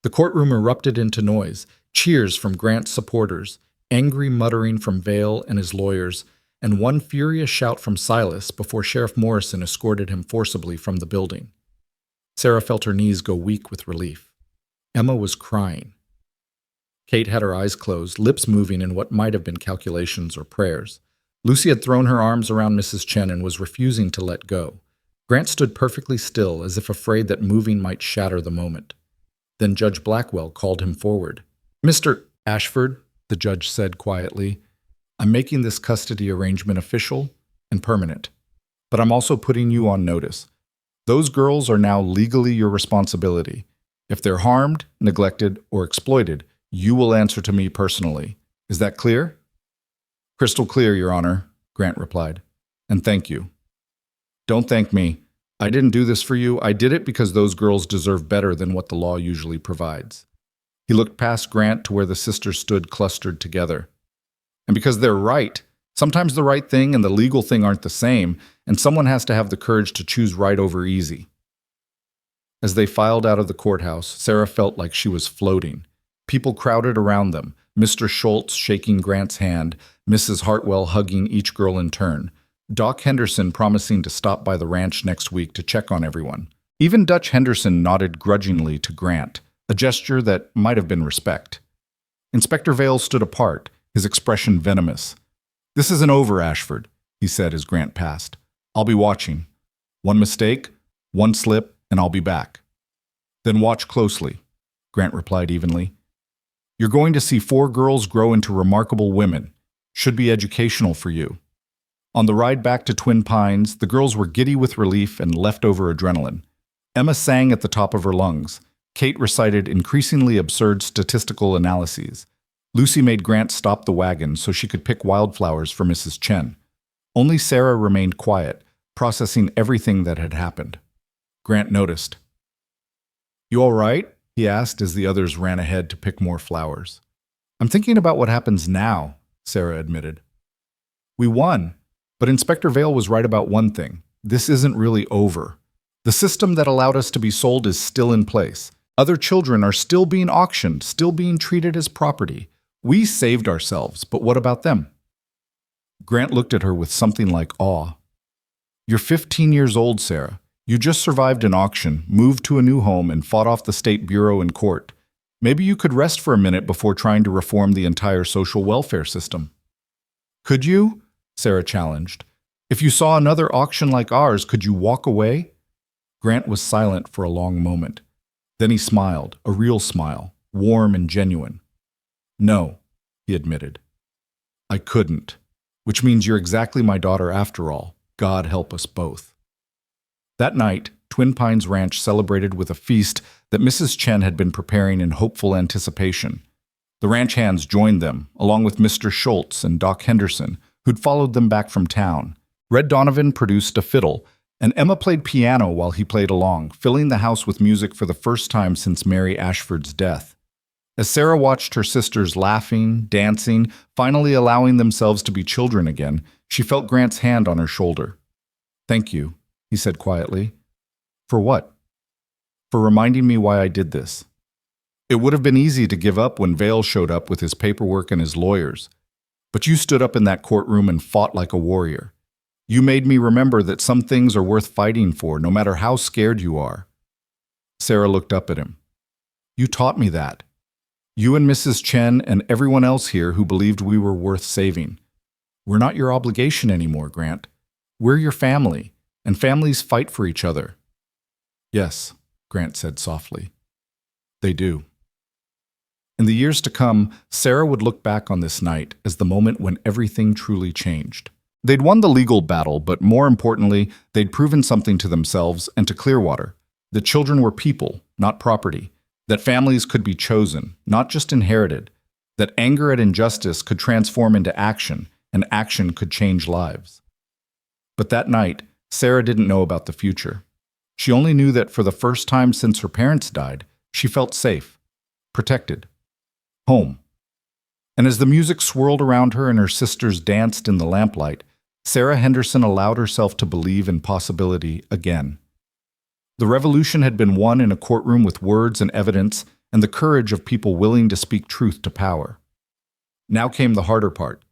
The courtroom erupted into noise, cheers from Grant's supporters, angry muttering from Vale and his lawyers, and one furious shout from Silas before Sheriff Morrison escorted him forcibly from the building. Sarah felt her knees go weak with relief. Emma was crying. Kate had her eyes closed, lips moving in what might have been calculations or prayers. Lucy had thrown her arms around Mrs. Chen and was refusing to let go. Grant stood perfectly still, as if afraid that moving might shatter the moment. Then Judge Blackwell called him forward. Mr. Ashford, the judge said quietly, I'm making this custody arrangement official and permanent, but I'm also putting you on notice. Those girls are now legally your responsibility. If they're harmed, neglected, or exploited, you will answer to me personally. Is that clear? Crystal clear, Your Honor, Grant replied. And thank you. Don't thank me. I didn't do this for you. I did it because those girls deserve better than what the law usually provides. He looked past Grant to where the sisters stood clustered together. And because they're right, sometimes the right thing and the legal thing aren't the same, and someone has to have the courage to choose right over easy. As they filed out of the courthouse, Sarah felt like she was floating. People crowded around them, Mr. Schultz shaking Grant's hand, Mrs. Hartwell hugging each girl in turn, Doc Henderson promising to stop by the ranch next week to check on everyone. Even Dutch Henderson nodded grudgingly to Grant, a gesture that might have been respect. Inspector Vale stood apart, his expression venomous. This isn't over, Ashford, he said as Grant passed. I'll be watching. One mistake, one slip, and I'll be back. Then watch closely, Grant replied evenly. You're going to see 4 girls grow into remarkable women. Should be educational for you. On the ride back to Twin Pines, the girls were giddy with relief and leftover adrenaline. Emma sang at the top of her lungs. Kate recited increasingly absurd statistical analyses. Lucy made Grant stop the wagon so she could pick wildflowers for Mrs. Chen. Only Sarah remained quiet, processing everything that had happened. Grant noticed. You all right? He asked as the others ran ahead to pick more flowers. I'm thinking about what happens now, Sarah admitted. We won, but Inspector Vale was right about one thing. This isn't really over. The system that allowed us to be sold is still in place. Other children are still being auctioned, still being treated as property. We saved ourselves, but what about them? Grant looked at her with something like awe. You're 15 years old, Sarah. You just survived an auction, moved to a new home, and fought off the State Bureau in court. Maybe you could rest for a minute before trying to reform the entire social welfare system. Could you? Sarah challenged. If you saw another auction like ours, could you walk away? Grant was silent for a long moment. Then he smiled, a real smile, warm and genuine. No, he admitted. I couldn't, which means you're exactly my daughter after all. God help us both. That night, Twin Pines Ranch celebrated with a feast that Mrs. Chen had been preparing in hopeful anticipation. The ranch hands joined them, along with Mr. Schultz and Doc Henderson, who'd followed them back from town. Red Donovan produced a fiddle, and Emma played piano while he played along, filling the house with music for the first time since Mary Ashford's death. As Sarah watched her sisters laughing, dancing, finally allowing themselves to be children again, she felt Grant's hand on her shoulder. Thank you, he said quietly. For what? For reminding me why I did this. It would have been easy to give up when Vale showed up with his paperwork and his lawyers. But you stood up in that courtroom and fought like a warrior. You made me remember that some things are worth fighting for, no matter how scared you are. Sarah looked up at him. You taught me that. You and Mrs. Chen and everyone else here who believed we were worth saving. We're not your obligation anymore, Grant. We're your family, and families fight for each other." "Yes," Grant said softly. "They do." In the years to come, Sarah would look back on this night as the moment when everything truly changed. They'd won the legal battle, but more importantly, they'd proven something to themselves and to Clearwater. That children were people, not property. That families could be chosen, not just inherited. That anger at injustice could transform into action, and action could change lives. But that night, Sarah didn't know about the future. She only knew that for the first time since her parents died, she felt safe, protected, home. And as the music swirled around her and her sisters danced in the lamplight, Sarah Henderson allowed herself to believe in possibility again. The revolution had been won in a courtroom with words and evidence and the courage of people willing to speak truth to power. Now came the harder part.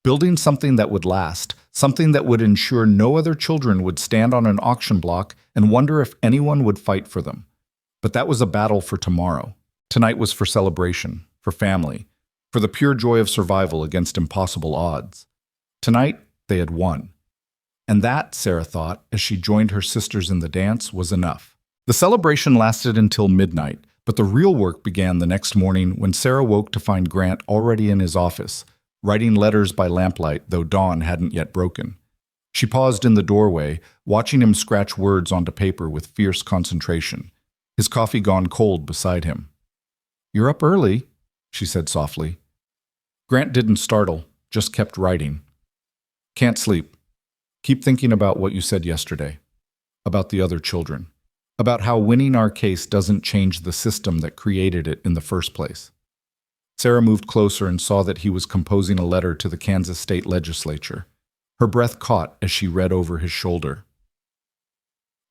Building something that would last, something that would ensure no other children would stand on an auction block and wonder if anyone would fight for them. But that was a battle for tomorrow. Tonight was for celebration, for family, for the pure joy of survival against impossible odds. Tonight, they had won. And that, Sarah thought, as she joined her sisters in the dance, was enough. The celebration lasted until midnight, but the real work began the next morning when Sarah woke to find Grant already in his office, writing letters by lamplight, though dawn hadn't yet broken. She paused in the doorway, watching him scratch words onto paper with fierce concentration, his coffee gone cold beside him. "You're up early," she said softly. Grant didn't startle, just kept writing. "Can't sleep. Keep thinking about what you said yesterday, about the other children, about how winning our case doesn't change the system that created it in the first place." Sarah moved closer and saw that he was composing a letter to the Kansas State Legislature. Her breath caught as she read over his shoulder.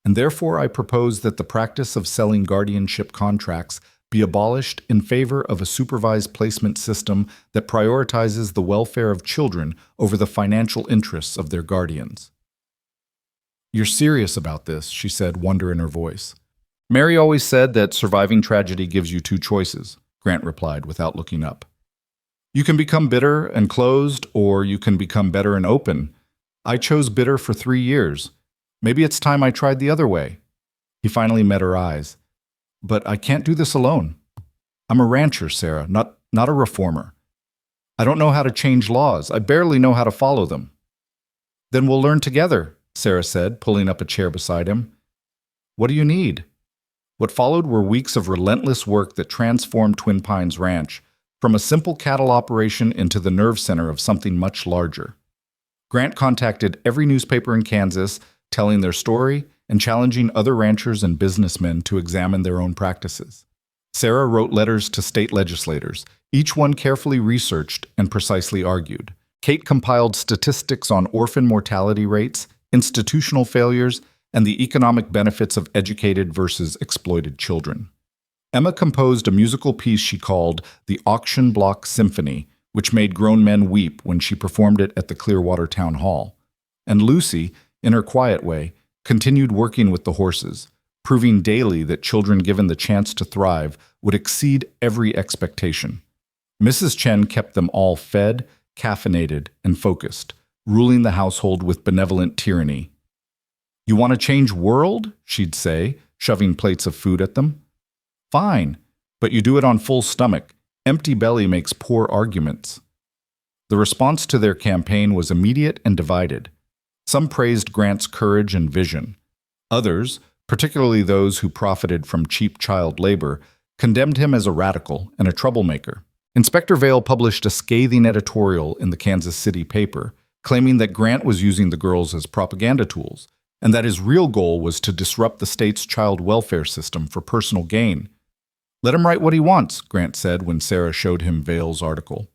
"And therefore I propose that the practice of selling guardianship contracts be abolished in favor of a supervised placement system that prioritizes the welfare of children over the financial interests of their guardians." "You're serious about this," she said, wonder in her voice. "Mary always said that surviving tragedy gives you two choices," Grant replied without looking up. "You can become bitter and closed, or you can become better and open. I chose bitter for 3 years. Maybe it's time I tried the other way." He finally met her eyes. "But I can't do this alone. I'm a rancher, Sarah, not a reformer. I don't know how to change laws. I barely know how to follow them." "Then we'll learn together," Sarah said, pulling up a chair beside him. "What do you need?" What followed were weeks of relentless work that transformed Twin Pines Ranch from a simple cattle operation into the nerve center of something much larger. Grant contacted every newspaper in Kansas, telling their story and challenging other ranchers and businessmen to examine their own practices. Sarah wrote letters to state legislators, each one carefully researched and precisely argued. Kate compiled statistics on orphan mortality rates, institutional failures, and the economic benefits of educated versus exploited children. Emma composed a musical piece she called the Auction Block Symphony, which made grown men weep when she performed it at the Clearwater Town Hall. And Lucy, in her quiet way, continued working with the horses, proving daily that children given the chance to thrive would exceed every expectation. Mrs. Chen kept them all fed, caffeinated, and focused, ruling the household with benevolent tyranny. "You want to change world?" she'd say, shoving plates of food at them. "Fine, but you do it on full stomach. Empty belly makes poor arguments." The response to their campaign was immediate and divided. Some praised Grant's courage and vision. Others, particularly those who profited from cheap child labor, condemned him as a radical and a troublemaker. Inspector Vail published a scathing editorial in the Kansas City paper, claiming that Grant was using the girls as propaganda tools, and that his real goal was to disrupt the state's child welfare system for personal gain. "Let him write what he wants," Grant said when Sarah showed him Vail's article.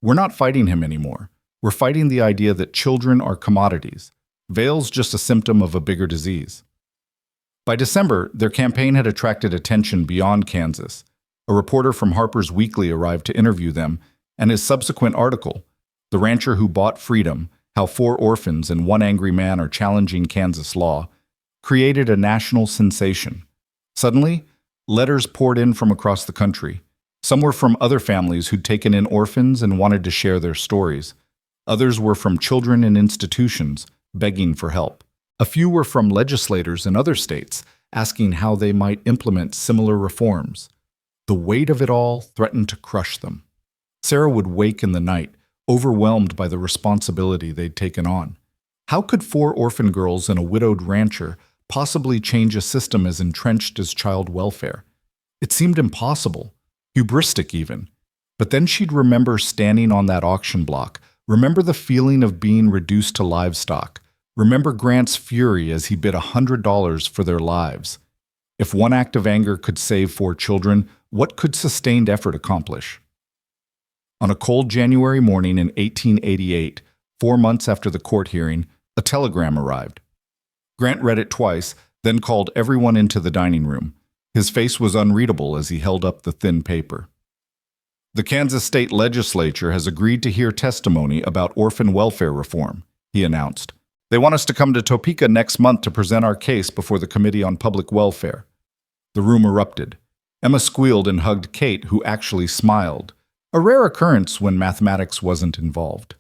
"We're not fighting him anymore. We're fighting the idea that children are commodities. Vail's just a symptom of a bigger disease." By December, their campaign had attracted attention beyond Kansas. A reporter from Harper's Weekly arrived to interview them, and his subsequent article, "The Rancher Who Bought Freedom: How 4 Orphans and 1 Angry Man Are Challenging Kansas Law," created a national sensation. Suddenly, letters poured in from across the country. Some were from other families who'd taken in orphans and wanted to share their stories. Others were from children in institutions, begging for help. A few were from legislators in other states, asking how they might implement similar reforms. The weight of it all threatened to crush them. Sarah would wake in the night, overwhelmed by the responsibility they'd taken on. How could 4 orphan girls and a widowed rancher possibly change a system as entrenched as child welfare? It seemed impossible, hubristic even. But then she'd remember standing on that auction block, remember the feeling of being reduced to livestock, remember Grant's fury as he bid $100 for their lives. If one act of anger could save 4 children, what could sustained effort accomplish? On a cold January morning in 1888, 4 months after the court hearing, a telegram arrived. Grant read it twice, then called everyone into the dining room. His face was unreadable as he held up the thin paper. The Kansas State Legislature has agreed to hear testimony about orphan welfare reform, he announced. They want us to come to Topeka next month to present our case before the Committee on Public Welfare. The room erupted. Emma squealed and hugged Kate, who actually smiled, a rare occurrence when mathematics wasn't involved.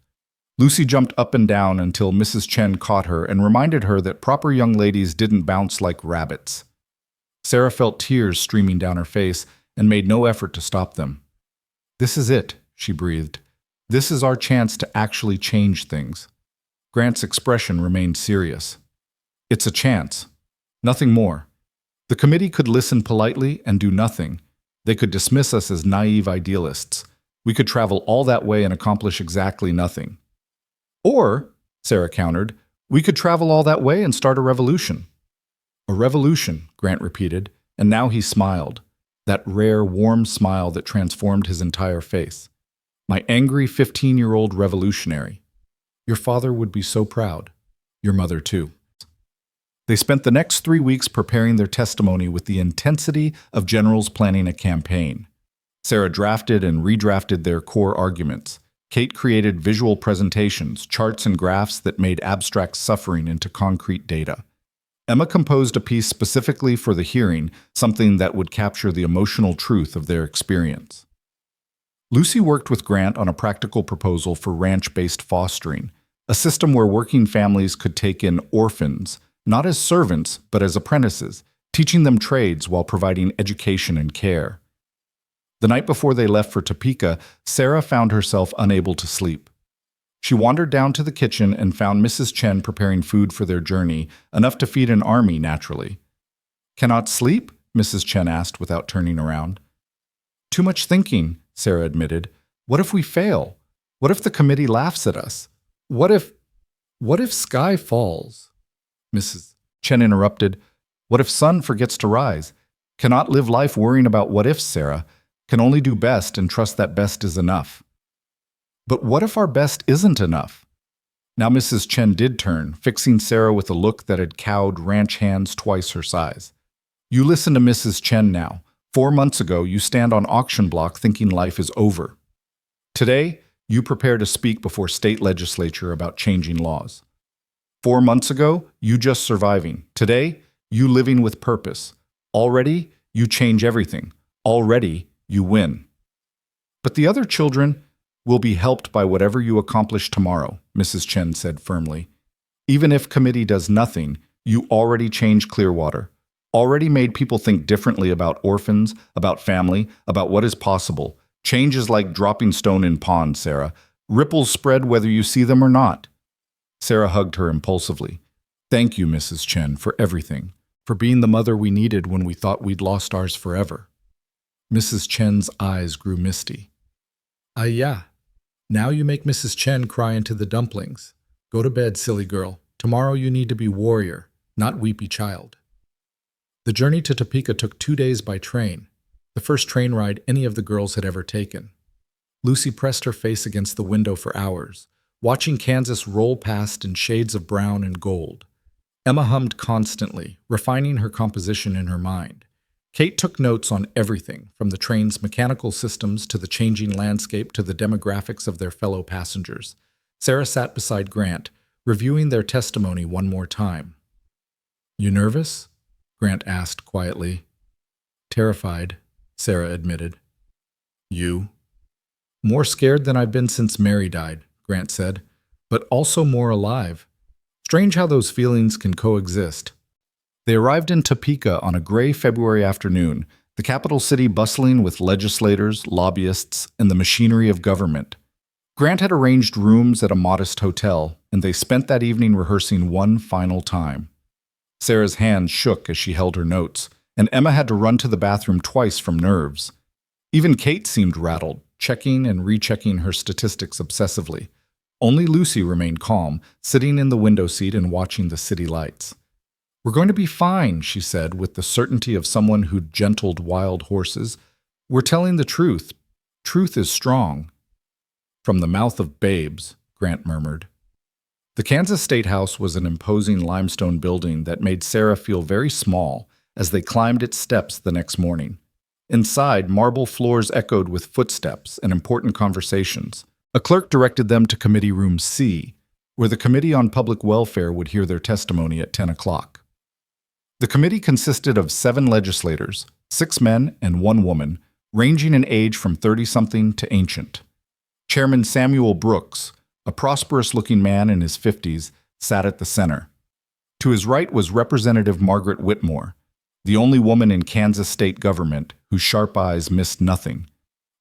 Lucy jumped up and down until Mrs. Chen caught her and reminded her that proper young ladies didn't bounce like rabbits. Sarah felt tears streaming down her face and made no effort to stop them. "This is it," she breathed. "This is our chance to actually change things." Grant's expression remained serious. "It's a chance. Nothing more. The committee could listen politely and do nothing. They could dismiss us as naive idealists. We could travel all that way and accomplish exactly nothing. Or, Sarah countered, we could travel all that way and start a revolution." "A revolution," Grant repeated, and now he smiled, that rare, warm smile that transformed his entire face. "My angry 15-year-old revolutionary. Your father would be so proud. Your mother, too." They spent the next 3 weeks preparing their testimony with the intensity of generals planning a campaign. Sarah drafted and redrafted their core arguments. Kate created visual presentations, charts and graphs that made abstract suffering into concrete data. Emma composed a piece specifically for the hearing, something that would capture the emotional truth of their experience. Lucy worked with Grant on a practical proposal for ranch-based fostering, a system where working families could take in orphans, not as servants, but as apprentices, teaching them trades while providing education and care. The night before they left for Topeka, Sarah found herself unable to sleep. She wandered down to the kitchen and found Mrs. Chen preparing food for their journey, enough to feed an army naturally. "Cannot sleep?" Mrs. Chen asked without turning around. "Too much thinking," Sarah admitted. "What if we fail? What if the committee laughs at us? What if sky falls?" Mrs. Chen interrupted. "What if sun forgets to rise? Cannot live life worrying about what ifs, Sarah. Can only do best and trust that best is enough." "But what if our best isn't enough?" Now Mrs. Chen did turn, fixing Sarah with a look that had cowed ranch hands twice her size. "You listen to Mrs. Chen now. 4 months ago, you stand on auction block thinking life is over. Today, you prepare to speak before state legislature about changing laws. 4 months ago, you just surviving. Today, you living with purpose. Already, you change everything. Already, you win. But the other children will be helped by whatever you accomplish tomorrow," Mrs. Chen said firmly. "Even if committee does nothing, you already changed Clearwater, already made people think differently about orphans, about family, about what is possible. Change is like dropping stone in pond, Sarah. Ripples spread whether you see them or not." Sarah hugged her impulsively. "Thank you, Mrs. Chen, for everything, for being the mother we needed when we thought we'd lost ours forever." Mrs. Chen's eyes grew misty. Yeah. Now you make Mrs. Chen cry into the dumplings. Go to bed, silly girl. Tomorrow you need to be warrior, not weepy child." The journey to Topeka took 2 days by train, the first train ride any of the girls had ever taken. Lucy pressed her face against the window for hours, watching Kansas roll past in shades of brown and gold. Emma hummed constantly, refining her composition in her mind. Kate took notes on everything, from the train's mechanical systems to the changing landscape to the demographics of their fellow passengers. Sarah sat beside Grant, reviewing their testimony one more time. "You nervous?" Grant asked quietly. "Terrified," Sarah admitted. "You?" "More scared than I've been since Mary died," Grant said, "but also more alive. Strange how those feelings can coexist. They arrived in Topeka on a gray February afternoon, the capital city bustling with legislators, lobbyists, and the machinery of government. Grant had arranged rooms at a modest hotel, and they spent that evening rehearsing one final time. Sarah's hands shook as she held her notes, and Emma had to run to the bathroom twice from nerves. Even Kate seemed rattled, checking and rechecking her statistics obsessively. Only Lucy remained calm, sitting in the window seat and watching the city lights. "We're going to be fine," she said, with the certainty of someone who'd gentled wild horses. "We're telling the truth. Truth is strong." "From the mouth of babes," Grant murmured. The Kansas State House was an imposing limestone building that made Sarah feel very small as they climbed its steps the next morning. Inside, marble floors echoed with footsteps and important conversations. A clerk directed them to Committee Room C, where the Committee on Public Welfare would hear their testimony at 10 o'clock. The committee consisted of 7 legislators, 6 men and 1 woman, ranging in age from 30-something to ancient. Chairman Samuel Brooks, a prosperous-looking man in his 50s, sat at the center. To his right was Representative Margaret Whitmore, the only woman in Kansas state government whose sharp eyes missed nothing.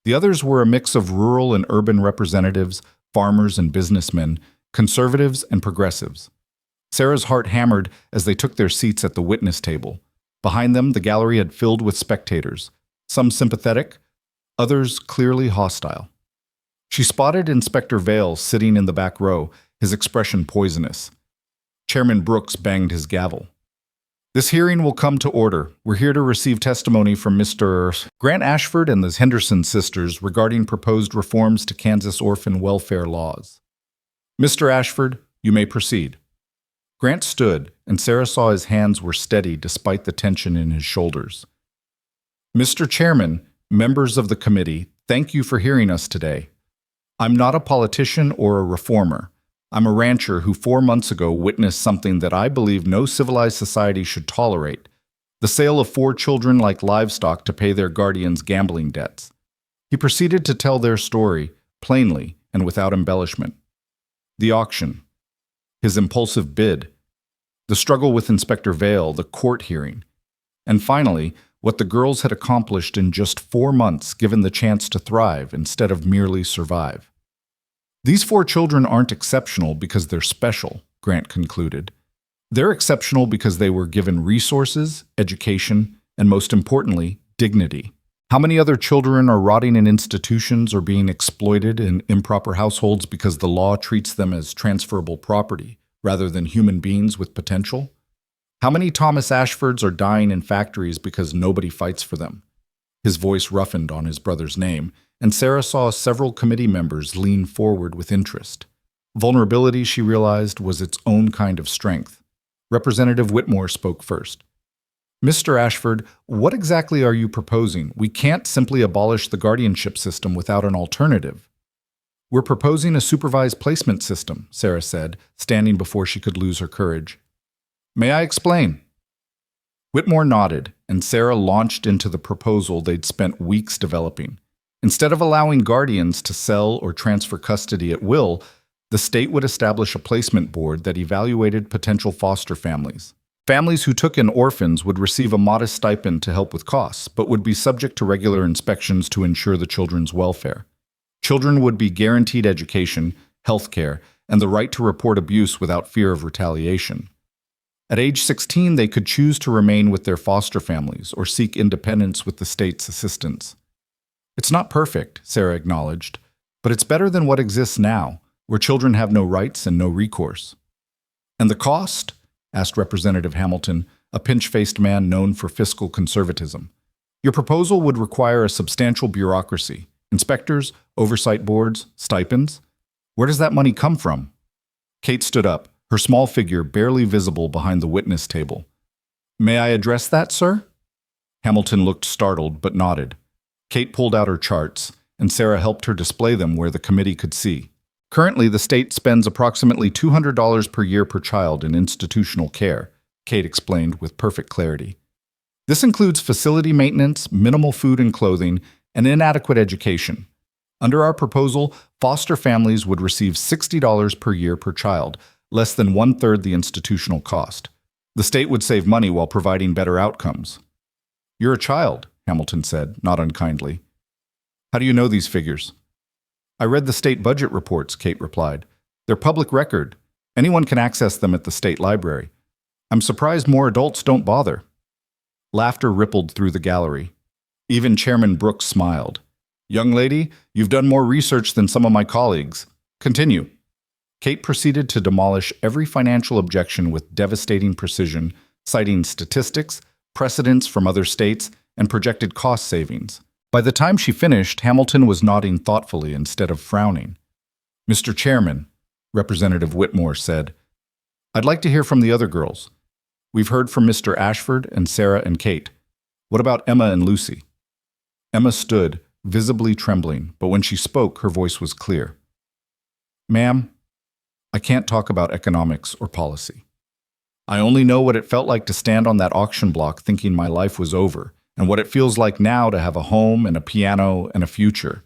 The others were a mix of rural and urban representatives, farmers and businessmen, conservatives and progressives. Sarah's heart hammered as they took their seats at the witness table. Behind them, the gallery had filled with spectators, some sympathetic, others clearly hostile. She spotted Inspector Vale sitting in the back row, his expression poisonous. Chairman Brooks banged his gavel. "This hearing will come to order. We're here to receive testimony from Mr. Grant Ashford and the Henderson sisters regarding proposed reforms to Kansas orphan welfare laws. Mr. Ashford, you may proceed." Grant stood, and Sarah saw his hands were steady despite the tension in his shoulders. "Mr. Chairman, members of the committee, thank you for hearing us today. I'm not a politician or a reformer. I'm a rancher who 4 months ago witnessed something that I believe no civilized society should tolerate: the sale of 4 children like livestock to pay their guardians' gambling debts." He proceeded to tell their story, plainly and without embellishment. The auction, his impulsive bid, the struggle with Inspector Vale, the court hearing, and finally, what the girls had accomplished in just 4 months given the chance to thrive instead of merely survive. "These 4 children aren't exceptional because they're special," Grant concluded. "They're exceptional because they were given resources, education, and most importantly, dignity. How many other children are rotting in institutions or being exploited in improper households because the law treats them as transferable property rather than human beings with potential? How many Thomas Ashfords are dying in factories because nobody fights for them?" His voice roughened on his brother's name, and Sarah saw several committee members lean forward with interest. Vulnerability, she realized, was its own kind of strength. Representative Whitmore spoke first. "Mr. Ashford, what exactly are you proposing? We can't simply abolish the guardianship system without an alternative." "We're proposing a supervised placement system," Sarah said, standing before she could lose her courage. "May I explain?" Whitmore nodded, and Sarah launched into the proposal they'd spent weeks developing. Instead of allowing guardians to sell or transfer custody at will, the state would establish a placement board that evaluated potential foster families. Families who took in orphans would receive a modest stipend to help with costs, but would be subject to regular inspections to ensure the children's welfare. Children would be guaranteed education, health care, and the right to report abuse without fear of retaliation. At age 16, they could choose to remain with their foster families or seek independence with the state's assistance. "It's not perfect," Sarah acknowledged, "but it's better than what exists now, where children have no rights and no recourse." "And the cost?" asked Representative Hamilton, a pinch-faced man known for fiscal conservatism. "Your proposal would require a substantial bureaucracy, inspectors, oversight boards, stipends. Where does that money come from?" Kate stood up, her small figure barely visible behind the witness table. "May I address that, sir?" Hamilton looked startled but nodded. Kate pulled out her charts, and Sarah helped her display them where the committee could see. "Currently, the state spends approximately $200 per year per child in institutional care," Kate explained with perfect clarity. "This includes facility maintenance, minimal food and clothing, and inadequate education. Under our proposal, foster families would receive $60 per year per child, less than one-third the institutional cost. The state would save money while providing better outcomes. You're a child, Hamilton said, not unkindly. How do you know these figures? I read the state budget reports, Kate replied. They're public record. Anyone can access them at the state library. I'm surprised more adults don't bother. Laughter rippled through the gallery. Even Chairman Brooks smiled. Young lady, you've done more research than some of my colleagues. Continue. Kate proceeded to demolish every financial objection with devastating precision, citing statistics, precedents from other states, and projected cost savings. By the time she finished, Hamilton was nodding thoughtfully instead of frowning. Mr. Chairman, Representative Whitmore said, I'd like to hear from the other girls. We've heard from Mr. Ashford and Sarah and Kate. What about Emma and Lucy? Emma stood, visibly trembling, but when she spoke, her voice was clear. Ma'am, I can't talk about economics or policy. I only know what it felt like to stand on that auction block thinking my life was over, and what it feels like now to have a home and a piano and a future.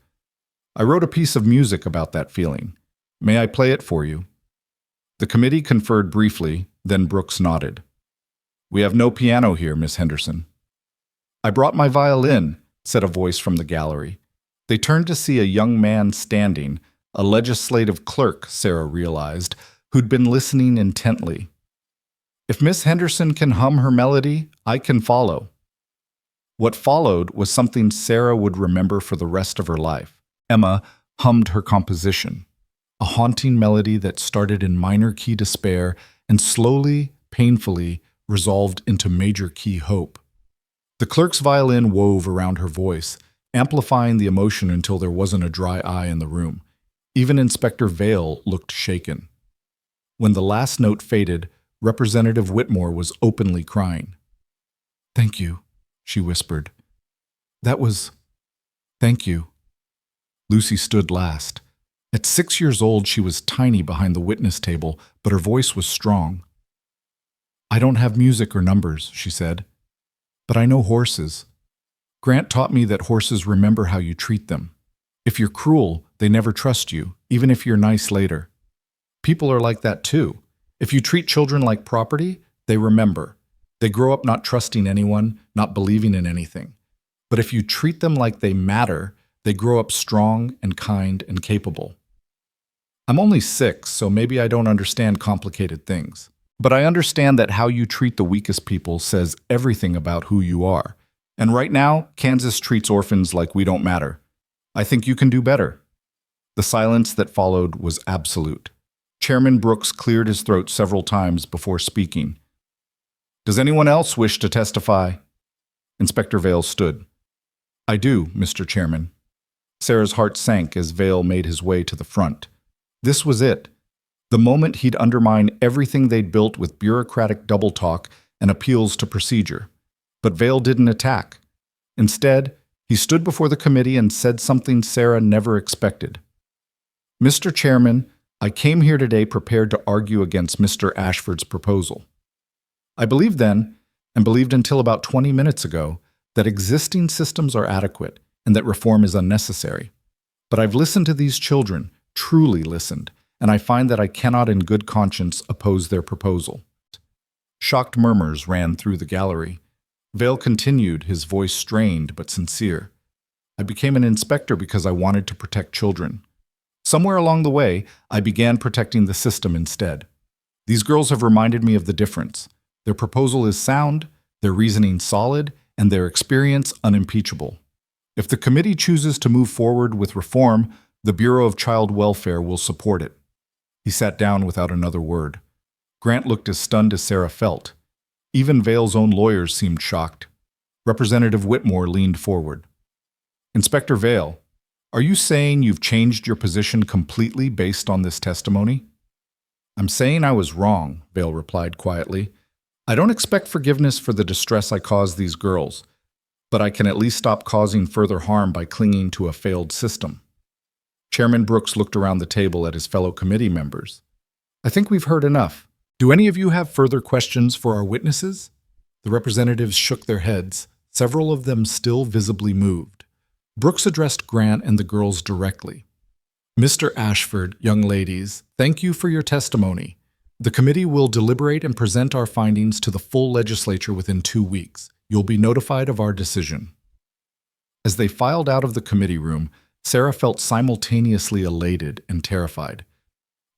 I wrote a piece of music about that feeling. May I play it for you? The committee conferred briefly, then Brooks nodded. We have no piano here, Miss Henderson. I brought my violin, said a voice from the gallery. They turned to see a young man standing, a legislative clerk, Sarah realized, who'd been listening intently. If Miss Henderson can hum her melody, I can follow. What followed was something Sarah would remember for the rest of her life. Emma hummed her composition, a haunting melody that started in minor key despair and slowly, painfully, resolved into major key hope. The clerk's violin wove around her voice, amplifying the emotion until there wasn't a dry eye in the room. Even Inspector Vale looked shaken. When the last note faded, Representative Whitmore was openly crying. Thank you, she whispered. Thank you. Lucy stood last. At 6 years old, she was tiny behind the witness table, but her voice was strong. I don't have music or numbers, she said, but I know horses. Grant taught me that horses remember how you treat them. If you're cruel, they never trust you, even if you're nice later. People are like that too. If you treat children like property, they remember. They grow up not trusting anyone, not believing in anything. But if you treat them like they matter, they grow up strong and kind and capable. I'm only 6, so maybe I don't understand complicated things. But I understand that how you treat the weakest people says everything about who you are. And right now, Kansas treats orphans like we don't matter. I think you can do better. The silence that followed was absolute. Chairman Brooks cleared his throat several times before speaking. Does anyone else wish to testify? Inspector Vale stood. I do, Mr. Chairman. Sarah's heart sank as Vale made his way to the front. This was it. The moment he'd undermine everything they'd built with bureaucratic double talk and appeals to procedure. But Vale didn't attack. Instead, he stood before the committee and said something Sarah never expected. Mr. Chairman, I came here today prepared to argue against Mr. Ashford's proposal. I believed then, and believed until about 20 minutes ago, that existing systems are adequate and that reform is unnecessary. But I've listened to these children, truly listened, and I find that I cannot in good conscience oppose their proposal. Shocked murmurs ran through the gallery. Vale continued, his voice strained but sincere. I became an inspector because I wanted to protect children. Somewhere along the way, I began protecting the system instead. These girls have reminded me of the difference. Their proposal is sound, their reasoning solid, and their experience unimpeachable. If the committee chooses to move forward with reform, the Bureau of Child Welfare will support it. He sat down without another word. Grant looked as stunned as Sarah felt. Even Vale's own lawyers seemed shocked. Representative Whitmore leaned forward. Inspector Vale, are you saying you've changed your position completely based on this testimony? I'm saying I was wrong, Vale replied quietly. I don't expect forgiveness for the distress I caused these girls, but I can at least stop causing further harm by clinging to a failed system. Chairman Brooks looked around the table at his fellow committee members. I think we've heard enough. Do any of you have further questions for our witnesses? The representatives shook their heads, several of them still visibly moved. Brooks addressed Grant and the girls directly. Mr. Ashford, young ladies, thank you for your testimony. The committee will deliberate and present our findings to the full legislature within 2 weeks. You'll be notified of our decision. As they filed out of the committee room, Sarah felt simultaneously elated and terrified.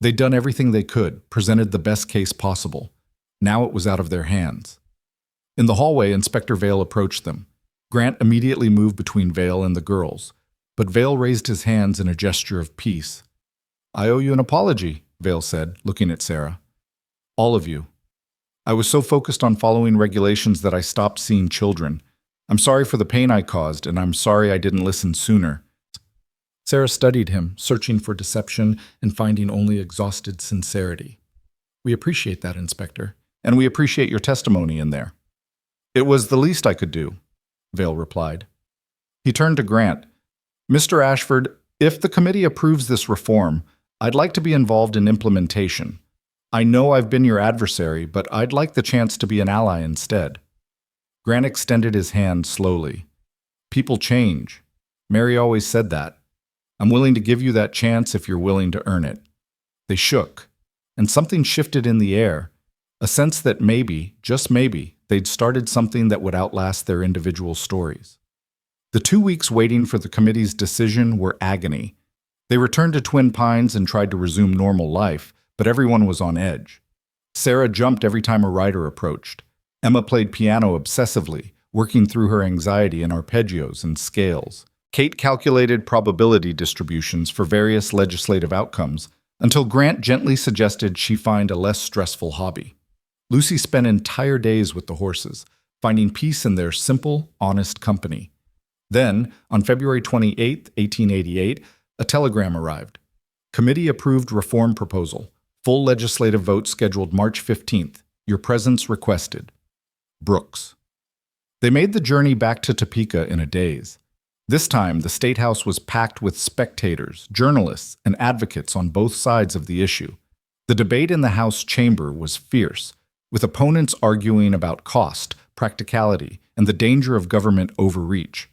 They'd done everything they could, presented the best case possible. Now it was out of their hands. In the hallway, Inspector Vale approached them. Grant immediately moved between Vale and the girls, but Vale raised his hands in a gesture of peace. "I owe you an apology," Vale said, looking at Sarah. "All of you. I was so focused on following regulations that I stopped seeing children. I'm sorry for the pain I caused, and I'm sorry I didn't listen sooner." Sarah studied him, searching for deception and finding only exhausted sincerity. "We appreciate that, Inspector, and we appreciate your testimony in there." "It was the least I could do," Vale replied. He turned to Grant. "Mr. Ashford, if the committee approves this reform, I'd like to be involved in implementation. I know I've been your adversary, but I'd like the chance to be an ally instead." Grant extended his hand slowly. "People change. Mary always said that. I'm willing to give you that chance if you're willing to earn it." They shook, and something shifted in the air, a sense that maybe, just maybe, they'd started something that would outlast their individual stories. The 2 weeks waiting for the committee's decision were agony. They returned to Twin Pines and tried to resume normal life, but everyone was on edge. Sarah jumped every time a rider approached. Emma played piano obsessively, working through her anxiety in arpeggios and scales. Kate calculated probability distributions for various legislative outcomes until Grant gently suggested she find a less stressful hobby. Lucy spent entire days with the horses, finding peace in their simple, honest company. Then, on February 28, 1888, a telegram arrived. Committee approved reform proposal. Full legislative vote scheduled March 15th. Your presence requested. Brooks. They made the journey back to Topeka in a daze. This time, the State House was packed with spectators, journalists, and advocates on both sides of the issue. The debate in the House chamber was fierce, with opponents arguing about cost, practicality, and the danger of government overreach.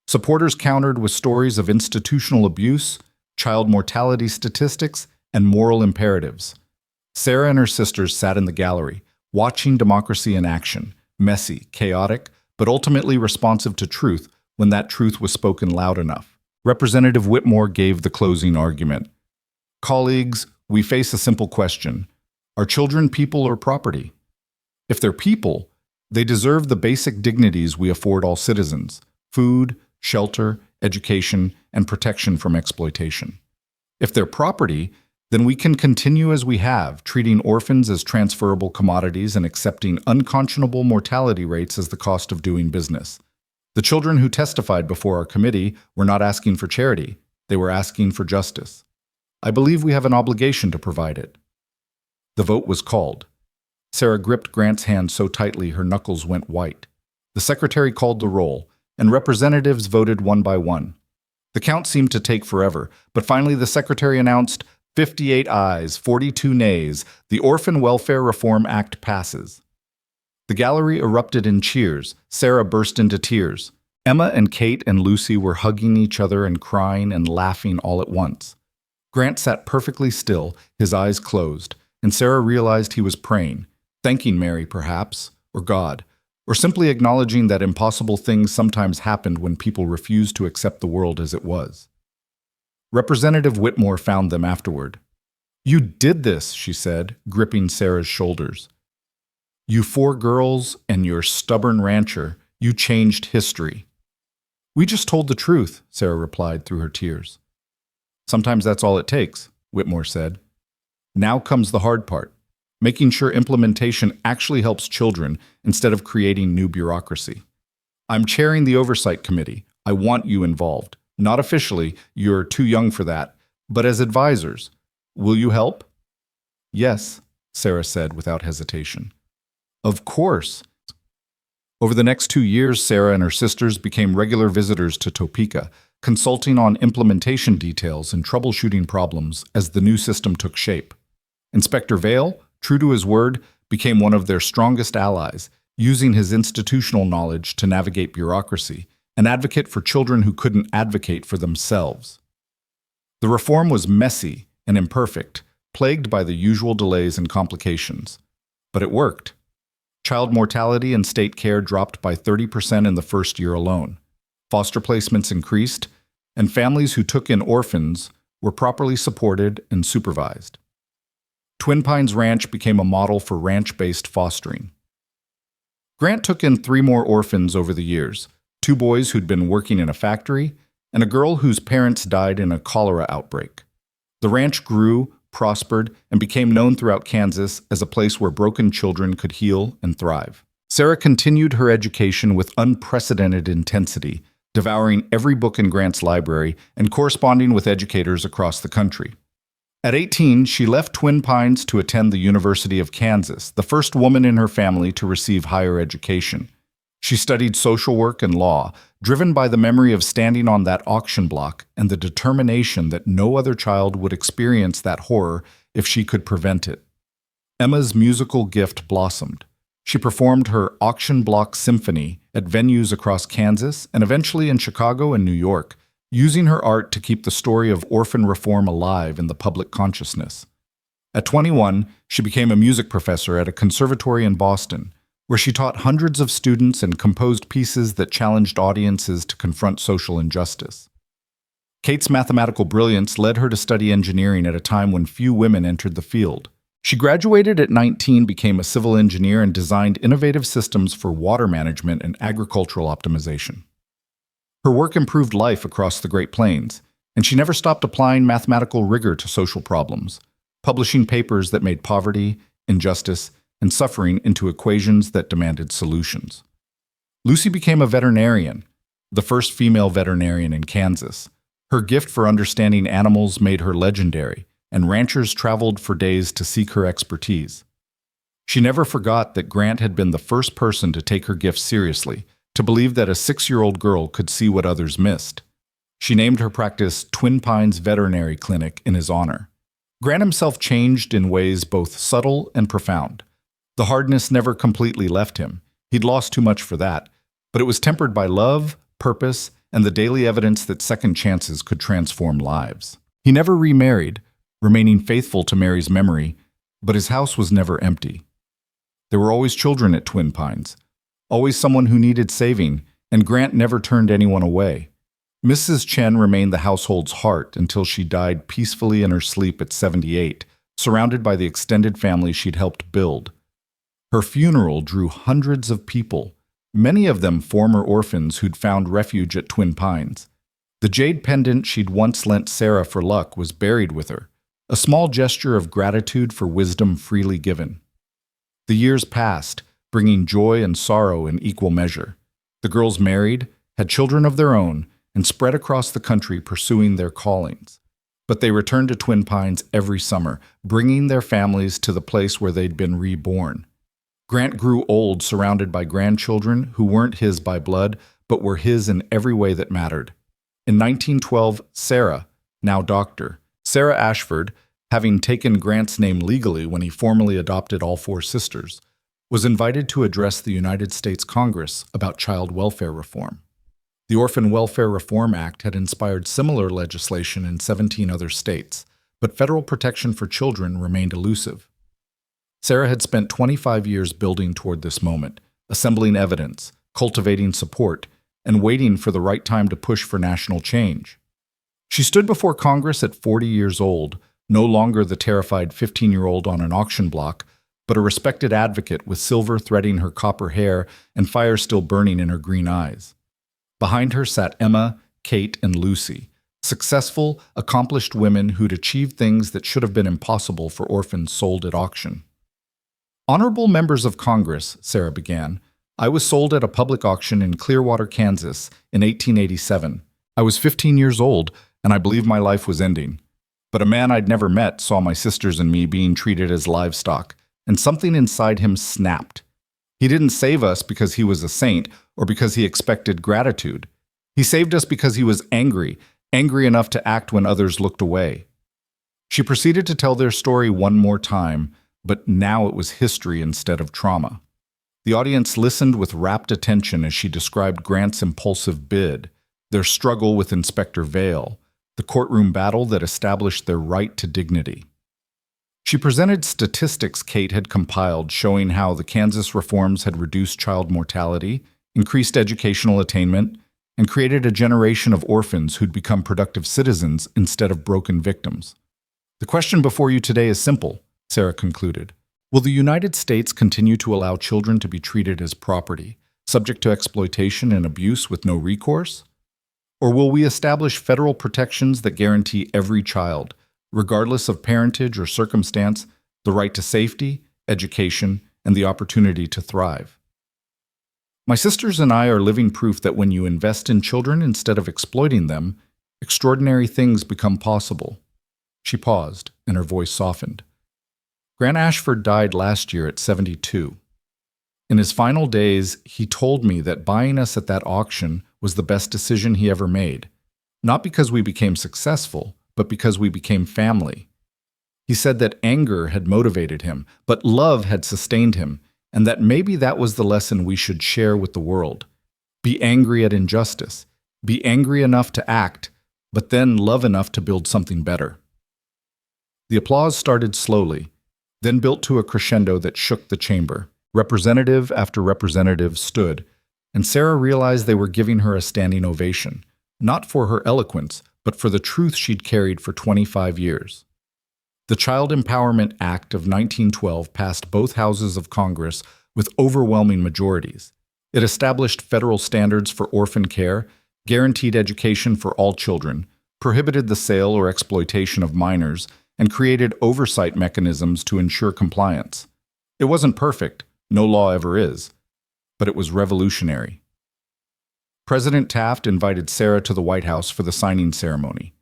Supporters countered with stories of institutional abuse, child mortality statistics, and moral imperatives. Sarah and her sisters sat in the gallery, watching democracy in action, messy, chaotic, but ultimately responsive to truth when that truth was spoken loud enough. Representative Whitmore gave the closing argument. "Colleagues, we face a simple question. Are children people or property? If they're people, they deserve the basic dignities we afford all citizens: food, shelter, education, and protection from exploitation. If they're property, then we can continue as we have, treating orphans as transferable commodities and accepting unconscionable mortality rates as the cost of doing business. The children who testified before our committee were not asking for charity, they were asking for justice. I believe we have an obligation to provide it." The vote was called. Sarah gripped Grant's hand so tightly her knuckles went white. The secretary called the roll, and representatives voted one by one. The count seemed to take forever, but finally the secretary announced, 58 ayes, 42 nays. The Orphan Welfare Reform Act passes. The gallery erupted in cheers. Sarah burst into tears. Emma and Kate and Lucy were hugging each other and crying and laughing all at once. Grant sat perfectly still, his eyes closed, and Sarah realized he was praying, thanking Mary perhaps, or God, or simply acknowledging that impossible things sometimes happened when people refused to accept the world as it was. Representative Whitmore found them afterward. "You did this," she said, gripping Sarah's shoulders. "You 4 girls and your stubborn rancher, you changed history." "We just told the truth," Sarah replied through her tears. "Sometimes that's all it takes," Whitmore said. "Now comes the hard part, making sure implementation actually helps children instead of creating new bureaucracy. I'm chairing the Oversight Committee. I want you involved. Not officially, you're too young for that, but as advisors. Will you help?" "Yes," Sarah said without hesitation. "Of course." Over the next 2 years, Sarah and her sisters became regular visitors to Topeka, consulting on implementation details and troubleshooting problems as the new system took shape. Inspector Vale, true to his word, became one of their strongest allies, using his institutional knowledge to navigate bureaucracy, an advocate for children who couldn't advocate for themselves. The reform was messy and imperfect, plagued by the usual delays and complications. But it worked. Child mortality and state care dropped by 30% in the first year alone. Foster placements increased, and families who took in orphans were properly supported and supervised. Twin Pines Ranch became a model for ranch-based fostering. Grant took in 3 more orphans over the years, 2 boys who'd been working in a factory, and a girl whose parents died in a cholera outbreak. The ranch grew, prospered, and became known throughout Kansas as a place where broken children could heal and thrive. Sarah continued her education with unprecedented intensity, devouring every book in Grant's library and corresponding with educators across the country. At 18, she left Twin Pines to attend the University of Kansas, the first woman in her family to receive higher education. She studied social work and law, driven by the memory of standing on that auction block and the determination that no other child would experience that horror if she could prevent it. Emma's musical gift blossomed. She performed her auction block symphony at venues across Kansas and eventually in Chicago and New York, using her art to keep the story of orphan reform alive in the public consciousness. At 21, she became a music professor at a conservatory in Boston, where she taught hundreds of students and composed pieces that challenged audiences to confront social injustice. Kate's mathematical brilliance led her to study engineering at a time when few women entered the field. She graduated at 19, became a civil engineer, and designed innovative systems for water management and agricultural optimization. Her work improved life across the Great Plains, and she never stopped applying mathematical rigor to social problems, publishing papers that made poverty, injustice, and suffering into equations that demanded solutions. Lucy became a veterinarian, the first female veterinarian in Kansas. Her gift for understanding animals made her legendary, and ranchers traveled for days to seek her expertise. She never forgot that Grant had been the first person to take her gift seriously, to believe that a 6-year-old girl could see what others missed. She named her practice Twin Pines Veterinary Clinic in his honor. Grant himself changed in ways both subtle and profound. The hardness never completely left him. He'd lost too much for that, but it was tempered by love, purpose, and the daily evidence that second chances could transform lives. He never remarried, remaining faithful to Mary's memory, but his house was never empty. There were always children at Twin Pines, always someone who needed saving, and Grant never turned anyone away. Mrs. Chen remained the household's heart until she died peacefully in her sleep at 78, surrounded by the extended family she'd helped build. Her funeral drew hundreds of people, many of them former orphans who'd found refuge at Twin Pines. The jade pendant she'd once lent Sarah for luck was buried with her, a small gesture of gratitude for wisdom freely given. The years passed, bringing joy and sorrow in equal measure. The girls married, had children of their own, and spread across the country pursuing their callings. But they returned to Twin Pines every summer, bringing their families to the place where they'd been reborn. Grant grew old surrounded by grandchildren who weren't his by blood, but were his in every way that mattered. In 1912, Sarah, now Dr. Sarah Ashford, having taken Grant's name legally when he formally adopted all 4 sisters, was invited to address the United States Congress about child welfare reform. The Orphan Welfare Reform Act had inspired similar legislation in 17 other states, but federal protection for children remained elusive. Sarah had spent 25 years building toward this moment, assembling evidence, cultivating support, and waiting for the right time to push for national change. She stood before Congress at 40 years old, no longer the terrified 15-year-old on an auction block, but a respected advocate with silver threading her copper hair and fire still burning in her green eyes. Behind her sat Emma, Kate, and Lucy, successful, accomplished women who'd achieved things that should have been impossible for orphans sold at auction. "Honorable members of Congress," Sarah began, "I was sold at a public auction in Clearwater, Kansas in 1887. I was 15 years old, and I believed my life was ending. But a man I'd never met saw my sisters and me being treated as livestock, and something inside him snapped. He didn't save us because he was a saint or because he expected gratitude. He saved us because he was angry enough to act when others looked away." She proceeded to tell their story one more time, but now it was history instead of trauma. The audience listened with rapt attention as she described Grant's impulsive bid, their struggle with Inspector Vail, the courtroom battle that established their right to dignity. She presented statistics Kate had compiled showing how the Kansas reforms had reduced child mortality, increased educational attainment, and created a generation of orphans who'd become productive citizens instead of broken victims. The question before you today is simple, Sarah concluded. Will the United States continue to allow children to be treated as property, subject to exploitation and abuse with no recourse? Or will we establish federal protections that guarantee every child, regardless of parentage or circumstance, the right to safety, education, and the opportunity to thrive? My sisters and I are living proof that when you invest in children instead of exploiting them, extraordinary things become possible. She paused, and her voice softened. Grant Ashford died last year at 72. In his final days, he told me that buying us at that auction was the best decision he ever made, not because we became successful, but because we became family. He said that anger had motivated him, but love had sustained him, and that maybe that was the lesson we should share with the world. Be angry at injustice. Be angry enough to act, but then love enough to build something better. The applause started slowly, then built to a crescendo that shook the chamber. Representative after representative stood, and Sarah realized they were giving her a standing ovation, not for her eloquence, but for the truth she'd carried for 25 years. The Child Empowerment Act of 1912 passed both houses of Congress with overwhelming majorities. It established federal standards for orphan care, guaranteed education for all children, prohibited the sale or exploitation of minors, and created oversight mechanisms to ensure compliance. It wasn't perfect, no law ever is, but it was revolutionary. President Taft invited Sarah to the White House for the signing ceremony.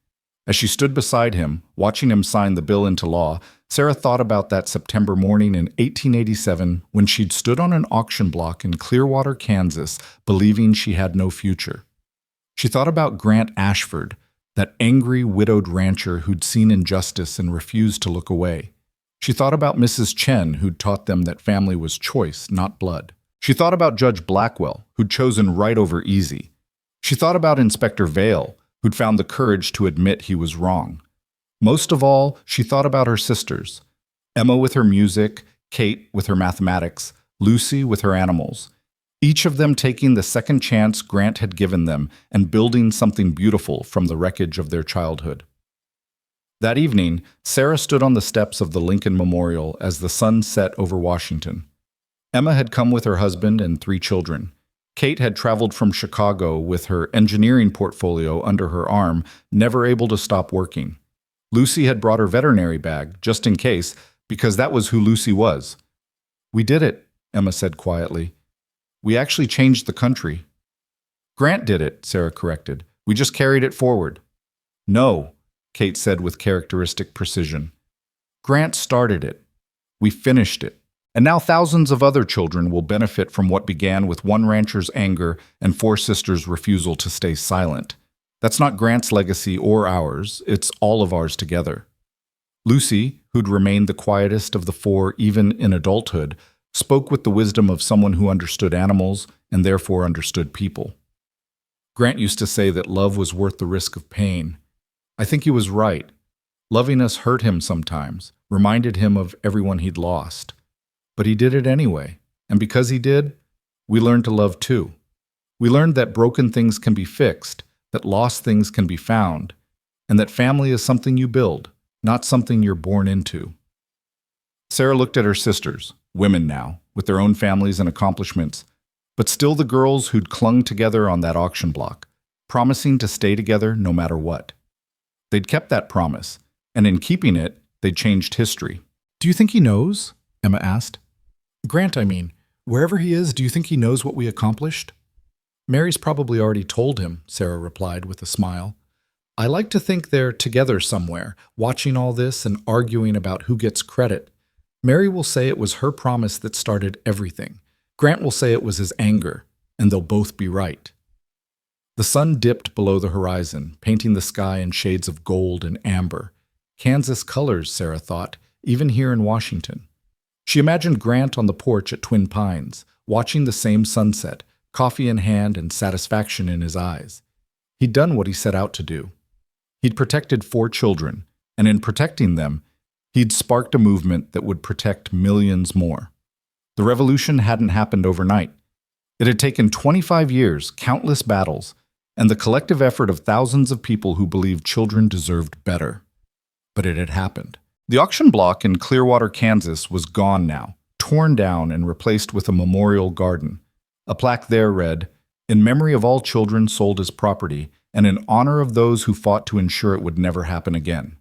As she stood beside him, watching him sign the bill into law, Sarah thought about that September morning in 1887 when she'd stood on an auction block in Clearwater, Kansas, believing she had no future. She thought about Grant Ashford, that angry, widowed rancher who'd seen injustice and refused to look away. She thought about Mrs. Chen, who'd taught them that family was choice, not blood. She thought about Judge Blackwell, who'd chosen right over easy. She thought about Inspector Vale, who'd found the courage to admit he was wrong. Most of all, she thought about her sisters. Emma with her music, Kate with her mathematics, Lucy with her animals. Each of them taking the second chance Grant had given them and building something beautiful from the wreckage of their childhood. That evening, Sarah stood on the steps of the Lincoln Memorial as the sun set over Washington. Emma had come with her husband and 3 children. Kate had traveled from Chicago with her engineering portfolio under her arm, never able to stop working. Lucy had brought her veterinary bag, just in case, because that was who Lucy was. "We did it," Emma said quietly. "We actually changed the country." "Grant did it," Sarah corrected. "We just carried it forward." "No," Kate said with characteristic precision. "Grant started it. We finished it. And now thousands of other children will benefit from what began with one rancher's anger and 4 sisters' refusal to stay silent. That's not Grant's legacy or ours, it's all of ours together." Lucy, who'd remained the quietest of the 4 even in adulthood, spoke with the wisdom of someone who understood animals and therefore understood people. "Grant used to say that love was worth the risk of pain. I think he was right. Loving us hurt him sometimes, reminded him of everyone he'd lost. But he did it anyway, and because he did, we learned to love too. We learned that broken things can be fixed, that lost things can be found, and that family is something you build, not something you're born into." Sarah looked at her sisters, women now, with their own families and accomplishments, but still the girls who'd clung together on that auction block, promising to stay together no matter what. They'd kept that promise, and in keeping it, they'd changed history. "Do you think he knows?" Emma asked. "Grant, I mean. Wherever he is, do you think he knows what we accomplished?" "Mary's probably already told him," Sarah replied with a smile. "I like to think they're together somewhere, watching all this and arguing about who gets credit. Mary will say it was her promise that started everything. Grant will say it was his anger, and they'll both be right." The sun dipped below the horizon, painting the sky in shades of gold and amber. Kansas colors, Sarah thought, even here in Washington. She imagined Grant on the porch at Twin Pines, watching the same sunset, coffee in hand and satisfaction in his eyes. He'd done what he set out to do. He'd protected 4 children, and in protecting them, He'd sparked a movement that would protect millions more. The revolution hadn't happened overnight. It had taken 25 years, countless battles, and the collective effort of thousands of people who believed children deserved better. But it had happened. The auction block in Clearwater, Kansas was gone now, torn down and replaced with a memorial garden. A plaque there read, "In memory of all children sold as property, and in honor of those who fought to ensure it would never happen again."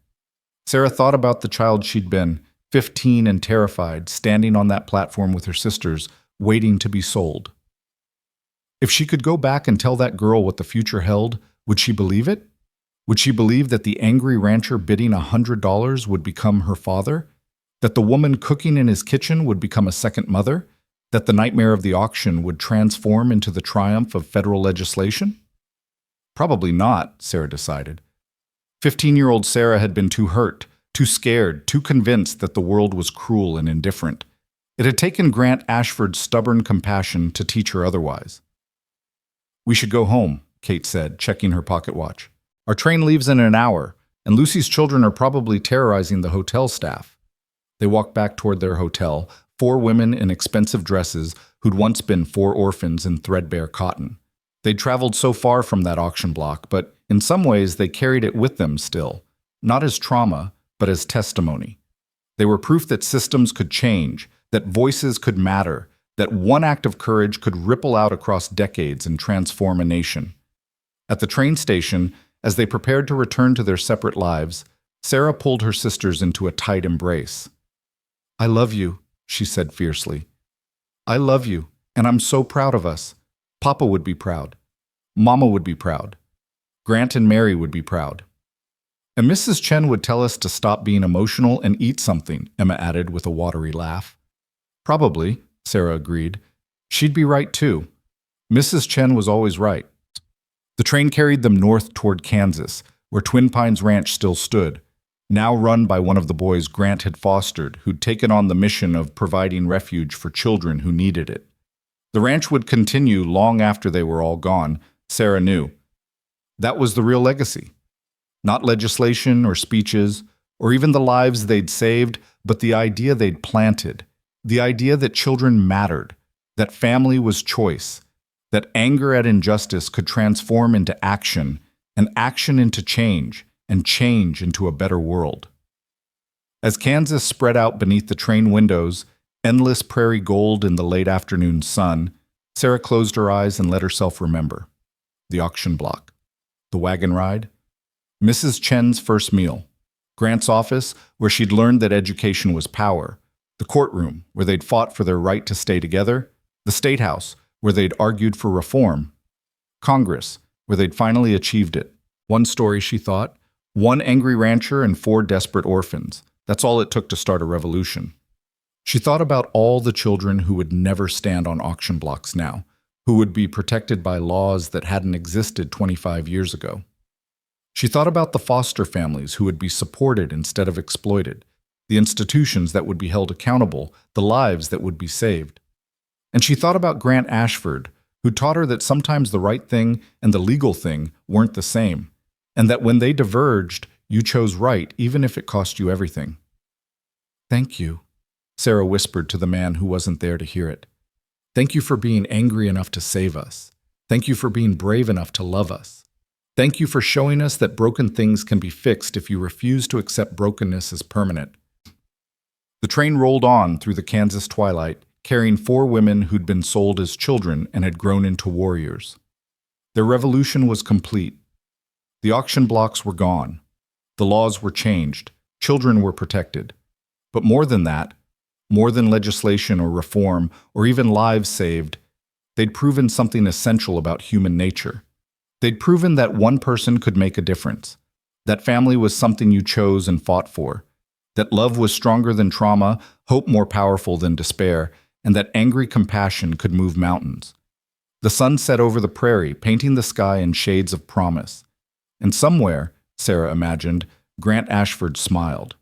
Sarah thought about the child she'd been, 15 and terrified, standing on that platform with her sisters, waiting to be sold. If she could go back and tell that girl what the future held, would she believe it? Would she believe that the angry rancher bidding $100 would become her father? That the woman cooking in his kitchen would become a second mother? That the nightmare of the auction would transform into the triumph of federal legislation? Probably not, Sarah decided. 15-year-old Sarah had been too hurt, too scared, too convinced that the world was cruel and indifferent. It had taken Grant Ashford's stubborn compassion to teach her otherwise. "We should go home," Kate said, checking her pocket watch. "Our train leaves in an hour, and Lucy's children are probably terrorizing the hotel staff." They walked back toward their hotel, 4 women in expensive dresses who'd once been 4 orphans in threadbare cotton. They'd traveled so far from that auction block, but in some ways they carried it with them still, not as trauma, but as testimony. They were proof that systems could change, that voices could matter, that one act of courage could ripple out across decades and transform a nation. At the train station, as they prepared to return to their separate lives, Sarah pulled her sisters into a tight embrace. "I love you," she said fiercely. "I love you, and I'm so proud of us. Papa would be proud. Mama would be proud. Grant and Mary would be proud." "And Mrs. Chen would tell us to stop being emotional and eat something," Emma added with a watery laugh. "Probably," Sarah agreed. "She'd be right too. Mrs. Chen was always right." The train carried them north toward Kansas, where Twin Pines Ranch still stood, now run by one of the boys Grant had fostered, who'd taken on the mission of providing refuge for children who needed it. The ranch would continue long after they were all gone, Sarah knew. That was the real legacy. Not legislation or speeches, or even the lives they'd saved, but the idea they'd planted. The idea that children mattered, that family was choice, that anger at injustice could transform into action, and action into change, and change into a better world. As Kansas spread out beneath the train windows, endless prairie gold in the late afternoon sun, Sarah closed her eyes and let herself remember. The auction block. The wagon ride. Mrs. Chen's first meal. Grant's office, where she'd learned that education was power. The courtroom, where they'd fought for their right to stay together. The State House, where they'd argued for reform. Congress, where they'd finally achieved it. One story, she thought. One angry rancher and 4 desperate orphans. That's all it took to start a revolution. She thought about all the children who would never stand on auction blocks now, who would be protected by laws that hadn't existed 25 years ago. She thought about the foster families who would be supported instead of exploited, the institutions that would be held accountable, the lives that would be saved. And she thought about Grant Ashford, who taught her that sometimes the right thing and the legal thing weren't the same, and that when they diverged, you chose right even if it cost you everything. "Thank you," Sarah whispered to the man who wasn't there to hear it. "Thank you for being angry enough to save us. Thank you for being brave enough to love us. Thank you for showing us that broken things can be fixed if you refuse to accept brokenness as permanent." The train rolled on through the Kansas twilight, carrying 4 women who'd been sold as children and had grown into warriors. Their revolution was complete. The auction blocks were gone. The laws were changed. Children were protected. But more than that, more than legislation or reform, or even lives saved, they'd proven something essential about human nature. They'd proven that one person could make a difference, that family was something you chose and fought for, that love was stronger than trauma, hope more powerful than despair, and that angry compassion could move mountains. The sun set over the prairie, painting the sky in shades of promise. And somewhere, Sarah imagined, Grant Ashford smiled.